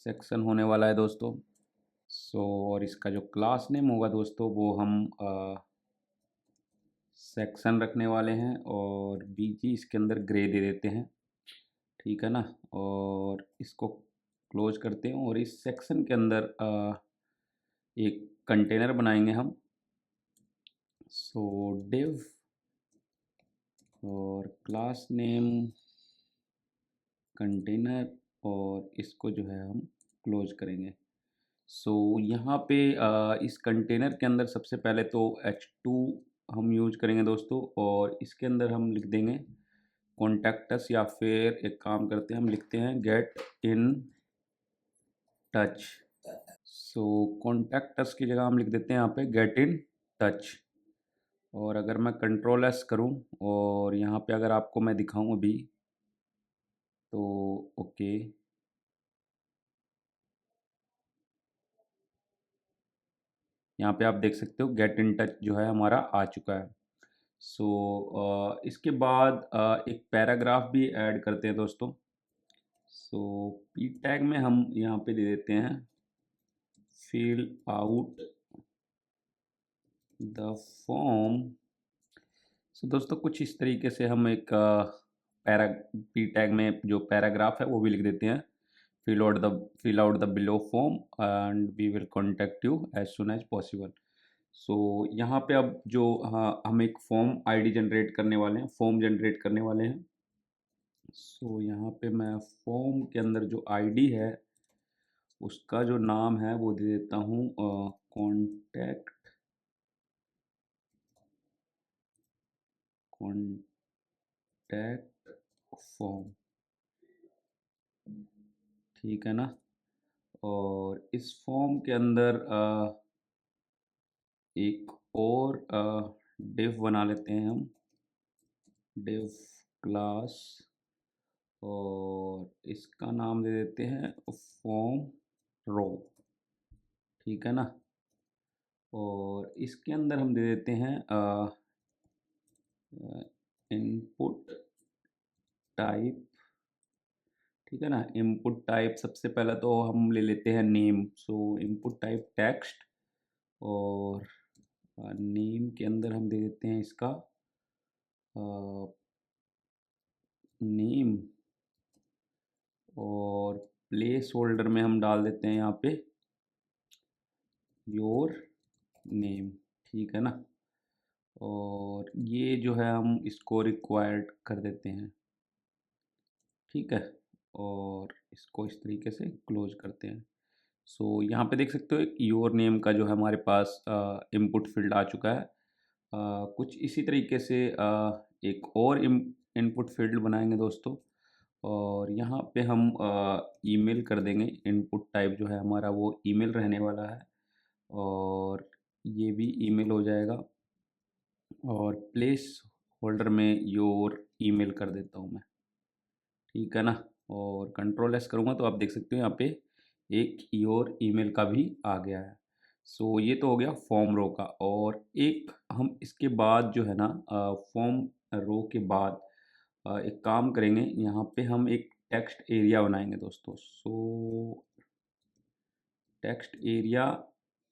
सेक्शन होने वाला है दोस्तों। सो और इसका जो क्लास नेम होगा दोस्तों वो हम सेक्शन रखने वाले हैं, और बीजी इसके अंदर ग्रे दे देते हैं, ठीक है ना। और इसको क्लोज करते हैं और इस सेक्शन के अंदर एक कंटेनर बनाएंगे हम। सो डिव और क्लास नेम कंटेनर, और इसको जो है हम क्लोज करेंगे। सो यहाँ पे इस कंटेनर के अंदर सबसे पहले तो h2 हम यूज करेंगे दोस्तों, और इसके अंदर हम लिख देंगे कॉन्टैक्टस, या फिर एक काम करते हैं हम लिखते हैं get in touch. So contacts की जगह हम लिख देते हैं यहाँ पे गेट इन टच। और अगर मैं कंट्रोल एस करूँ और यहाँ पे अगर आपको मैं दिखाऊँ अभी, तो ओके, यहाँ पे आप देख सकते हो गेट इन टच जो है हमारा आ चुका है। सो इसके बाद एक पैराग्राफ भी ऐड करते हैं दोस्तों। सो पी टैग में हम यहाँ पे दे देते हैं फिल आउट द फॉर्म। सो दोस्तों कुछ इस तरीके से हम एक पैरा पी टैग में जो पैराग्राफ है वो भी लिख देते हैं, fill out the below form and we will contact you as soon as possible। सो यहाँ पे अब जो हम एक फॉर्म आईडी जनरेट करने वाले हैं, फॉर्म जनरेट करने वाले हैं। सो यहाँ पे मैं फॉर्म के अंदर जो आईडी है उसका जो नाम है वो दे देता हूँ कॉन्टैक्ट फॉर्म, ठीक है ना। और इस फॉर्म के अंदर एक और डिव बना लेते हैं हम, डिव क्लास, और इसका नाम दे देते हैं फॉर्म रो, ठीक है ना। और इसके अंदर हम दे देते हैं इनपुट टाइप, ठीक है ना। इनपुट टाइप सबसे पहले तो हम ले लेते हैं नेम। सो इनपुट टाइप टेक्स्ट, और नेम के अंदर हम दे देते हैं इसका नेम, और प्लेस होल्डर में हम डाल देते हैं यहाँ पे योर नेम, ठीक है ना। और ये जो है हम इसको रिक्वायर्ड कर देते हैं, ठीक है। और इसको इस तरीके से क्लोज करते हैं। सो यहाँ पे देख सकते हो एक योर नेम का जो है हमारे पास इनपुट फील्ड आ चुका है। कुछ इसी तरीके से एक और इनपुट फील्ड बनाएंगे दोस्तों, और यहाँ पे हम ईमेल कर देंगे। इनपुट टाइप जो है हमारा वो ईमेल रहने वाला है, और ये भी ईमेल हो जाएगा। और प्लेस होल्डर में योर ईमेल कर देता हूँ मैं, ठीक है ना। और कंट्रोल एस करूँगा तो आप देख सकते हो यहाँ पे एक योर ईमेल का भी आ गया है। सो ये तो हो गया फॉर्म रो का। और एक हम इसके बाद जो है ना फॉर्म रो के बाद एक काम करेंगे, यहाँ पे हम एक टेक्स्ट एरिया बनाएंगे दोस्तों। सो टेक्स्ट एरिया,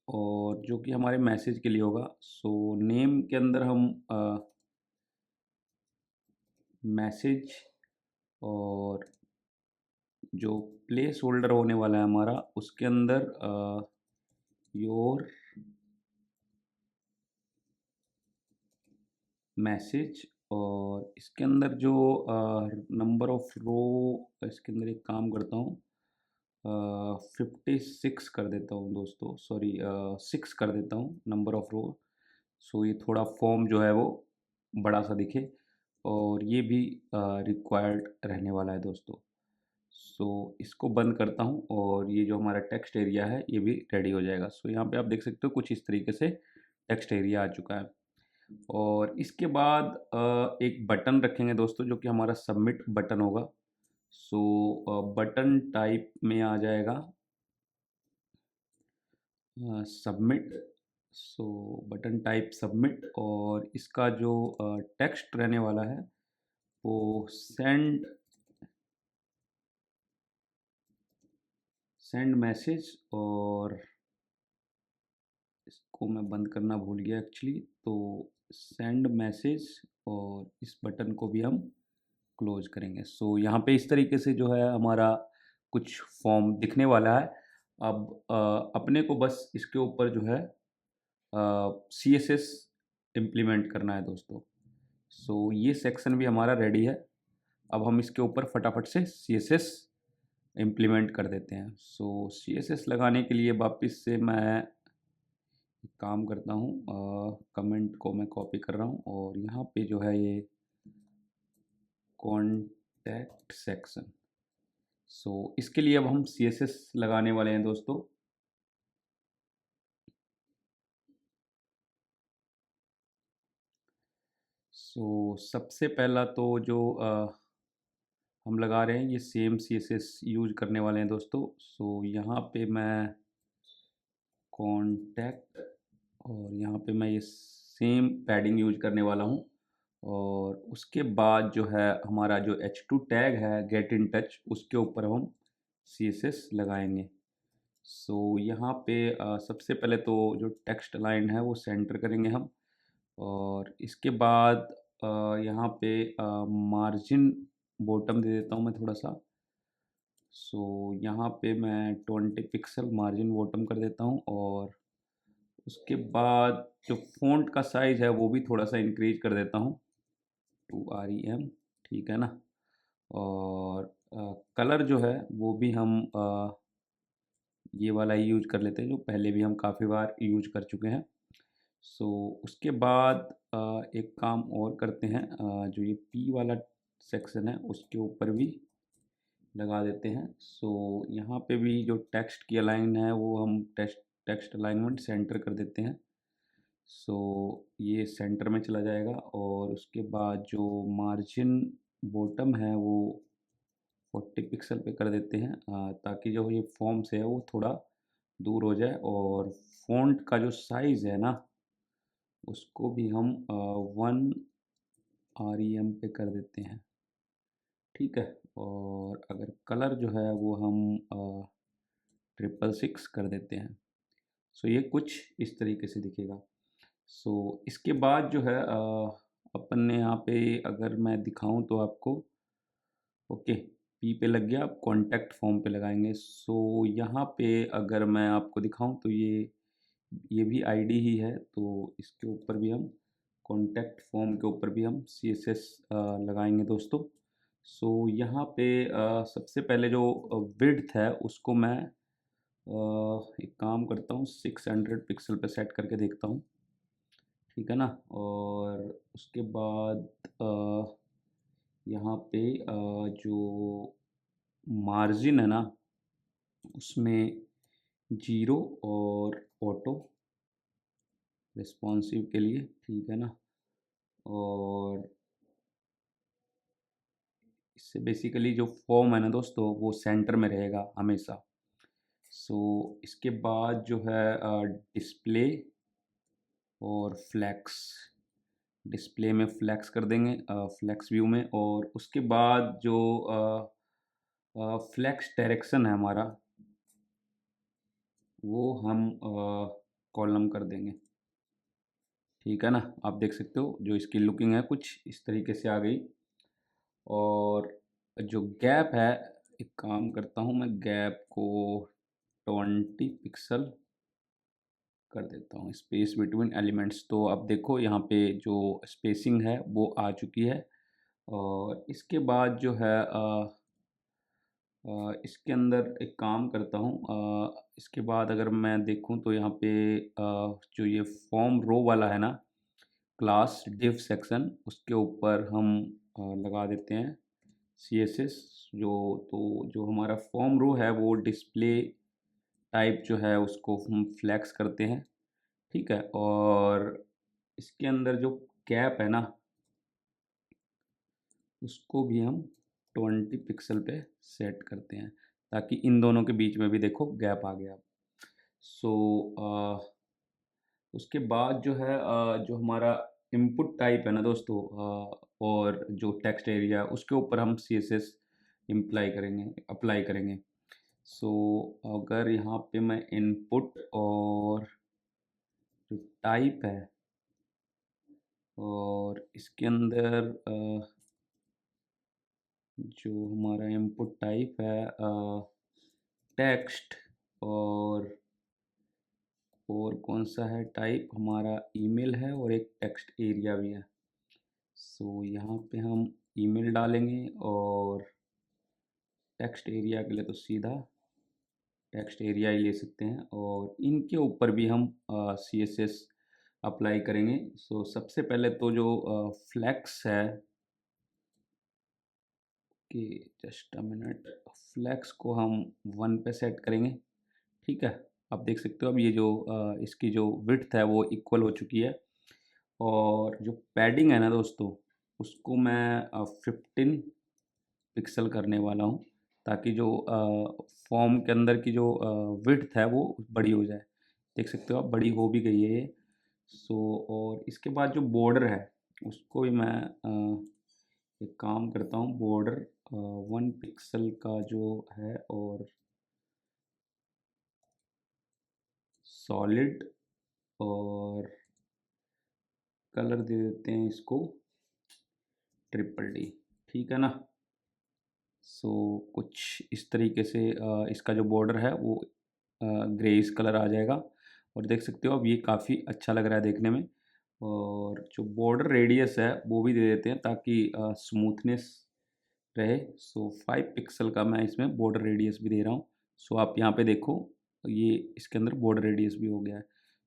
और जो कि हमारे मैसेज के लिए होगा। सो नेम के अंदर हम मैसेज, और जो प्लेस होल्डर होने वाला है हमारा उसके अंदर योर मैसेज, और इसके अंदर जो नंबर ऑफ रो, इसके अंदर एक काम करता हूँ 56 कर देता हूँ दोस्तों, सॉरी 6 कर देता हूँ नंबर ऑफ रो। सो ये थोड़ा फॉर्म जो है वो बड़ा सा दिखे, और ये भी रिक्वायर्ड रहने वाला है दोस्तों। सो इसको बंद करता हूँ और ये जो हमारा टेक्स्ट एरिया है ये भी रेडी हो जाएगा। सो यहाँ पे आप देख सकते हो कुछ इस तरीके से टेक्स्ट एरिया आ चुका है। और इसके बाद एक बटन रखेंगे दोस्तों जो कि हमारा सबमिट बटन होगा। सो बटन टाइप में आ जाएगा सबमिट। सो बटन टाइप सबमिट, और इसका जो टेक्स्ट रहने वाला है वो सेंड मैसेज, और इसको मैं बंद करना भूल गया एक्चुअली। तो सेंड मैसेज, और इस बटन को भी हम क्लोज करेंगे। सो यहाँ पे इस तरीके से जो है हमारा कुछ फॉर्म दिखने वाला है। अब अपने को बस इसके ऊपर जो है CSS इम्प्लीमेंट करना है दोस्तों। सो ये सेक्शन भी हमारा रेडी है। अब हम इसके ऊपर फटाफट से CSS इम्प्लीमेंट कर देते हैं। सो CSS लगाने के लिए वापस से मैं एक काम करता हूँ, कमेंट को मैं कॉपी कर रहा हूँ, और यहाँ पे जो है ये कॉन्टैक्ट सेक्शन। सो इसके लिए अब हम CSS लगाने वाले हैं दोस्तों। सो सबसे पहला तो जो हम लगा रहे हैं ये सेम CSS यूज करने वाले हैं दोस्तों। सो यहाँ पे मैं कॉन्टैक्ट, और यहाँ पे मैं ये सेम पैडिंग यूज करने वाला हूँ। और उसके बाद जो है हमारा जो H2 टैग है गेट इन टच, उसके ऊपर हम CSS लगाएंगे। सो यहाँ पे सबसे पहले तो जो टेक्स्ट लाइन है वो सेंटर करेंगे हम, और इसके बाद यहाँ पे मार्जिन बॉटम दे देता हूँ मैं थोड़ा सा। सो यहाँ पे मैं 20 पिक्सल मार्जिन बॉटम कर देता हूँ, और उसके बाद जो फ़ॉन्ट का साइज़ है वो भी थोड़ा सा इंक्रीज कर देता हूँ 2 rem, ठीक है ना। और कलर जो है वो भी हम ये वाला ही यूज कर लेते हैं जो पहले भी हम काफ़ी बार यूज कर चुके हैं। सो उसके बाद एक काम और करते हैं, जो ये P वाला सेक्शन है उसके ऊपर भी लगा देते हैं। सो यहाँ पे भी जो टेक्स्ट की अलाइन है वो हम टेक्स्ट अलाइनमेंट सेंटर कर देते हैं। सो ये सेंटर में चला जाएगा, और उसके बाद जो मार्जिन बॉटम है वो 40 पिक्सल पे कर देते हैं, ताकि जो ये फॉर्म से है वो थोड़ा दूर हो जाए। और फ़ॉन्ट का जो साइज़ है ना उसको भी हम 1 rem पे कर देते हैं, ठीक है। और अगर कलर जो है वो हम 666 कर देते हैं। सो ये कुछ इस तरीके से दिखेगा। सो इसके बाद जो है अपन ने यहाँ पे अगर मैं दिखाऊं तो आपको, ओके, P पे लग गया। अब कॉन्टैक्ट फॉर्म पे लगाएंगे। सो यहाँ पे अगर मैं आपको दिखाऊं तो ये भी आईडी ही है, तो इसके ऊपर भी हम कॉन्टैक्ट फॉर्म के ऊपर भी हम CSS लगाएंगे दोस्तों। सो यहाँ पे सबसे पहले जो विड्थ है उसको मैं एक काम करता हूँ 600 पिक्सल पे सेट करके देखता हूँ, ठीक है ना। और उसके बाद यहाँ पे जो मार्जिन है ना उसमें 0 और ऑटो रिस्पॉन्सिव के लिए, ठीक है ना। और इससे बेसिकली जो फॉर्म है ना दोस्तों वो सेंटर में रहेगा हमेशा। सो इसके बाद जो है डिस्प्ले और फ्लैक्स, डिस्प्ले में फ्लैक्स कर देंगे फ्लैक्स व्यू में, और उसके बाद जो फ्लैक्स डायरेक्शन है हमारा वो हम कॉलम कर देंगे। ठीक है ना, आप देख सकते हो जो इसकी लुकिंग है कुछ इस तरीके से आ गई। और जो गैप है, एक काम करता हूँ मैं गैप को 20 पिक्सल कर देता हूँ, स्पेस बिटवीन एलिमेंट्स। तो अब देखो यहाँ पे जो स्पेसिंग है वो आ चुकी है। और इसके बाद जो है इसके अंदर एक काम करता हूँ, इसके बाद अगर मैं देखूँ तो यहाँ पे जो ये फॉर्म रो वाला है ना, क्लास डिव सेक्शन, उसके ऊपर हम लगा देते हैं CSS। जो तो जो हमारा फॉर्म रो है वो डिस्प्ले टाइप जो है उसको हम फ्लैक्स करते हैं। ठीक है, और इसके अंदर जो गैप है ना उसको भी हम 20 पिक्सल पे सेट करते हैं, ताकि इन दोनों के बीच में भी देखो गैप आ गया। सो उसके बाद जो है जो हमारा इनपुट टाइप है ना दोस्तों, और जो टेक्स्ट एरिया उसके ऊपर हम CSS अप्लाई करेंगे। सो अगर यहाँ पे मैं इनपुट और जो टाइप है और इसके अंदर जो हमारा इनपुट टाइप है टेक्स्ट, और कौन सा है टाइप हमारा, ईमेल है, और एक टेक्स्ट एरिया भी है। सो यहाँ पे हम ईमेल डालेंगे, और टेक्स्ट एरिया के लिए तो सीधा टेक्स्ट एरिया ही ले सकते हैं, और इनके ऊपर भी हम CSS अप्लाई करेंगे। सो सबसे पहले तो जो फ्लैक्स है कि जस्ट अ मिनट, फ्लैक्स को हम 1 पे सेट करेंगे। ठीक है, आप देख सकते हो अब ये जो इसकी जो विड्थ है वो इक्वल हो चुकी है। और जो पैडिंग है ना दोस्तों उसको मैं 15 पिक्सल करने वाला हूँ, ताकि जो फॉर्म के अंदर की जो विड्थ है वो बड़ी हो जाए। देख सकते हो आप बड़ी हो भी गई है ये। सो और इसके बाद जो बॉर्डर है उसको भी मैं एक काम करता हूँ, बॉर्डर 1 पिक्सल का जो है, और सॉलिड, और कलर दे देते हैं इसको DDD। ठीक है ना। सो कुछ इस तरीके से इसका जो बॉर्डर है वो ग्रेइश कलर आ जाएगा, और देख सकते हो अब ये काफ़ी अच्छा लग रहा है देखने में। और जो बॉर्डर रेडियस है वो भी दे देते हैं ताकि स्मूथनेस रहे। सो 5 पिक्सल का मैं इसमें बॉर्डर रेडियस भी दे रहा हूँ। सो आप यहाँ पे देखो ये इसके अंदर बॉर्डर रेडियस भी हो गया है।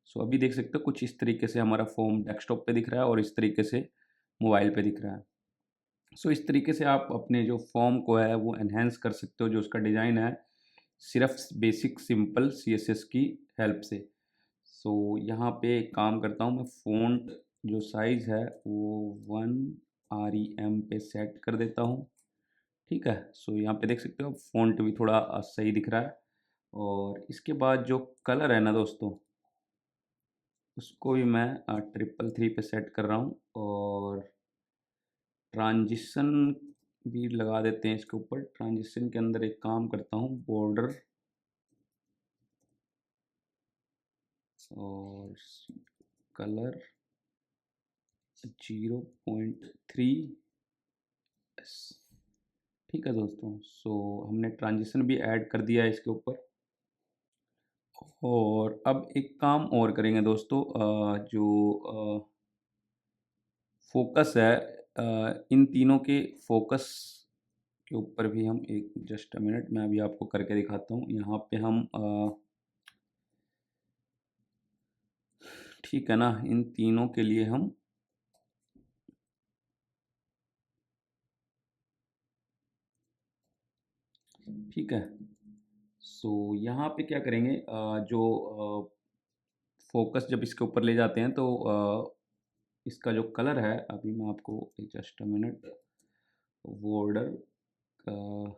सो अभी देख सकते हो कुछ इस तरीके से हमारा फॉर्म डेस्कटॉप पे दिख रहा है और इस तरीके से मोबाइल पे दिख रहा है। सो इस तरीके से आप अपने जो फॉर्म को है वो एनहेंस कर सकते हो, जो उसका डिज़ाइन है, सिर्फ बेसिक सिंपल CSS की हेल्प से। सो यहाँ पे एक काम करता हूँ मैं, फ़ॉन्ट जो साइज़ है वो 1 REM पे सेट कर देता हूँ। ठीक है, सो यहाँ पे देख सकते हो फ़ॉन्ट भी थोड़ा सही दिख रहा है। और इसके बाद जो कलर है ना दोस्तों उसको भी मैं 333 पे सेट कर रहा हूँ, और ट्रांजिशन भी लगा देते हैं इसके ऊपर। ट्रांजिशन के अंदर एक काम करता हूँ, बॉर्डर और कलर 0.3। ठीक है दोस्तों, सो हमने ट्रांजिशन भी ऐड कर दिया है इसके ऊपर। और अब एक काम और करेंगे दोस्तों, जो फोकस है, इन तीनों के फोकस के ऊपर भी हम एक जस्ट अ मिनट मैं अभी आपको करके दिखाता हूँ। यहाँ पे हम ठीक है ना, इन तीनों के लिए हम ठीक है। सो यहाँ पे क्या करेंगे, जो फोकस जब इसके ऊपर ले जाते हैं तो इसका जो कलर है, अभी मैं आपको जस्ट अ मिनट, बॉर्डर का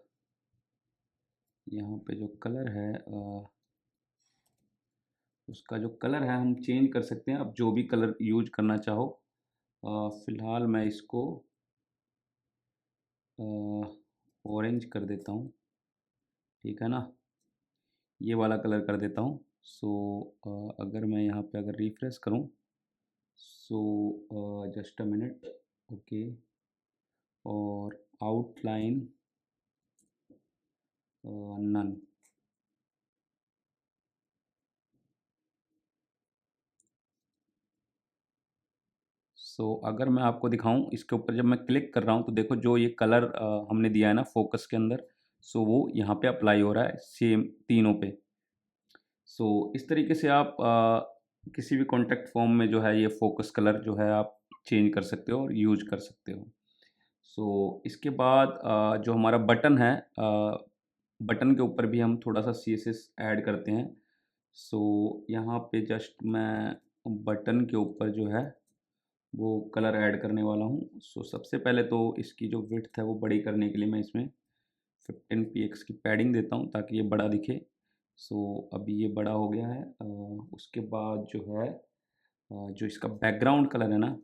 यहाँ पे जो कलर है उसका जो कलर है हम चेंज कर सकते हैं। आप जो भी कलर यूज करना चाहो। फ़िलहाल मैं इसको ऑरेंज कर देता हूँ, ठीक है ना। ये वाला कलर कर देता हूँ। सो अगर मैं यहाँ पे अगर रिफ्रेश करूँ, so just a minute, okay, और आउटलाइन नन। सो अगर मैं आपको दिखाऊं, इसके ऊपर जब मैं क्लिक कर रहा हूं तो देखो जो ये कलर हमने दिया है ना फोकस के अंदर, सो वो यहाँ पे अप्लाई हो रहा है सेम तीनों पे। सो इस तरीके से आप किसी भी कॉन्टैक्ट फॉर्म में जो है ये फोकस कलर जो है आप चेंज कर सकते हो और यूज कर सकते हो। सो इसके बाद जो हमारा बटन है, बटन के ऊपर भी हम थोड़ा सा CSS ऐड करते हैं। सो यहाँ पे जस्ट मैं बटन के ऊपर जो है वो कलर ऐड करने वाला हूँ। सो सबसे पहले तो इसकी जो विड्थ है वो बड़ी करने के लिए मैं इसमें 15 px की पैडिंग देता हूँ ताकि ये बड़ा दिखे। सो अभी ये बड़ा हो गया है। उसके बाद जो है जो इसका बैकग्राउंड कलर है ना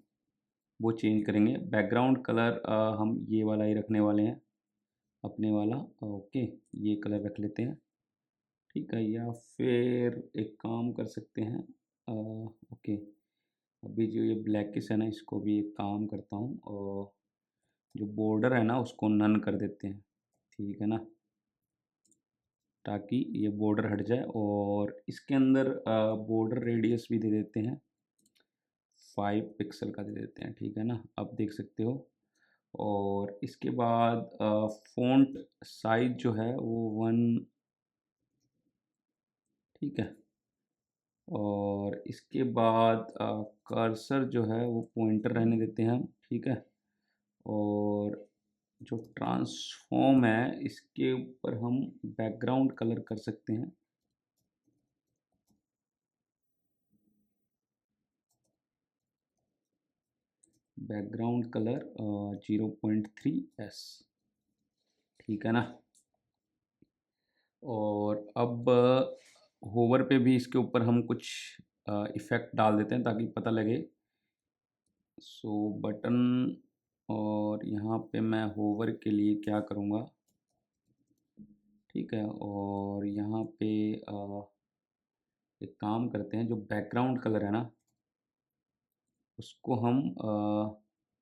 वो चेंज करेंगे। बैकग्राउंड कलर हम ये वाला ही रखने वाले हैं, अपने वाला। ओके, ये कलर रख लेते हैं, ठीक है। या फिर एक काम कर सकते हैं, ओके, अभी जो ये ब्लैकिश है ना इसको भी एक काम करता हूँ, और जो बॉर्डर है ना उसको नन कर देते हैं, ठीक है ना, ताकि ये बॉर्डर हट जाए। और इसके अंदर बॉर्डर रेडियस भी दे देते हैं, 5 पिक्सल का दे देते हैं, ठीक है ना। अब देख सकते हो। और इसके बाद फ़ॉन्ट साइज जो है वो 1, ठीक है। और इसके बाद कर्सर जो है वो पॉइंटर रहने देते हैं हम, ठीक है। और जो ट्रांसफॉर्म है इसके ऊपर हम बैकग्राउंड कलर कर सकते हैं, बैकग्राउंड कलर 0.3s, ठीक है ना। और अब होवर पे भी इसके ऊपर हम कुछ इफ़ेक्ट डाल देते हैं ताकि पता लगे। सो बटन, और यहाँ पे मैं होवर के लिए क्या करूँगा, ठीक है। और यहाँ पे एक काम करते हैं, जो बैकग्राउंड कलर है ना उसको हम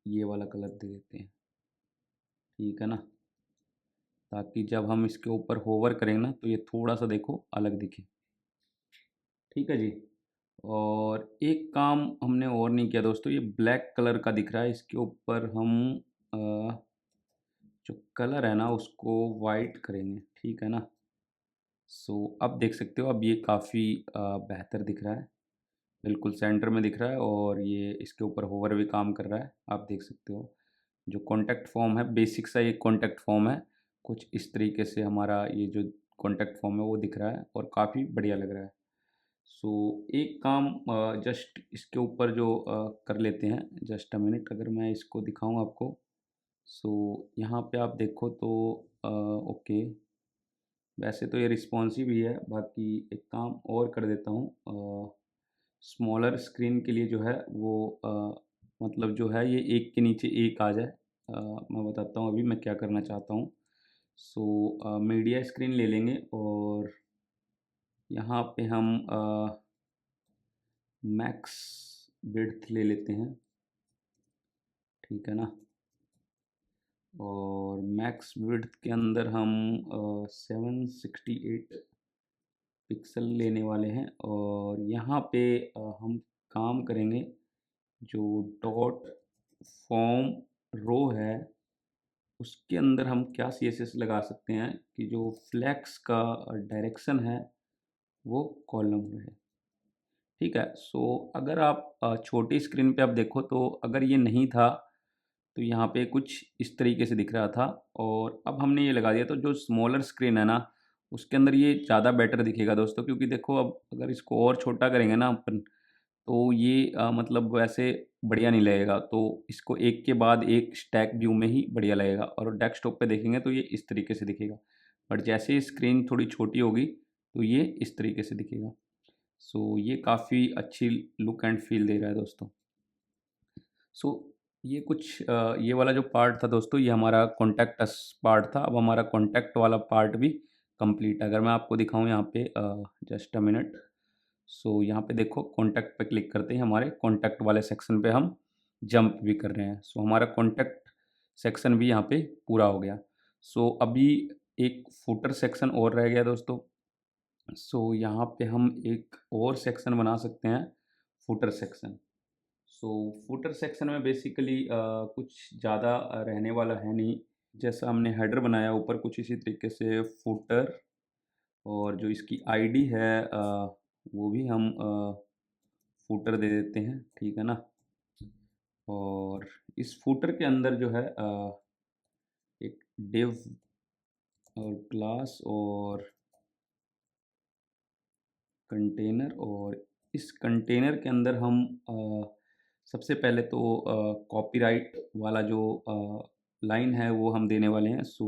ये वाला कलर दे देते हैं, ठीक है ना, ताकि जब हम इसके ऊपर होवर करेंगे ना तो ये थोड़ा सा देखो अलग दिखे, ठीक है जी। और एक काम हमने और नहीं किया दोस्तों, ये ब्लैक कलर का दिख रहा है, इसके ऊपर हम अ, जो कलर है ना उसको वाइट करेंगे, ठीक है ना। सो अब देख सकते हो, अब ये काफ़ी बेहतर दिख रहा है, बिल्कुल सेंटर में दिख रहा है, और ये इसके ऊपर होवर भी काम कर रहा है, आप देख सकते हो। जो कॉन्टैक्ट फॉर्म है, बेसिक सा ये कॉन्टैक्ट फॉर्म है, कुछ इस तरीके से हमारा ये जो कॉन्टैक्ट फॉर्म है वो दिख रहा है और काफ़ी बढ़िया लग रहा है। सो एक काम जस्ट इसके ऊपर जो कर लेते हैं, जस्ट अ मिनट, अगर मैं इसको दिखाऊं आपको। सो यहाँ पे आप देखो तो ओके, वैसे तो ये रिस्पॉन्सिव ही है, बाकी एक काम और कर देता हूँ। स्मॉलर स्क्रीन के लिए जो है वो मतलब जो है ये एक के नीचे एक आ जाए। मैं बताता हूँ अभी मैं क्या करना चाहता हूँ। सो मीडिया स्क्रीन ले लेंगे, और यहाँ पे हम मैक्स विड्थ ले लेते हैं, ठीक है ना। और मैक्स विड्थ के अंदर हम 768 पिक्सल लेने वाले हैं। और यहाँ पे हम काम करेंगे, जो डॉट फॉर्म रो है उसके अंदर हम क्या CSS लगा सकते हैं कि जो फ्लैक्स का डायरेक्शन है वो कॉलम रहे, ठीक है। सो अगर आप छोटी स्क्रीन पे आप देखो तो अगर ये नहीं था तो यहाँ पे कुछ इस तरीके से दिख रहा था, और अब हमने ये लगा दिया तो जो स्मॉलर स्क्रीन है ना उसके अंदर ये ज़्यादा बेटर दिखेगा दोस्तों, क्योंकि देखो अब अगर इसको और छोटा करेंगे ना अपन, तो ये मतलब वैसे बढ़िया नहीं लगेगा, तो इसको एक के बाद एक स्टैक व्यू में ही बढ़िया लगेगा। और डेस्कटॉप पे देखेंगे तो ये इस तरीके से दिखेगा, बट जैसे ही स्क्रीन थोड़ी छोटी होगी तो ये इस तरीके से दिखेगा। सो ये काफ़ी अच्छी लुक एंड फील दे रहा है दोस्तों। सो ये कुछ ये वाला जो पार्ट था दोस्तों, ये हमारा कॉन्टैक्ट अस पार्ट था। अब हमारा कॉन्टैक्ट वाला पार्ट भी कंप्लीट है। अगर मैं आपको दिखाऊं यहाँ पे, जस्ट अ मिनट। सो यहाँ पे देखो, कॉन्टैक्ट पे क्लिक करते ही हमारे कॉन्टैक्ट वाले सेक्शन पे हम जंप भी कर रहे हैं। सो हमारा कॉन्टैक्ट सेक्शन भी यहाँ पे पूरा हो गया। सो अभी एक फुटर सेक्शन और रह गया दोस्तों। सो यहाँ पे हम एक और सेक्शन बना सकते हैं, फुटर सेक्शन। सो फुटर सेक्शन में बेसिकली कुछ ज़्यादा रहने वाला है नहीं। जैसा हमने हेडर बनाया ऊपर, कुछ इसी तरीके से फुटर, और जो इसकी आईडी है वो भी हम फुटर दे देते हैं, ठीक है ना। और इस फुटर के अंदर जो है एक डिव और क्लास और कंटेनर, और इस कंटेनर के अंदर हम सबसे पहले तो कॉपीराइट वाला जो लाइन है वो हम देने वाले हैं। सो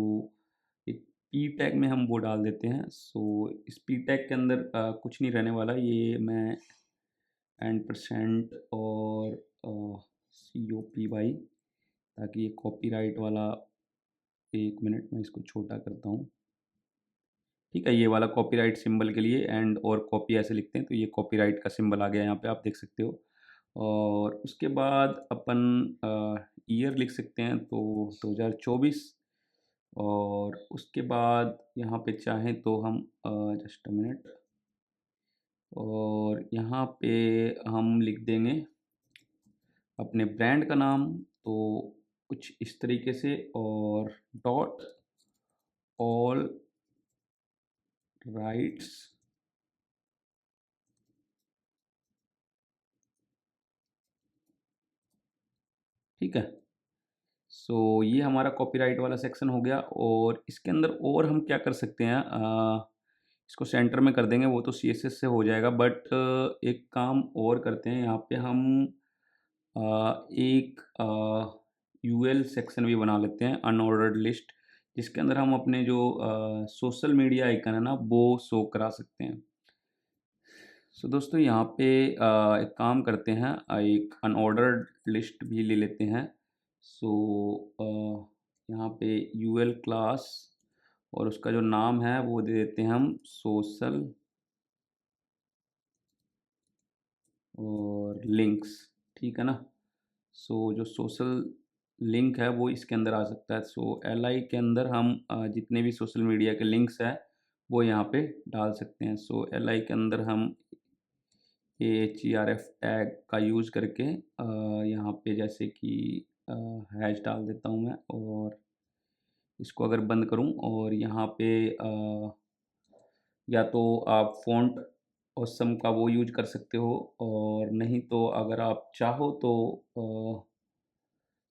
एक पी टैग में हम वो डाल देते हैं। सो इस पी टैग के अंदर कुछ नहीं रहने वाला, ये मैं %, और COPY, ताकि ये कॉपीराइट वाला, एक मिनट मैं इसको छोटा करता हूँ, ठीक है। ये वाला कॉपीराइट सिंबल के लिए एंड और कॉपी ऐसे लिखते हैं, तो ये कॉपीराइट का सिंबल आ गया यहाँ पे, आप देख सकते हो। और उसके बाद अपन ईयर लिख सकते हैं, तो 2024। और उसके बाद यहाँ पे चाहें तो हम जस्ट अ मिनट, और यहाँ पे हम लिख देंगे अपने ब्रांड का नाम, तो कुछ इस तरीके से, और डॉट ऑल राइट्स, ठीक है। सो ये हमारा कॉपीराइट वाला सेक्शन हो गया। और इसके अंदर और हम क्या कर सकते हैं, इसको सेंटर में कर देंगे, वो तो CSS से हो जाएगा, बट एक काम और करते हैं, यहाँ पे हम एक UL सेक्शन भी बना लेते हैं, अनऑर्डर्ड लिस्ट, जिसके अंदर हम अपने जो सोशल मीडिया आइकन है ना वो शो करा सकते हैं। सो दोस्तों यहाँ पे एक काम करते हैं, एक अनऑर्डर्ड लिस्ट भी ले लेते हैं। सो यहाँ पे UL क्लास, और उसका जो नाम है वो दे देते हैं हम सोशल और लिंक्स, ठीक है ना। सो जो सोशल लिंक है वो इसके अंदर आ सकता है। सो LI के अंदर हम जितने भी सोशल मीडिया के लिंक्स हैं वो यहाँ पे डाल सकते हैं। सो LI के अंदर हम AHERF टैग का यूज़ करके यहाँ पे जैसे कि हैश डाल देता हूँ मैं, और इसको अगर बंद करूँ, और यहाँ पे या तो आप फ़ॉन्ट ऑसम का वो यूज़ कर सकते हो, और नहीं तो अगर आप चाहो तो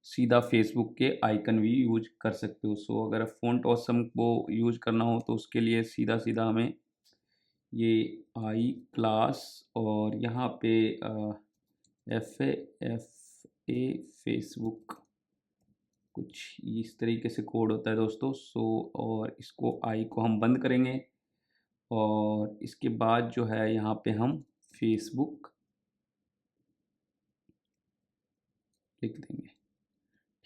सीधा फ़ेसबुक के आइकन भी यूज़ कर सकते हो। सो अगर फ़ॉन्ट ऑसम को यूज़ करना हो तो उसके लिए सीधा-सीधा हमें ये आई क्लास, और यहाँ पे FA फ़ेसबुक, कुछ इस तरीके से कोड होता है दोस्तों। सो और इसको आई को हम बंद करेंगे, और इसके बाद जो है यहाँ पे हम फ़ेसबुक लिख देंगे,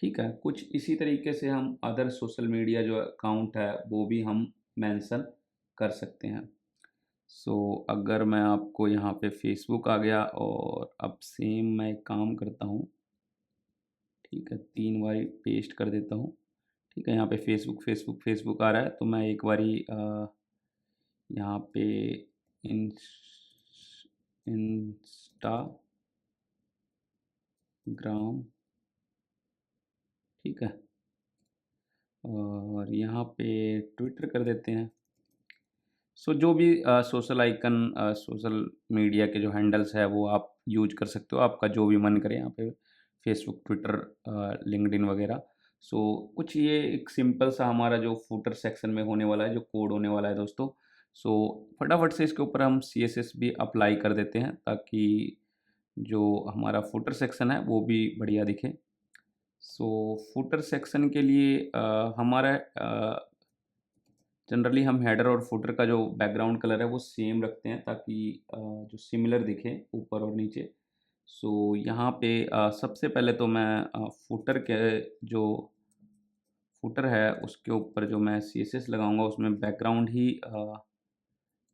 ठीक है। कुछ इसी तरीके से हम अदर सोशल मीडिया जो अकाउंट है वो भी हम मेंशन कर सकते हैं। सो अगर मैं आपको यहाँ पे फ़ेसबुक आ गया, और अब सेम मैं एक काम करता हूँ, ठीक है, 3 बारी पेस्ट कर देता हूँ, ठीक है। यहाँ पे फ़ेसबुक फ़ेसबुक फ़ेसबुक आ रहा है, तो मैं एक बारी यहाँ पे इंस इंस्टाग्राम, ठीक है, और यहाँ पे ट्विटर कर देते हैं। सो जो भी सोशल आइकन, सोशल मीडिया के जो हैंडल्स है वो आप यूज कर सकते हो, आपका जो भी मन करे यहाँ पे, फेसबुक, ट्विटर, लिंक्डइन वगैरह। सो कुछ ये एक सिंपल सा हमारा जो फुटर सेक्शन में होने वाला है, जो कोड होने वाला है दोस्तों। सो फटाफट से इसके ऊपर हम CSS भी अप्लाई कर देते हैं, ताकि जो हमारा फुटर सेक्शन है वो भी बढ़िया दिखे। सो फुटर सेक्शन के लिए हमारा जनरली हम हेडर और फुटर का जो बैकग्राउंड कलर है वो सेम रखते हैं, ताकि जो सिमिलर दिखे ऊपर और नीचे। सो यहाँ पे सबसे पहले तो मैं फुटर के जो फुटर है उसके ऊपर जो मैं सीएसएस लगाऊंगा उसमें बैकग्राउंड ही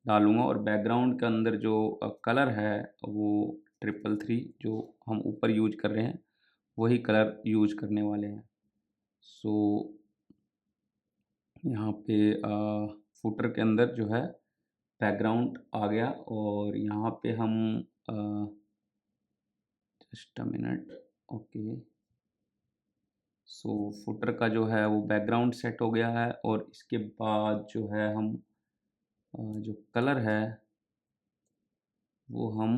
डालूंगा, और बैकग्राउंड के अंदर जो कलर है वो 333 जो हम ऊपर यूज कर रहे हैं वही कलर यूज करने वाले हैं। सो यहाँ पे फुटर के अंदर जो है बैकग्राउंड आ गया, और यहाँ पे हम just a minute, okay. So footer का जो है वो बैकग्राउंड सेट हो गया है, और इसके बाद जो है हम जो कलर है वो हम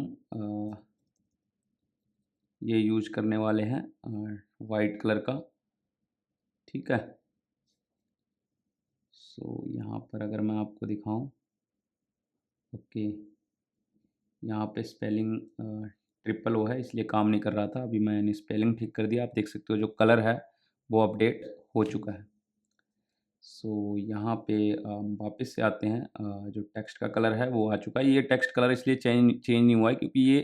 ये यूज करने वाले हैं वाइट कलर का, ठीक है। सो यहाँ पर अगर मैं आपको दिखाऊं, ओके, यहाँ पे स्पेलिंग ट्रिपल ओ है इसलिए काम नहीं कर रहा था, अभी मैंने स्पेलिंग ठीक कर दिया। आप देख सकते हो जो कलर है वो अपडेट हो चुका है। सो यहाँ पे वापस से आते हैं, जो टेक्स्ट का कलर है वो आ चुका है। ये टेक्स्ट कलर इसलिए चेंज नहीं हुआ है क्योंकि ये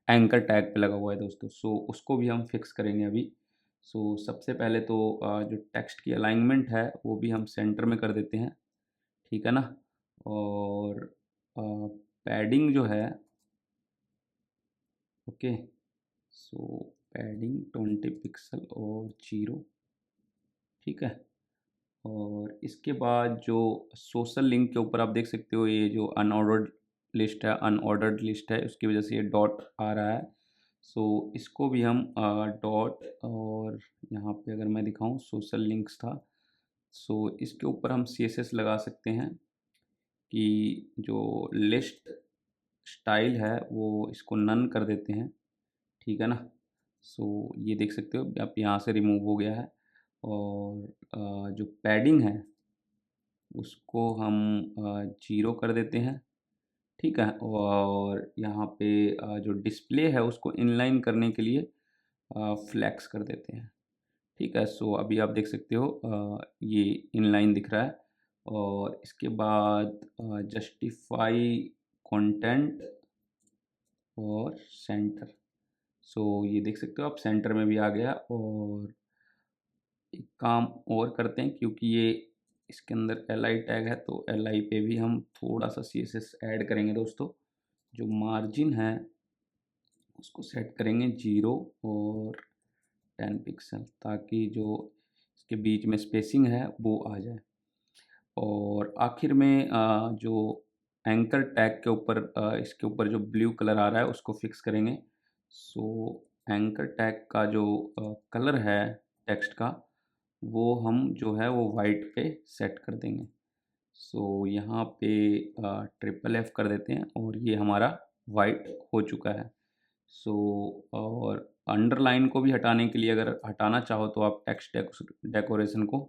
एंकर टैग पे लगा हुआ है दोस्तों। सो उसको भी हम फिक्स करेंगे अभी। सो सबसे पहले तो जो टेक्स्ट की अलाइनमेंट है वो भी हम सेंटर में कर देते हैं, ठीक है ना। और पैडिंग जो है, ओके, सो पैडिंग 20 पिक्सल और 0, ठीक है। और इसके बाद जो सोशल लिंक के ऊपर आप देख सकते हो ये जो अनऑर्डर्ड लिस्ट है उसकी वजह से ये डॉट आ रहा है। सो इसको भी हम डॉट, और यहाँ पे अगर मैं दिखाऊं सोशल लिंक्स था, सो इसके ऊपर हम सीएसएस लगा सकते हैं कि जो लिस्ट स्टाइल है वो इसको नन कर देते हैं, ठीक है ना। सो ये देख सकते हो आप यहाँ से रिमूव हो गया है। और जो पैडिंग है उसको हम 0 कर देते हैं, ठीक है। और यहाँ पे जो डिस्प्ले है उसको इनलाइन करने के लिए फ्लैक्स कर देते हैं, ठीक है। सो अभी आप देख सकते हो ये इनलाइन दिख रहा है। और इसके बाद जस्टिफाई कंटेंट और सेंटर, सो ये देख सकते हो आप सेंटर में भी आ गया। और एक काम और करते हैं, क्योंकि ये इसके अंदर LI टैग है तो LI पे भी हम थोड़ा सा CSS ऐड करेंगे दोस्तों। जो मार्जिन है उसको सेट करेंगे 0 और 10 पिक्सल, ताकि जो इसके बीच में स्पेसिंग है वो आ जाए। और आखिर में जो एंकर टैग के ऊपर इसके ऊपर जो ब्लू कलर आ रहा है उसको फिक्स करेंगे। सो एंकर टैग का जो कलर है टेक्स्ट का वो हम जो है वो वाइट पे सेट कर देंगे। सो यहाँ पे ट्रिपल F कर देते हैं और ये हमारा वाइट हो चुका है। सो और अंडरलाइन को भी हटाने के लिए अगर हटाना चाहो तो आप टेक्स्ट डेकोरेशन को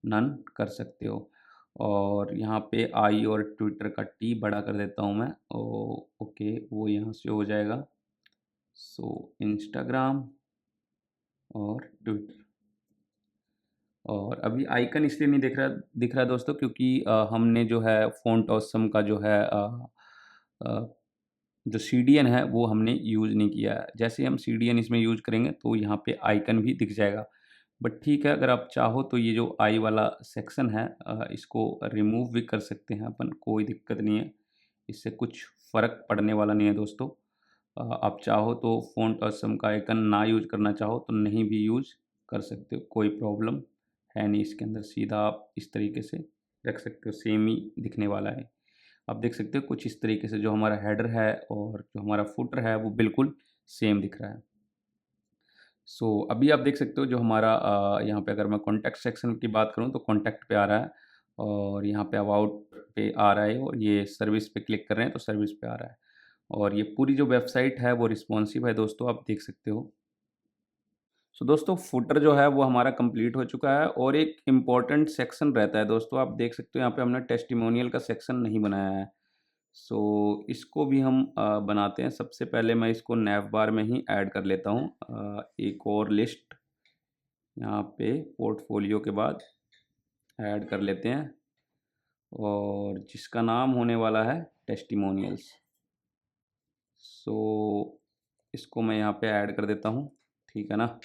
नन कर सकते हो। और यहाँ पे आई और ट्विटर का टी बड़ा कर देता हूँ मैं, ओके, वो यहाँ से हो जाएगा। सो इंस्टाग्राम और ट्विटर। और अभी आइकन इसलिए नहीं दिख रहा दोस्तों क्योंकि हमने जो है फ़ॉन्ट ऑसम का जो है अ, जो CDN है वो हमने यूज़ नहीं किया है। जैसे हम CDN इसमें यूज़ करेंगे तो यहाँ पे आइकन भी दिख जाएगा। बट ठीक है, अगर आप चाहो तो ये जो आई वाला सेक्शन है इसको रिमूव भी कर सकते हैं अपन, कोई दिक्कत नहीं है। इससे कुछ फ़र्क पड़ने वाला नहीं है दोस्तों। आप चाहो तो फ़ॉन्ट ऑसम का आइकन ना यूज़ करना चाहो तो नहीं भी यूज़ कर सकते हो, कोई प्रॉब्लम है नहीं। इसके अंदर सीधा आप इस तरीके से रख सकते हो, सेम ही दिखने वाला है। आप देख सकते हो कुछ इस तरीके से जो हमारा हेडर है और जो हमारा फुटर है वो बिल्कुल सेम दिख रहा है। सो अभी आप देख सकते हो जो हमारा यहाँ पे अगर मैं कॉन्टैक्ट सेक्शन की बात करूँ तो कॉन्टैक्ट पे आ रहा है, और यहाँ पे अबाउट पे आ रहा है, और ये सर्विस पे क्लिक कर रहे हैं तो सर्विस पे आ रहा है। और ये पूरी जो वेबसाइट है वो रिस्पॉन्सिव है दोस्तों, आप देख सकते हो। सो दोस्तों फुटर जो है वो हमारा कंप्लीट हो चुका है, और एक इम्पॉर्टेंट सेक्शन रहता है दोस्तों, आप देख सकते हो यहाँ पे हमने टेस्टिमोनियल का सेक्शन नहीं बनाया है। सो इसको भी हम बनाते हैं। सबसे पहले मैं इसको नैव बार में ही ऐड कर लेता हूँ एक और लिस्ट यहाँ पे पोर्टफोलियो के बाद ऐड कर लेते हैं, और जिसका नाम होने वाला है टेस्टिमोनियल्स। सो इसको मैं यहाँ पे ऐड कर देता हूँ, ठीक है ना।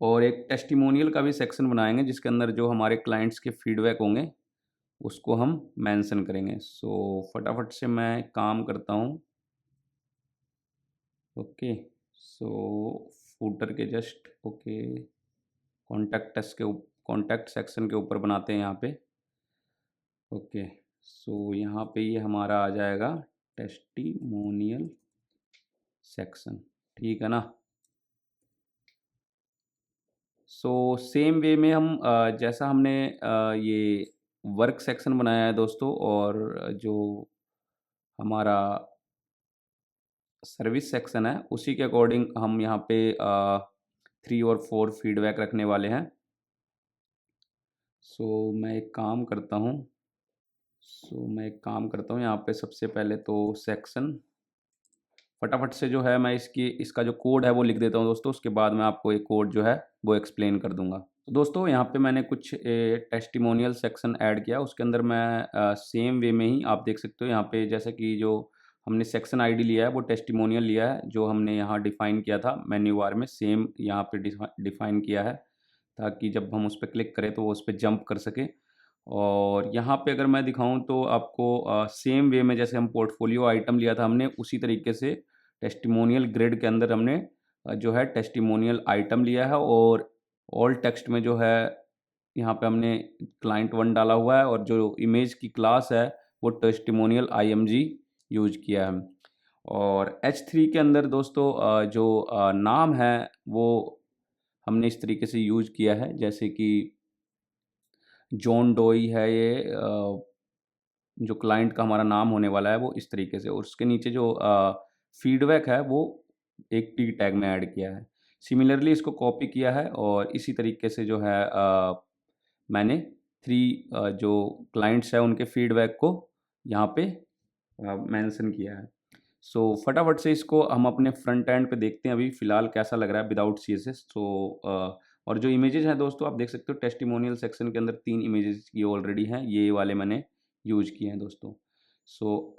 और एक टेस्टिमोनियल का भी सेक्शन बनाएंगे जिसके अंदर जो हमारे क्लाइंट्स के फीडबैक होंगे उसको हम मेंशन करेंगे। सो फटाफट से मैं काम करता हूँ। ओके, सो फूटर के जस्ट ओके कॉन्टैक्ट सेक्शन के ऊपर बनाते हैं यहाँ पे। ओके, सो यहाँ पे ये हमारा आ जाएगा टेस्टिमोनियल सेक्शन, ठीक है ना। सो सेम वे में हम जैसा हमने ये वर्क सेक्शन बनाया है दोस्तों, और जो हमारा सर्विस सेक्शन है उसी के अकॉर्डिंग हम यहाँ पे 3 और 4 फीडबैक रखने वाले हैं। सो मैं एक काम करता हूँ यहाँ पे सबसे पहले तो सेक्शन फटाफट से जो है मैं इसका जो कोड है वो लिख देता हूँ दोस्तों, उसके बाद मैं आपको एक कोड जो है वो एक्सप्लेन कर दूंगा। तो दोस्तों यहाँ पे मैंने कुछ टेस्टिमोनियल सेक्शन ऐड किया, उसके अंदर मैं सेम वे में ही आप देख सकते हो यहाँ पे, जैसे कि जो हमने सेक्शन आईडी लिया है वो टेस्टिमोनियल लिया है जो हमने यहाँ डिफ़ाइन किया था मेन्यू बार में, सेम यहाँ पे डिफ़ाइन किया है ताकि जब हम उस पर क्लिक करें तो वो उस पर जंप कर सके। और यहाँ पे अगर मैं दिखाऊं तो आपको सेम वे में जैसे हम पोर्टफोलियो आइटम लिया था हमने, उसी तरीके से टेस्टिमोनियल ग्रिड के अंदर हमने जो है टेस्टिमोनियल आइटम लिया है, और ऑल टेक्स्ट में जो है यहाँ पे हमने क्लाइंट 1 डाला हुआ है, और जो इमेज की क्लास है वो टेस्टिमोनियल IMG यूज किया है। और H3 के अंदर दोस्तों जो नाम है वो हमने इस तरीके से यूज किया है, जैसे कि जॉन डोई है ये जो क्लाइंट का हमारा नाम होने वाला है वो इस तरीके से, और उसके नीचे जो फीडबैक है वो एक टी टैग में ऐड किया है। सिमिलरली इसको कॉपी किया है और इसी तरीके से जो है मैंने 3 जो क्लाइंट्स हैं उनके फीडबैक को यहाँ पे मेंशन किया है। सो फटाफट से इसको हम अपने फ्रंट एंड पे देखते हैं अभी फ़िलहाल कैसा लग रहा है विदाउट CSS। और जो इमेजेस हैं दोस्तों आप देख सकते हो टेस्टिमोनियल सेक्शन के अंदर 3 इमेजेस ये ऑलरेडी हैं, ये वाले मैंने यूज किए हैं दोस्तों।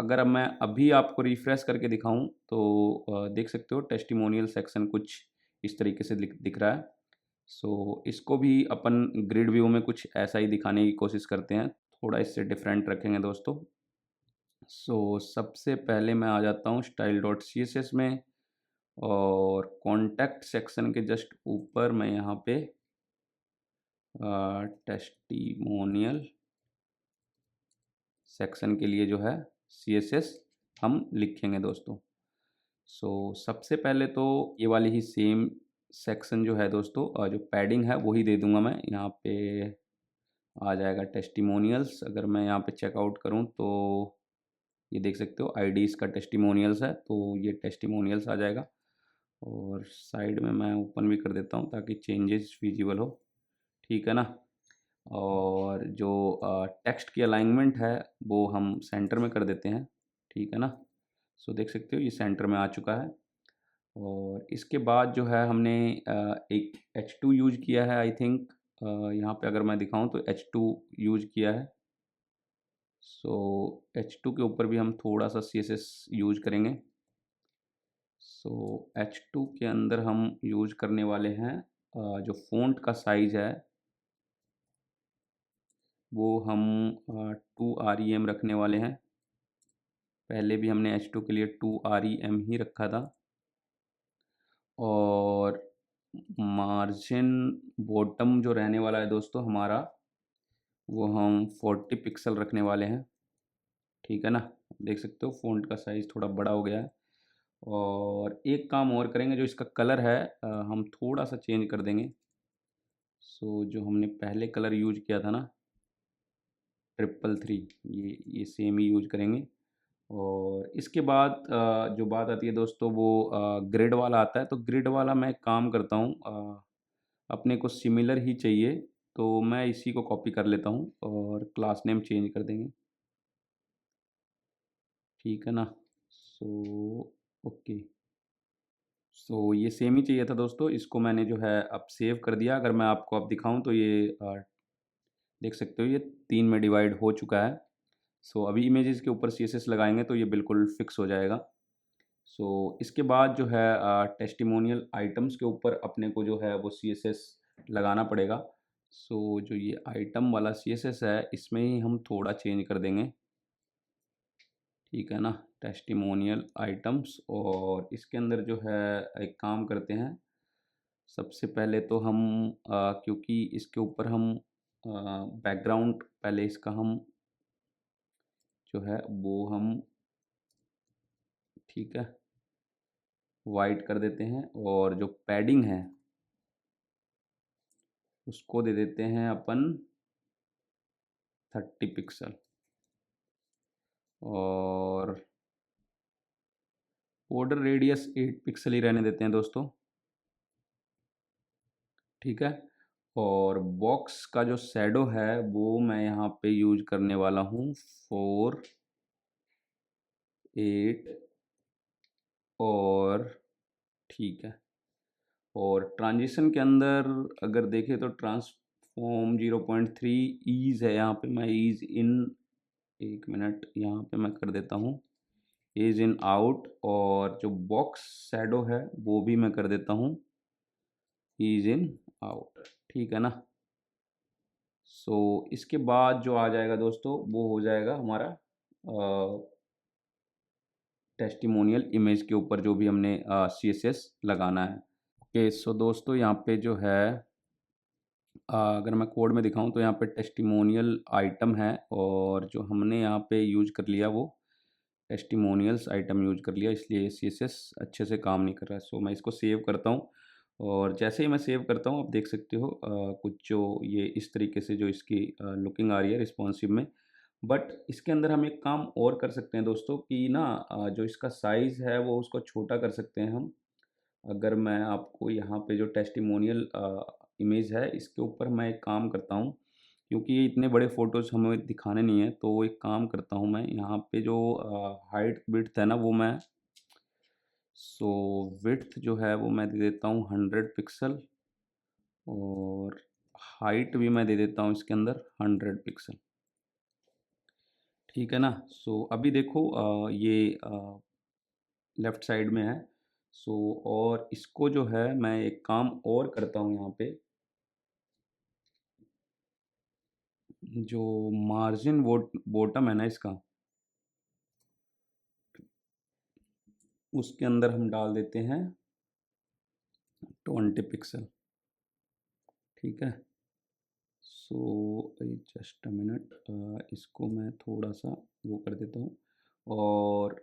अगर अब मैं अभी आपको रिफ्रेश करके दिखाऊं तो देख सकते हो टेस्टिमोनियल सेक्शन कुछ इस तरीके से दिख रहा है। इसको भी अपन ग्रिड व्यू में कुछ ऐसा ही दिखाने की कोशिश करते हैं, थोड़ा इससे डिफरेंट रखेंगे दोस्तों। सबसे पहले मैं आ जाता हूँ style.css में, और कॉन्टैक्ट सेक्शन के जस्ट ऊपर मैं यहाँ पे टेस्टिमोनियल सेक्शन के लिए जो है CSS हम लिखेंगे दोस्तों। सबसे पहले तो ये वाली ही सेम सेक्शन जो है दोस्तों जो पैडिंग है वही दे दूंगा मैं। यहाँ पे आ जाएगा टेस्टिमोनियल्स, अगर मैं यहाँ पे चेकआउट करूँ तो ये देख सकते हो ID इसका टेस्टिमोनियल्स है, तो ये टेस्टिमोनियल्स आ जाएगा। और साइड में मैं ओपन भी कर देता हूँ ताकि चेंजेस विजिबल हो, ठीक है ना। और जो टेक्स्ट की अलाइनमेंट है वो हम सेंटर में कर देते हैं, ठीक है ना। देख सकते हो ये सेंटर में आ चुका है। और इसके बाद जो है हमने एक H2 यूज किया है आई थिंक, यहाँ पे अगर मैं दिखाऊं तो H2 यूज किया है। H2 के ऊपर भी हम थोड़ा सा CSS यूज करेंगे। H2 के अंदर हम यूज करने वाले हैं जो फ़ॉन्ट का साइज़ है वो हम 2 REM रखने वाले हैं। पहले भी हमने H2 के लिए 2 REM ही रखा था। और मार्जिन बॉटम जो रहने वाला है दोस्तों हमारा, वो हम 40 पिक्सल रखने वाले हैं, ठीक है ना। देख सकते हो फ़ॉन्ट का साइज़ थोड़ा बड़ा हो गया है। और एक काम और करेंगे, जो इसका कलर है हम थोड़ा सा चेंज कर देंगे। जो हमने पहले कलर यूज किया था ना 333, ये सेम ही यूज करेंगे। और इसके बाद जो बात आती है दोस्तों वो ग्रिड वाला आता है। तो ग्रिड वाला मैं एक काम करता हूँ, अपने को सिमिलर ही चाहिए तो मैं इसी को कॉपी कर लेता हूँ और क्लास नेम चेंज कर देंगे। ठीक है ना। सो ओके, सो ये सेम ही चाहिए था दोस्तों, इसको मैंने जो है अब सेव कर दिया। अगर मैं आपको अब दिखाऊं तो ये देख सकते हो ये 3 में डिवाइड हो चुका है। सो अभी इमेजेस के ऊपर CSS लगाएंगे तो ये बिल्कुल फिक्स हो जाएगा। सो इसके बाद जो है टेस्टिमोनियल आइटम्स के ऊपर अपने को जो है वो CSS लगाना पड़ेगा। सो जो ये आइटम वाला CSS है इसमें ही हम थोड़ा चेंज कर देंगे, ठीक है ना। टेस्टिमोनियल आइटम्स, और इसके अंदर जो है एक काम करते हैं, सबसे पहले तो हम क्योंकि इसके ऊपर हम बैकग्राउंड पहले इसका हम जो है वो हम, ठीक है, वाइट कर देते हैं। और जो पैडिंग है उसको दे देते हैं अपन 30 पिक्सल, और बॉर्डर रेडियस 8 पिक्सल ही रहने देते हैं दोस्तों, ठीक है। और बॉक्स का जो शैडो है वो मैं यहाँ पे यूज करने वाला हूँ 4, 8, और ठीक है। और ट्रांजिशन के अंदर अगर देखें तो ट्रांसफॉर्म 0.3 ईज है, यहाँ पे मैं ईज इन, एक मिनट, यहाँ पे मैं कर देता हूँ ईज इन आउट। और जो बॉक्स शैडो है वो भी मैं कर देता हूँ ईज इन आउट, ठीक है ना। सो इसके बाद जो आ जाएगा दोस्तों वो हो जाएगा हमारा टेस्टिमोनियल इमेज के ऊपर जो भी हमने CSS लगाना है। ओके, सो दोस्तों यहाँ पे जो है अगर मैं कोड में दिखाऊं तो यहाँ पे टेस्टिमोनियल आइटम है, और जो हमने यहाँ पे यूज कर लिया वो टेस्टिमोनियल्स आइटम यूज कर लिया, इसलिए CSS अच्छे से काम नहीं कर रहा है। सो मैं इसको सेव करता हूँ, और जैसे ही मैं सेव करता हूँ आप देख सकते हो कुछ जो ये इस तरीके से जो इसकी लुकिंग आ रही है रिस्पॉन्सिव में। बट इसके अंदर हम एक काम और कर सकते हैं दोस्तों कि ना जो इसका साइज़ है वो उसको छोटा कर सकते हैं हम। अगर मैं आपको यहाँ पे जो टेस्टिमोनियल इमेज है इसके ऊपर मैं एक काम करता हूँ, क्योंकि ये इतने बड़े फ़ोटोज़ हमें दिखाने नहीं है, तो एक काम करता हूँ मैं यहाँ पे जो हाइट विड्थ है ना वो मैं, सो विड्थ जो है वो मैं दे देता हूँ 100 पिक्सल, और हाइट भी मैं दे देता हूँ इसके अंदर 100 पिक्सल, ठीक है ना। सो अभी देखो ये लेफ़्ट साइड में है। सो और इसको जो है मैं एक काम और करता हूँ यहाँ पे, जो मार्जिन बॉटम है ना इसका, उसके अंदर हम डाल देते हैं 20 पिक्सल, ठीक है। सो जस्ट अ मिनट, इसको मैं थोड़ा सा वो कर देता हूँ। और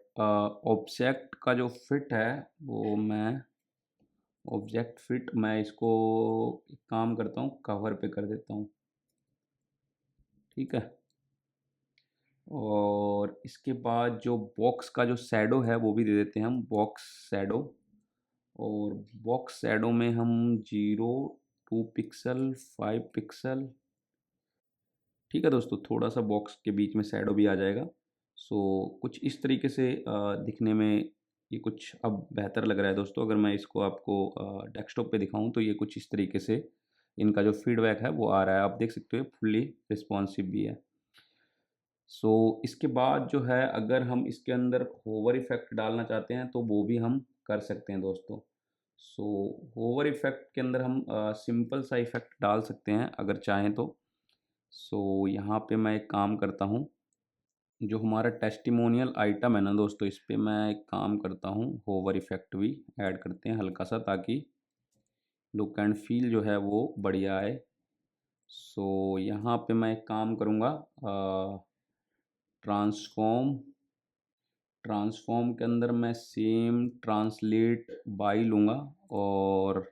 ऑब्जेक्ट का जो फिट है वो मैं, ऑब्जेक्ट फिट मैं इसको एक काम करता हूँ कवर पे कर देता हूँ, ठीक है। और इसके बाद जो बॉक्स का जो शैडो है वो भी दे देते हैं हम बॉक्स शैडो। और बॉक्स शैडो में हम 0, 2 पिक्सल, 5 पिक्सल, ठीक है दोस्तों, थोड़ा सा बॉक्स के बीच में शैडो भी आ जाएगा। सो कुछ इस तरीके से दिखने में ये कुछ अब बेहतर लग रहा है दोस्तों। अगर मैं इसको आपको डेस्कटॉप पे दिखाऊं तो ये कुछ इस तरीके से इनका जो फीडबैक है वो आ रहा है, आप देख सकते हो फुल्ली रिस्पॉन्सिव भी है। सो इसके बाद जो है अगर हम इसके अंदर होवर इफेक्ट डालना चाहते हैं तो वो भी हम कर सकते हैं दोस्तों। सो होवर इफेक्ट के अंदर हम सिंपल सा इफेक्ट डाल सकते हैं अगर चाहें तो। सो यहाँ पे मैं एक काम करता हूँ, जो हमारा टेस्टिमोनियल आइटम है ना दोस्तों, इस पे मैं एक काम करता हूँ, होवर इफेक्ट भी ऐड करते हैं हल्का सा, ताकि लुक एंड फील जो है वो बढ़िया आए। सो यहाँ पे मैं एक काम करूँगा, ट्रांसफॉर्म, ट्रांसफॉर्म के अंदर मैं सेम ट्रांसलेट बाई लूँगा, और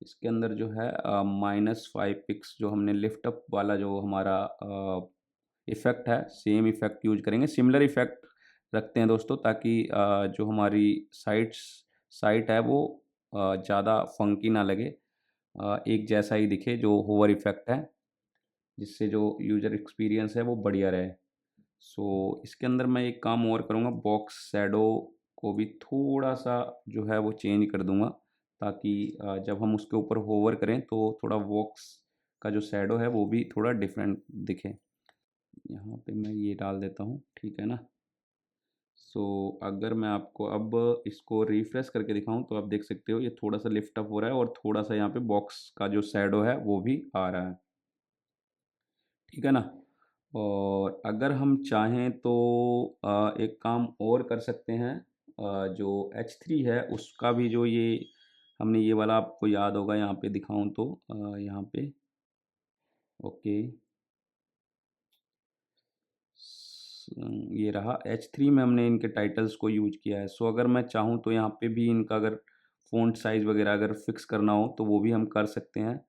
इसके अंदर जो है -5 पिक्स जो हमने लिफ्ट अप वाला जो हमारा इफ़ेक्ट है, सेम इफ़ेक्ट यूज करेंगे। सिमिलर इफ़ेक्ट रखते हैं दोस्तों, ताकि जो हमारी साइट है वो ज़्यादा फंकी ना लगे, एक जैसा ही दिखे जो होवर इफ़ेक्ट है, जिससे जो यूज़र एक्सपीरियंस है वो बढ़िया रहे। सो इसके अंदर मैं एक काम और करूँगा, बॉक्स शैडो को भी थोड़ा सा जो है वो चेंज कर दूँगा, ताकि जब हम उसके ऊपर होवर करें तो थोड़ा बॉक्स का जो शैडो है वो भी थोड़ा डिफरेंट दिखे। यहाँ पे मैं ये डाल देता हूँ, ठीक है ना। सो अगर मैं आपको अब इसको रिफ्रेश करके दिखाऊं तो आप देख सकते हो ये थोड़ा सा लिफ्ट अप हो रहा है और थोड़ा सा यहाँ पे बॉक्स का जो शैडो है वो भी आ रहा है, ठीक है ना। और अगर हम चाहें तो एक काम और कर सकते हैं, जो H3 है उसका भी जो ये हमने ये वाला, आपको याद होगा, यहाँ पे दिखाऊं तो यहाँ पे ओके, ये रहा H3 में हमने इनके टाइटल्स को यूज किया है। सो अगर मैं चाहूँ तो यहाँ पे भी इनका अगर फ़ॉन्ट साइज़ वगैरह अगर फिक्स करना हो तो वो भी हम कर सकते हैं।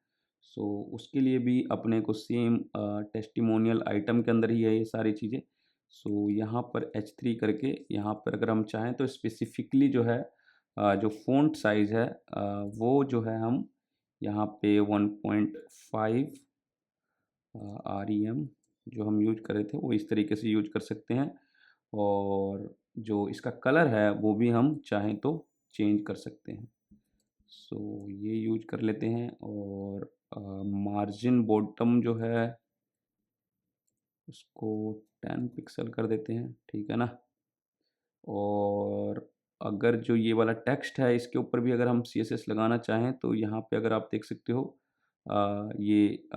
सो उसके लिए भी अपने को सेम टेस्टिमोनियल आइटम के अंदर ही है ये सारी चीज़ें। सो यहाँ पर H3 करके यहाँ पर अगर हम चाहें तो स्पेसिफिकली जो है जो फ़ॉन्ट साइज़ है वो जो है हम यहाँ पे 1.5 REM जो हम यूज कर रहे थे वो इस तरीके से यूज कर सकते हैं। और जो इसका कलर है वो भी हम चाहें तो चेंज कर सकते हैं। सो ये यूज कर लेते हैं। और मार्जिन बॉटम जो है उसको 10 पिक्सल कर देते हैं, ठीक है ना। और अगर जो ये वाला टेक्स्ट है इसके ऊपर भी अगर हम CSS लगाना चाहें तो यहाँ पे अगर आप देख सकते हो ये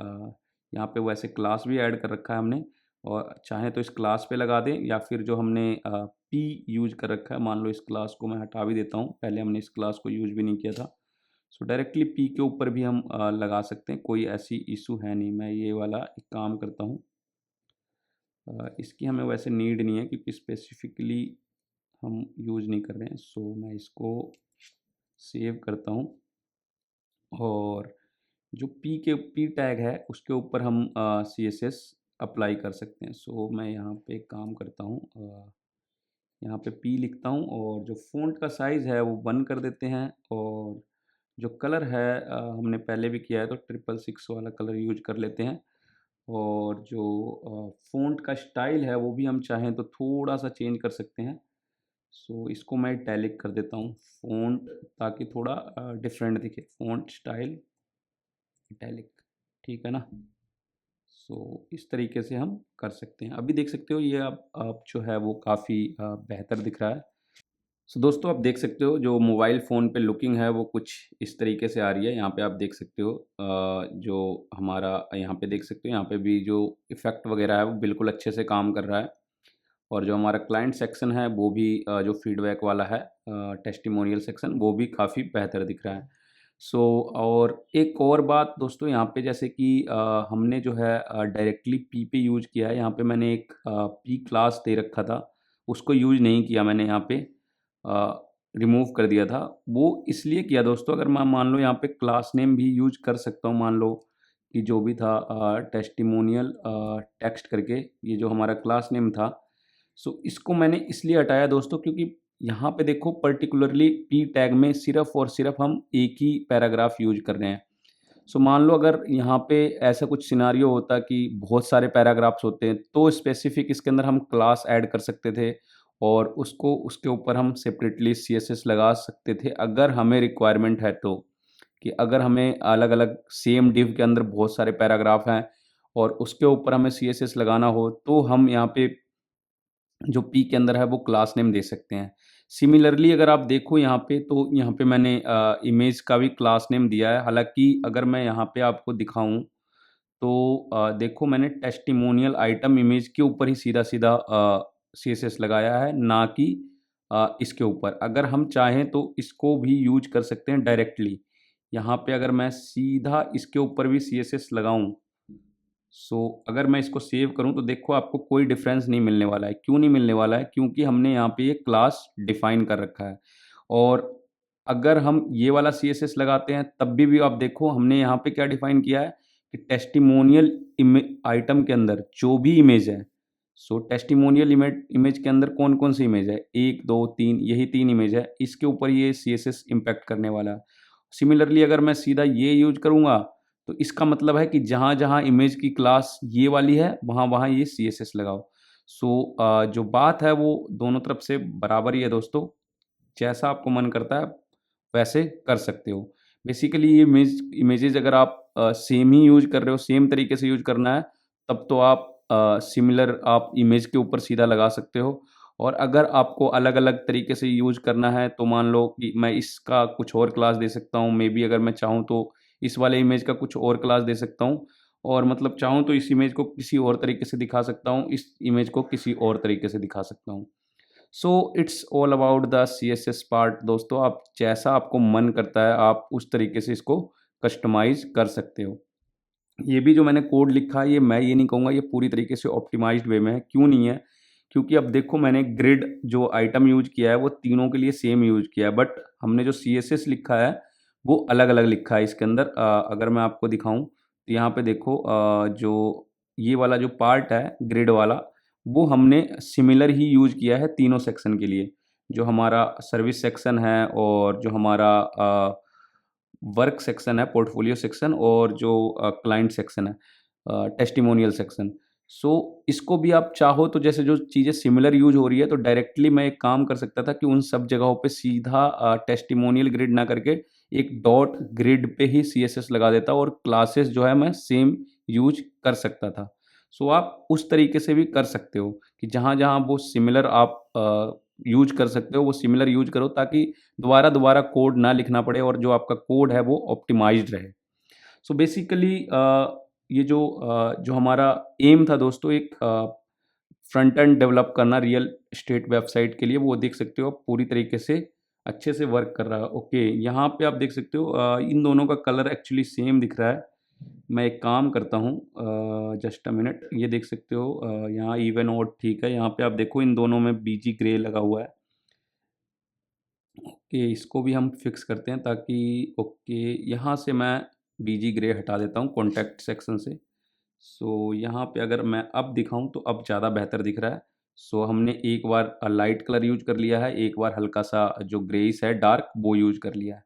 यहाँ पे वैसे क्लास भी ऐड कर रखा है हमने, और चाहें तो इस क्लास पे लगा दें या फिर जो हमने पी यूज कर रखा है, मान लो इस क्लास को मैं हटा भी देता हूँ, पहले हमने इस क्लास को यूज भी नहीं किया था। सो डायरेक्टली पी के ऊपर भी हम लगा सकते हैं, कोई ऐसी इशू है नहीं। मैं ये वाला एक काम करता हूँ, इसकी हमें वैसे नीड नहीं है क्योंकि स्पेसिफिकली हम यूज़ नहीं कर रहे हैं। सो मैं इसको सेव करता हूँ और जो पी टैग है उसके ऊपर हम CSS अप्लाई कर सकते हैं। सो मैं यहाँ पे एक काम करता हूँ, यहाँ पे पी लिखता हूँ और जो फ़ॉन्ट का साइज़ है वो 1 कर देते हैं। और जो कलर है हमने पहले भी किया है तो 666 वाला कलर यूज कर लेते हैं। और जो फ़ॉन्ट का स्टाइल है वो भी हम चाहें तो थोड़ा सा चेंज कर सकते हैं। सो इसको मैं इटैलिक कर देता हूँ फ़ॉन्ट, ताकि थोड़ा डिफरेंट दिखे, फ़ॉन्ट स्टाइल इटैलिक, ठीक है ना। सो इस तरीके से हम कर सकते हैं। अभी देख सकते हो ये आप जो है वो काफ़ी बेहतर दिख रहा है। सो दोस्तों आप देख सकते हो जो मोबाइल फ़ोन पे लुकिंग है वो कुछ इस तरीके से आ रही है। यहाँ पे आप देख सकते हो जो हमारा यहाँ पे देख सकते हो, यहाँ पे भी जो इफ़ेक्ट वगैरह है वो बिल्कुल अच्छे से काम कर रहा है। और जो हमारा क्लाइंट सेक्शन है वो भी जो फीडबैक वाला है, टेस्टिमोनियल सेक्शन, वो भी काफ़ी बेहतर दिख रहा है। सो और एक और बात दोस्तों यहाँ पे, जैसे कि हमने जो है डायरेक्टली पी पे यूज़ किया है। यहाँ पे मैंने एक पी क्लास दे रखा था, उसको यूज़ नहीं किया मैंने, यहाँ पे रिमूव कर दिया था। वो इसलिए किया दोस्तों, अगर मैं मान लो यहाँ पे क्लास नेम भी यूज़ कर सकता हूँ, मान लो कि जो भी था टेस्टिमोनियल टेक्स्ट करके ये जो हमारा क्लास नेम था। सो इसको मैंने इसलिए हटाया दोस्तों क्योंकि यहाँ पे देखो पर्टिकुलरली पी टैग में सिर्फ और सिर्फ हम एक ही पैराग्राफ यूज कर रहे हैं। सो मान लो अगर यहाँ पे ऐसा कुछ सिनारियो होता कि बहुत सारे पैराग्राफ्स होते हैं तो स्पेसिफिक इसके अंदर हम क्लास ऐड कर सकते थे और उसको उसके ऊपर हम सेपरेटली CSS लगा सकते थे, अगर हमें रिक्वायरमेंट है तो। कि अगर हमें अलग अलग सेम डिव के अंदर बहुत सारे पैराग्राफ हैं और उसके ऊपर हमें CSS लगाना हो तो हम यहाँ पे जो पी के अंदर है वो क्लास नेम दे सकते हैं। सिमिलरली अगर आप देखो यहाँ पे तो यहाँ पे मैंने इमेज का भी क्लास नेम दिया है। हालाँकि अगर मैं यहाँ पे आपको दिखाऊँ तो देखो मैंने टेस्टिमोनियल आइटम इमेज के ऊपर ही सीधा-सीधा CSS लगाया है, ना कि इसके ऊपर। अगर हम चाहें तो इसको भी यूज़ कर सकते हैं डायरेक्टली। यहाँ पे अगर मैं सीधा इसके ऊपर भी CSS लगाऊँ, सो अगर मैं इसको सेव करूँ तो देखो आपको कोई डिफरेंस नहीं मिलने वाला है। क्यों नहीं मिलने वाला है? क्योंकि हमने यहाँ पे ये क्लास डिफाइन कर रखा है। और अगर हम ये वाला CSS लगाते हैं तब भी आप देखो हमने यहाँ पे क्या डिफाइन किया है कि टेस्टिमोनियल आइटम के अंदर जो भी इमेज है, सो टेस्टिमोनियल इमेज इमेज के अंदर कौन-कौन सी इमेज है? 1, 2, 3, यही 3 इमेज है। इसके ऊपर ये CSS इम्पैक्ट करने वाला है। सिमिलरली अगर मैं सीधा ये यूज़ करूँगा तो इसका मतलब है कि जहाँ-जहाँ इमेज की क्लास ये वाली है, वहाँ-वहाँ ये CSS लगाओ। जो बात है वो दोनों तरफ से बराबर ही है दोस्तों। जैसा आपको मन करता है वैसे कर सकते हो। बेसिकली ये इमेजेस अगर आप सेम ही यूज़ कर रहे हो, सेम तरीके से यूज़ करना है, तब तो आप सिमिलर आप इमेज के ऊपर सीधा लगा सकते हो। और अगर आपको अलग-अलग तरीके से यूज़ करना है, तो मान लो कि मैं इसका कुछ और क्लास दे सकता हूँ, मेबी अगर मैं चाहूँ तो इस वाले इमेज का कुछ और क्लास दे सकता हूँ, और मतलब चाहूँ तो इस इमेज को किसी और तरीके से दिखा सकता हूँ, इस इमेज को किसी और तरीके से दिखा सकता हूँ। So it's all about the CSS part दोस्तों। आप जैसा आपको मन करता है आप उस तरीके से इसको कस्टमाइज़ कर सकते हो। ये भी जो मैंने कोड लिखा है, ये मैं ये नहीं कहूँगा ये पूरी तरीके से ऑप्टिमाइज़्ड वे में है। क्यों नहीं है? क्योंकि अब देखो मैंने ग्रिड जो आइटम यूज़ किया है वो तीनों के लिए सेम यूज़ किया है, बट हमने जो सीएसएस लिखा है वो अलग-अलग लिखा है इसके अंदर। अगर मैं आपको दिखाऊँ तो यहाँ पे देखो, जो ये वाला जो पार्ट है ग्रिड वाला, वो हमने सिमिलर ही यूज़ किया है तीनों सेक्शन के लिए। जो हमारा सर्विस सेक्शन है और जो हमारा वर्क सेक्शन है, पोर्टफोलियो सेक्शन, और जो क्लाइंट सेक्शन है, टेस्टिमोनियल सेक्शन। सो इसको भी आप चाहो तो जैसे जो चीज़ें सिमिलर यूज़ हो रही है, तो डायरेक्टली मैं एक काम कर सकता था कि उन सब जगहों पे सीधा टेस्टिमोनियल ग्रिड ना करके एक डॉट ग्रिड पे ही सीएसएस लगा देता, और क्लासेस जो है मैं सेम यूज़ कर सकता था। सो आप उस तरीके से भी कर सकते हो कि जहाँ-जहाँ वो सिमिलर आप यूज़ कर सकते हो, वो सिमिलर यूज़ करो, ताकि दोबारा-दोबारा कोड ना लिखना पड़े और जो आपका कोड है वो ऑप्टिमाइज़्ड रहे। सो बेसिकली जो हमारा एम था दोस्तों, एक फ्रंट एंड डेवलप करना रियल एस्टेट वेबसाइट के लिए, वो देख सकते हो आप पूरी तरीके से अच्छे से वर्क कर रहा है। ओके, यहाँ पे आप देख सकते हो इन दोनों का कलर एक्चुअली सेम दिख रहा है। मैं एक काम करता हूँ, जस्ट अ मिनट, ये देख सकते हो यहाँ इवन ऑड ठीक है। यहाँ पे आप देखो इन दोनों में बीजी ग्रे लगा हुआ है। ओके, इसको भी हम फिक्स करते हैं ताकि, ओके, यहाँ से मैं बीजी ग्रे हटा देता हूँ कॉन्टैक्ट सेक्शन से। सो यहाँ पे अगर मैं अब दिखाऊँ तो अब ज़्यादा बेहतर दिख रहा है। सो हमने एक बार लाइट कलर यूज़ कर लिया है, एक बार हल्का-सा जो ग्रेइश है डार्क वो यूज़ कर लिया है।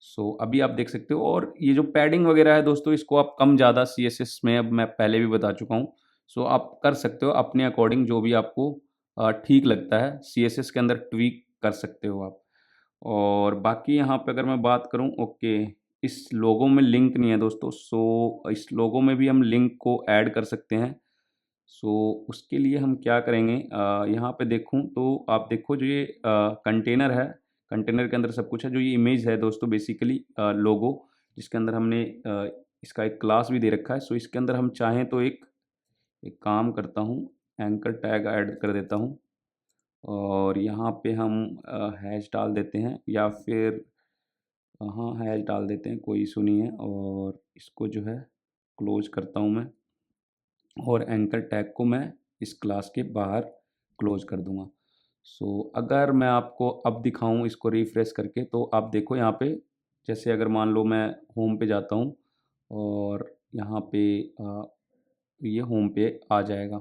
सो अभी आप देख सकते हो, और ये जो पैडिंग वगैरह है दोस्तों, इसको आप कम ज़्यादा सीएसएस में, अब मैं पहले भी बता चुका हूँ। सो आप कर सकते हो अपने अकॉर्डिंग, जो भी आपको ठीक लगता है सीएसएस के अंदर ट्वीक कर सकते हो आप। और बाकी यहाँ पे अगर मैं बात करूँ, ओके, इस लोगो में लिंक नहीं है दोस्तों, सो इस लोगो में भी हम लिंक को ऐड कर सकते हैं। सो उसके लिए हम क्या करेंगे, यहाँ पे देखूँ तो आप देखो जो ये कंटेनर है, कंटेनर के अंदर सब कुछ है। जो ये इमेज है दोस्तों, बेसिकली लोगो, जिसके अंदर हमने इसका एक क्लास भी दे रखा है। सो इसके अंदर हम चाहें तो एक एक काम करता हूँ, एंकर टैग ऐड कर देता हूँ, और यहाँ पे हम हैश डाल देते हैं, या फिर हाँ, हैश डाल देते हैं, कोई इशू नहीं है। और इसको जो है क्लोज करता हूँ मैं, और एंकर टैग को मैं इस क्लास के बाहर क्लोज कर दूंगा। सो अगर मैं आपको अब दिखाऊं इसको रिफ्रेश करके, तो आप देखो यहाँ पे, जैसे अगर मान लो मैं होम पे जाता हूँ, और यहाँ पे ये होम पे आ जाएगा।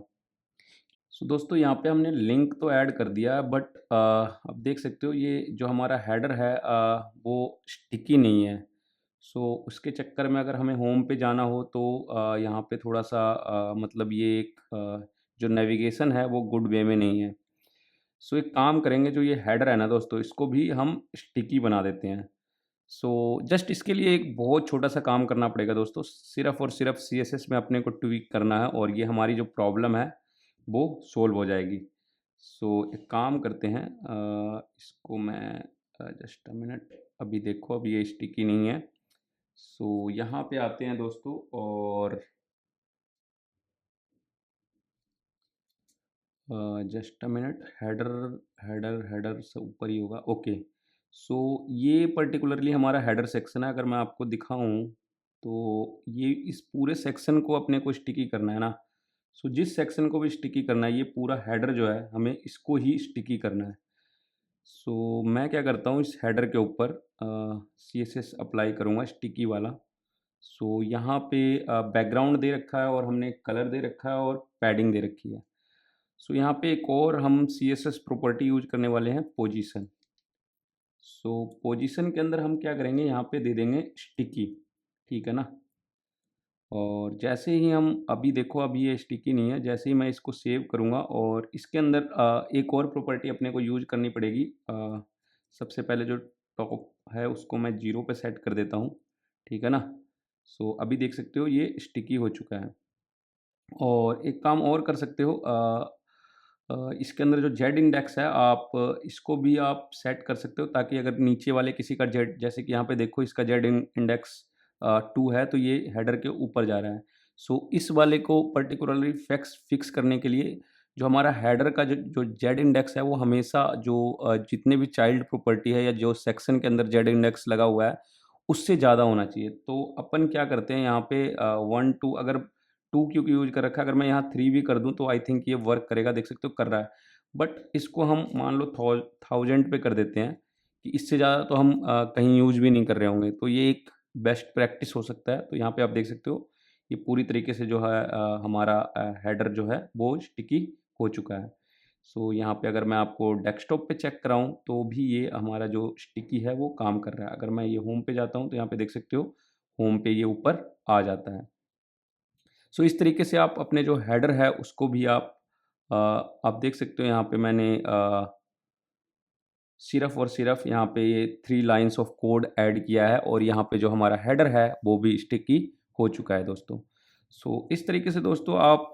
सो दोस्तों यहाँ पे हमने लिंक तो ऐड कर दिया है, बट अब देख सकते हो ये जो हमारा हेडर है वो स्टिकी नहीं है। सो उसके चक्कर में अगर हमें होम पे जाना हो तो यहाँ पे थोड़ा सा मतलब ये एक जो नेविगेशन है वो गुड वे में नहीं है। सो एक काम करेंगे, जो ये हेडर है ना दोस्तों, इसको भी हम स्टिकी बना देते हैं। सो जस्ट इसके लिए एक बहुत छोटा सा काम करना पड़ेगा दोस्तों, सिर्फ और सिर्फ सीएसएस में अपने को ट्वीक करना है, और ये हमारी जो प्रॉब्लम है वो सोल्व हो जाएगी। सो एक काम करते हैं, इसको मैं जस्ट अ मिनट, अभी देखो अभी ये स्टिकी नहीं है। सो यहाँ पे आते हैं दोस्तों, और just a minute, header header header से ऊपर ही होगा। ओके, सो ये पर्टिकुलरली हमारा हेडर सेक्शन है। अगर मैं आपको दिखाऊं तो ये इस पूरे सेक्शन को अपने को स्टिकी करना है ना। सो जिस सेक्शन को भी स्टिकी करना है, ये पूरा हेडर जो है हमें इसको ही स्टिकी करना है। सो मैं क्या करता हूँ, इस हेडर के ऊपर सी एस एस अप्लाई करूँगा स्टिकी वाला। सो यहाँ पे बैकग्राउंड दे रखा है, और हमने कलर दे रखा है, और पैडिंग दे रखी है। सो यहाँ पे एक और हम C S S property use करने वाले हैं, पोजीशन। सो पोजीशन के अंदर हम क्या करेंगे, यहाँ पे दे देंगे स्टिकी, ठीक है ना। और जैसे ही हम अभी देखो अभी ये स्टिकी नहीं है, जैसे ही मैं इसको सेव करूँगा और इसके अंदर एक और प्रॉपर्टी अपने को यूज़ करनी पड़ेगी। सबसे पहले जो टॉप है उसको मैं 0 पे सेट कर देता हूँ, ठीक है ना? सो अभी देख सकते हो ये स्टिकी हो चुका है। और एक काम और कर सकते हो, इसके अंदर जो जेड इंडेक्स है आप इसको भी आप सेट कर सकते हो, ताकि अगर नीचे वाले किसी का जेड, जैसे कि यहाँ पे देखो इसका जेड इंडेक्स 2 है, तो ये हेडर के ऊपर जा रहा है। सो इस वाले को पर्टिकुलरली फिक्स फिक्स करने के लिए जो हमारा हेडर का जो जो जेड इंडेक्स है वो हमेशा जो जितने भी चाइल्ड प्रॉपर्टी है या जो सेक्शन के अंदर जेड इंडेक्स लगा हुआ है उससे ज़्यादा होना चाहिए। तो अपन क्या करते हैं यहाँ पे 1 2, अगर 2 क्योंकि यूज़ कर रखा है, अगर मैं यहाँ 3 भी कर दूँ तो आई थिंक ये वर्क करेगा, देख सकते हो कर रहा है। बट इसको हम मान लो 1000 पे कर देते हैं कि इससे ज़्यादा तो हम कहीं यूज़ भी नहीं कर रहे होंगे, तो ये एक बेस्ट प्रैक्टिस हो सकता है। तो यहाँ पे आप देख सकते हो ये पूरी तरीके से जो है हमारा हेडर जो है वो स्टिकी हो चुका है। सो यहाँ पे अगर मैं आपको डेस्कटॉप पे चेक कराऊँ तो भी ये हमारा जो स्टिकी है वो काम कर रहा है। अगर मैं ये होम पे जाता हूँ तो यहाँ पे देख सकते हो होम पे ये ऊपर आ जाता है। सो इस तरीके से आप अपने जो हेडर है उसको भी आप देख सकते हो यहाँ पे मैंने सिर्फ़ और सिर्फ़ यहाँ पे ये 3 लाइन्स ऑफ कोड ऐड किया है और यहाँ पे जो हमारा हेडर है वो भी स्टिकी हो चुका है दोस्तों। सो इस तरीके से दोस्तों आप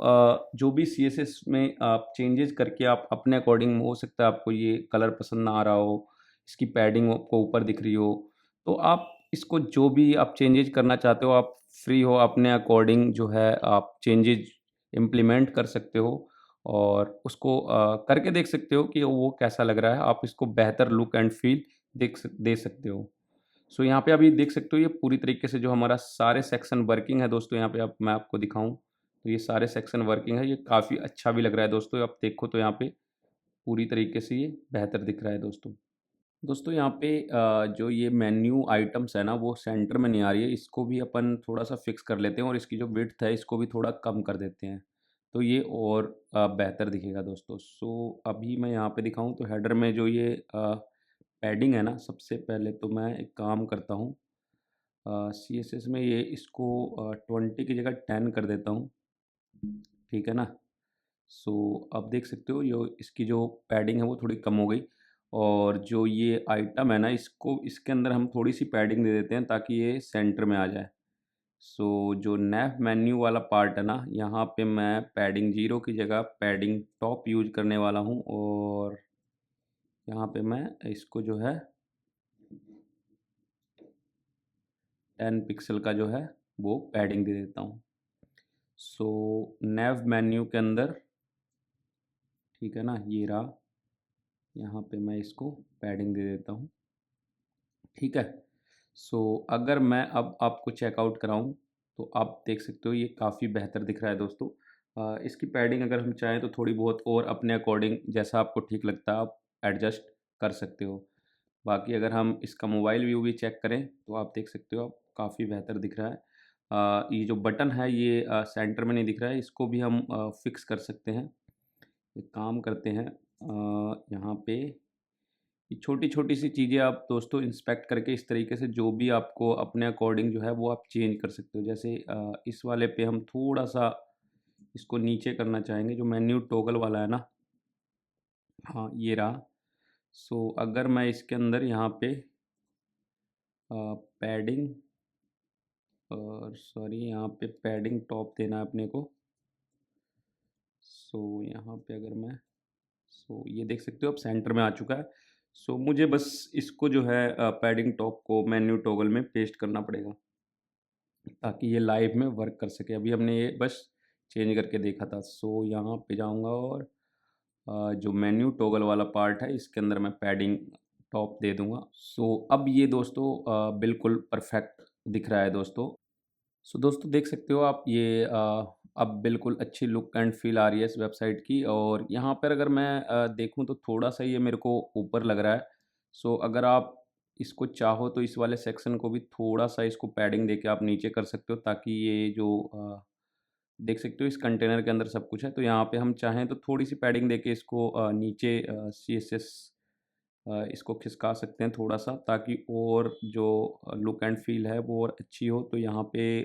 जो भी सीएसएस में आप चेंजेज़ करके आप अपने अकॉर्डिंग, हो सकता है आपको ये कलर पसंद ना आ रहा हो, इसकी पैडिंग आपको ऊपर दिख रही हो, तो आप इसको जो भी आप चेंजेज़ करना चाहते हो आप फ्री हो, अपने अकॉर्डिंग जो है आप चेंजेज़ इम्प्लीमेंट कर सकते हो और उसको करके देख सकते हो कि वो कैसा लग रहा है। आप इसको बेहतर लुक एंड फ़ील दे सकते हो। सो यहाँ पे अभी देख सकते हो ये पूरी तरीके से जो हमारा सारे सेक्शन वर्किंग है दोस्तों, यहाँ पे आप मैं आपको दिखाऊँ, तो ये सारे सेक्शन वर्किंग है। ये काफ़ी अच्छा भी लग रहा है दोस्तों, आप देखो तो यहाँ पे पूरी तरीके से ये बेहतर दिख रहा है दोस्तों। दोस्तों यहाँ पे जो ये मेन्यू आइटम्स है ना वो सेंटर में नहीं आ रही है, इसको भी अपन थोड़ा-सा फिक्स कर लेते हैं और इसकी जो विड्थ है इसको भी थोड़ा कम कर देते हैं। तो ये और बेहतर दिखेगा दोस्तों। सो अभी मैं यहाँ पे दिखाऊँ तो हेडर में जो ये पैडिंग है ना, सबसे पहले तो मैं एक काम करता हूँ, सीएसएस में ये इसको 20 की जगह 10 कर देता हूँ, ठीक है ना? सो अब देख सकते हो यो इसकी जो पैडिंग है वो थोड़ी कम हो गई और जो ये आइटम है ना इसको इसके अंदर हम थोड़ी सी पैडिंग दे देते हैं ताकि ये सेंटर में आ जाए। सो जो नैव मेन्यू वाला पार्ट है ना, यहाँ पे मैं पैडिंग 0 की जगह पैडिंग टॉप यूज करने वाला हूँ और यहाँ पे मैं इसको जो है 10 पिक्सल का जो है वो पैडिंग दे देता हूँ। सो नैव मेन्यू के अंदर, ठीक है ना, ये रहा, यहाँ पे मैं इसको पैडिंग दे देता हूँ, ठीक है। सो अगर मैं अब आपको चेकआउट कराऊँ तो आप देख सकते हो ये काफ़ी बेहतर दिख रहा है दोस्तों। इसकी पैडिंग अगर हम चाहें तो थोड़ी बहुत और अपने अकॉर्डिंग जैसा आपको ठीक लगता है आप एडजस्ट कर सकते हो। बाकी अगर हम इसका मोबाइल व्यू भी चेक करें तो आप देख सकते हो आप काफ़ी बेहतर दिख रहा है। ये जो बटन है ये सेंटर में नहीं दिख रहा है, इसको भी हम फिक्स कर सकते हैं। एक काम करते हैं, यहाँ पे ये छोटी-छोटी सी चीज़ें आप दोस्तों इंस्पेक्ट करके इस तरीके से जो भी आपको अपने अकॉर्डिंग जो है वो आप चेंज कर सकते हो। जैसे इस वाले पे हम थोड़ा-सा इसको नीचे करना चाहेंगे, जो मेन्यू टॉगल वाला है ना, हाँ, ये रहा। सो अगर मैं इसके अंदर यहाँ पे पैडिंग और सॉरी यहाँ पे पैडिंग टॉप देना है अपने को। सो यहाँ पे अगर मैं, सो ये देख सकते हो अब सेंटर में आ चुका है। सो मुझे बस इसको जो है पैडिंग टॉप को मेन्यू टॉगल में पेस्ट करना पड़ेगा ताकि ये लाइव में वर्क कर सके। अभी हमने ये बस चेंज करके देखा था। सो यहाँ पे जाऊँगा और जो मेन्यू टॉगल वाला पार्ट है इसके अंदर मैं पैडिंग टॉप दे दूँगा। सो अब ये दोस्तों बिल्कुल परफेक्ट दिख रहा है दोस्तों। सो दोस्तों देख सकते हो आप ये अब बिल्कुल अच्छी लुक एंड फील आ रही है इस वेबसाइट की और यहाँ पर अगर मैं देखूँ तो थोड़ा-सा ये मेरे को ऊपर लग रहा है। सो अगर आप इसको चाहो तो इस वाले सेक्शन को भी थोड़ा-सा इसको पैडिंग देके आप नीचे कर सकते हो ताकि ये जो देख सकते हो इस कंटेनर के अंदर सब कुछ है। तो यहाँ पे हम चाहें तो थोड़ी-सी पैडिंग देके इसको नीचे सीएसएस इसको खिसका सकते हैं थोड़ा-सा ताकि और जो लुक एंड फील है वो और अच्छी हो। तो यहाँ पे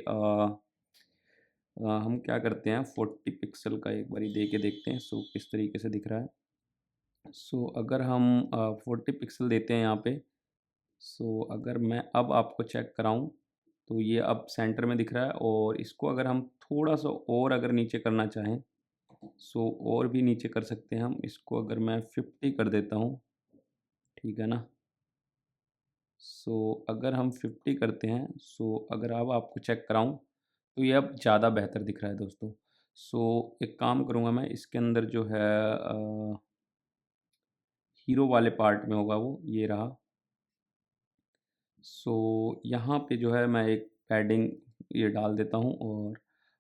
हम क्या करते हैं 40 पिक्सल का एक बारी दे के देखते हैं सो किस तरीके से दिख रहा है। सो अगर हम 40 पिक्सल देते हैं यहाँ पे, सो अगर मैं अब आपको चेक कराऊँ तो ये अब सेंटर में दिख रहा है, और इसको अगर हम थोड़ा-सा और अगर नीचे करना चाहें, सो और भी नीचे कर सकते हैं हम। इसको अगर मैं 50 कर देता हूँ, ठीक है ना? सो अगर हम 50 करते हैं, सो अगर अब आपको चेक कराऊँ तो ये अब ज़्यादा बेहतर दिख रहा है दोस्तों। सो एक काम करूँगा मैं, इसके अंदर जो है हीरो वाले पार्ट में होगा वो, ये रहा। सो यहाँ पे जो है मैं एक पैडिंग ये डाल देता हूँ, और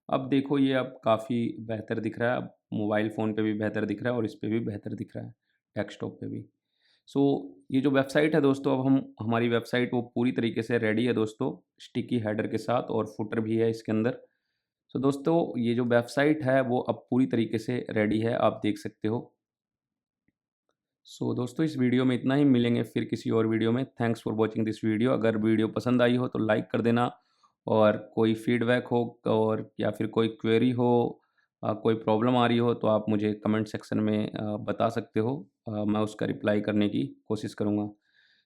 अब देखो ये अब काफ़ी बेहतर दिख रहा है। अब मोबाइल फ़ोन पे भी बेहतर दिख रहा है और इस पे भी बेहतर दिख रहा है, डेस्कटॉप पे भी। सो ये जो वेबसाइट है दोस्तों, अब हम हमारी वेबसाइट वो पूरी तरीके से रेडी है दोस्तों, स्टिकी हेडर के साथ, और फुटर भी है इसके अंदर। सो दोस्तों ये जो वेबसाइट है वो अब पूरी तरीके से रेडी है, आप देख सकते हो। सो दोस्तों इस वीडियो में इतना ही, मिलेंगे फिर किसी और वीडियो में। Thanks for watching this video. अगर वीडियो पसंद आई हो तो लाइक कर देना, और कोई फीडबैक हो और या फिर कोई क्वेरी हो, कोई प्रॉब्लम आ रही हो तो आप मुझे कमेंट सेक्शन में बता सकते हो। मैं उसका रिप्लाई करने की कोशिश करूँगा।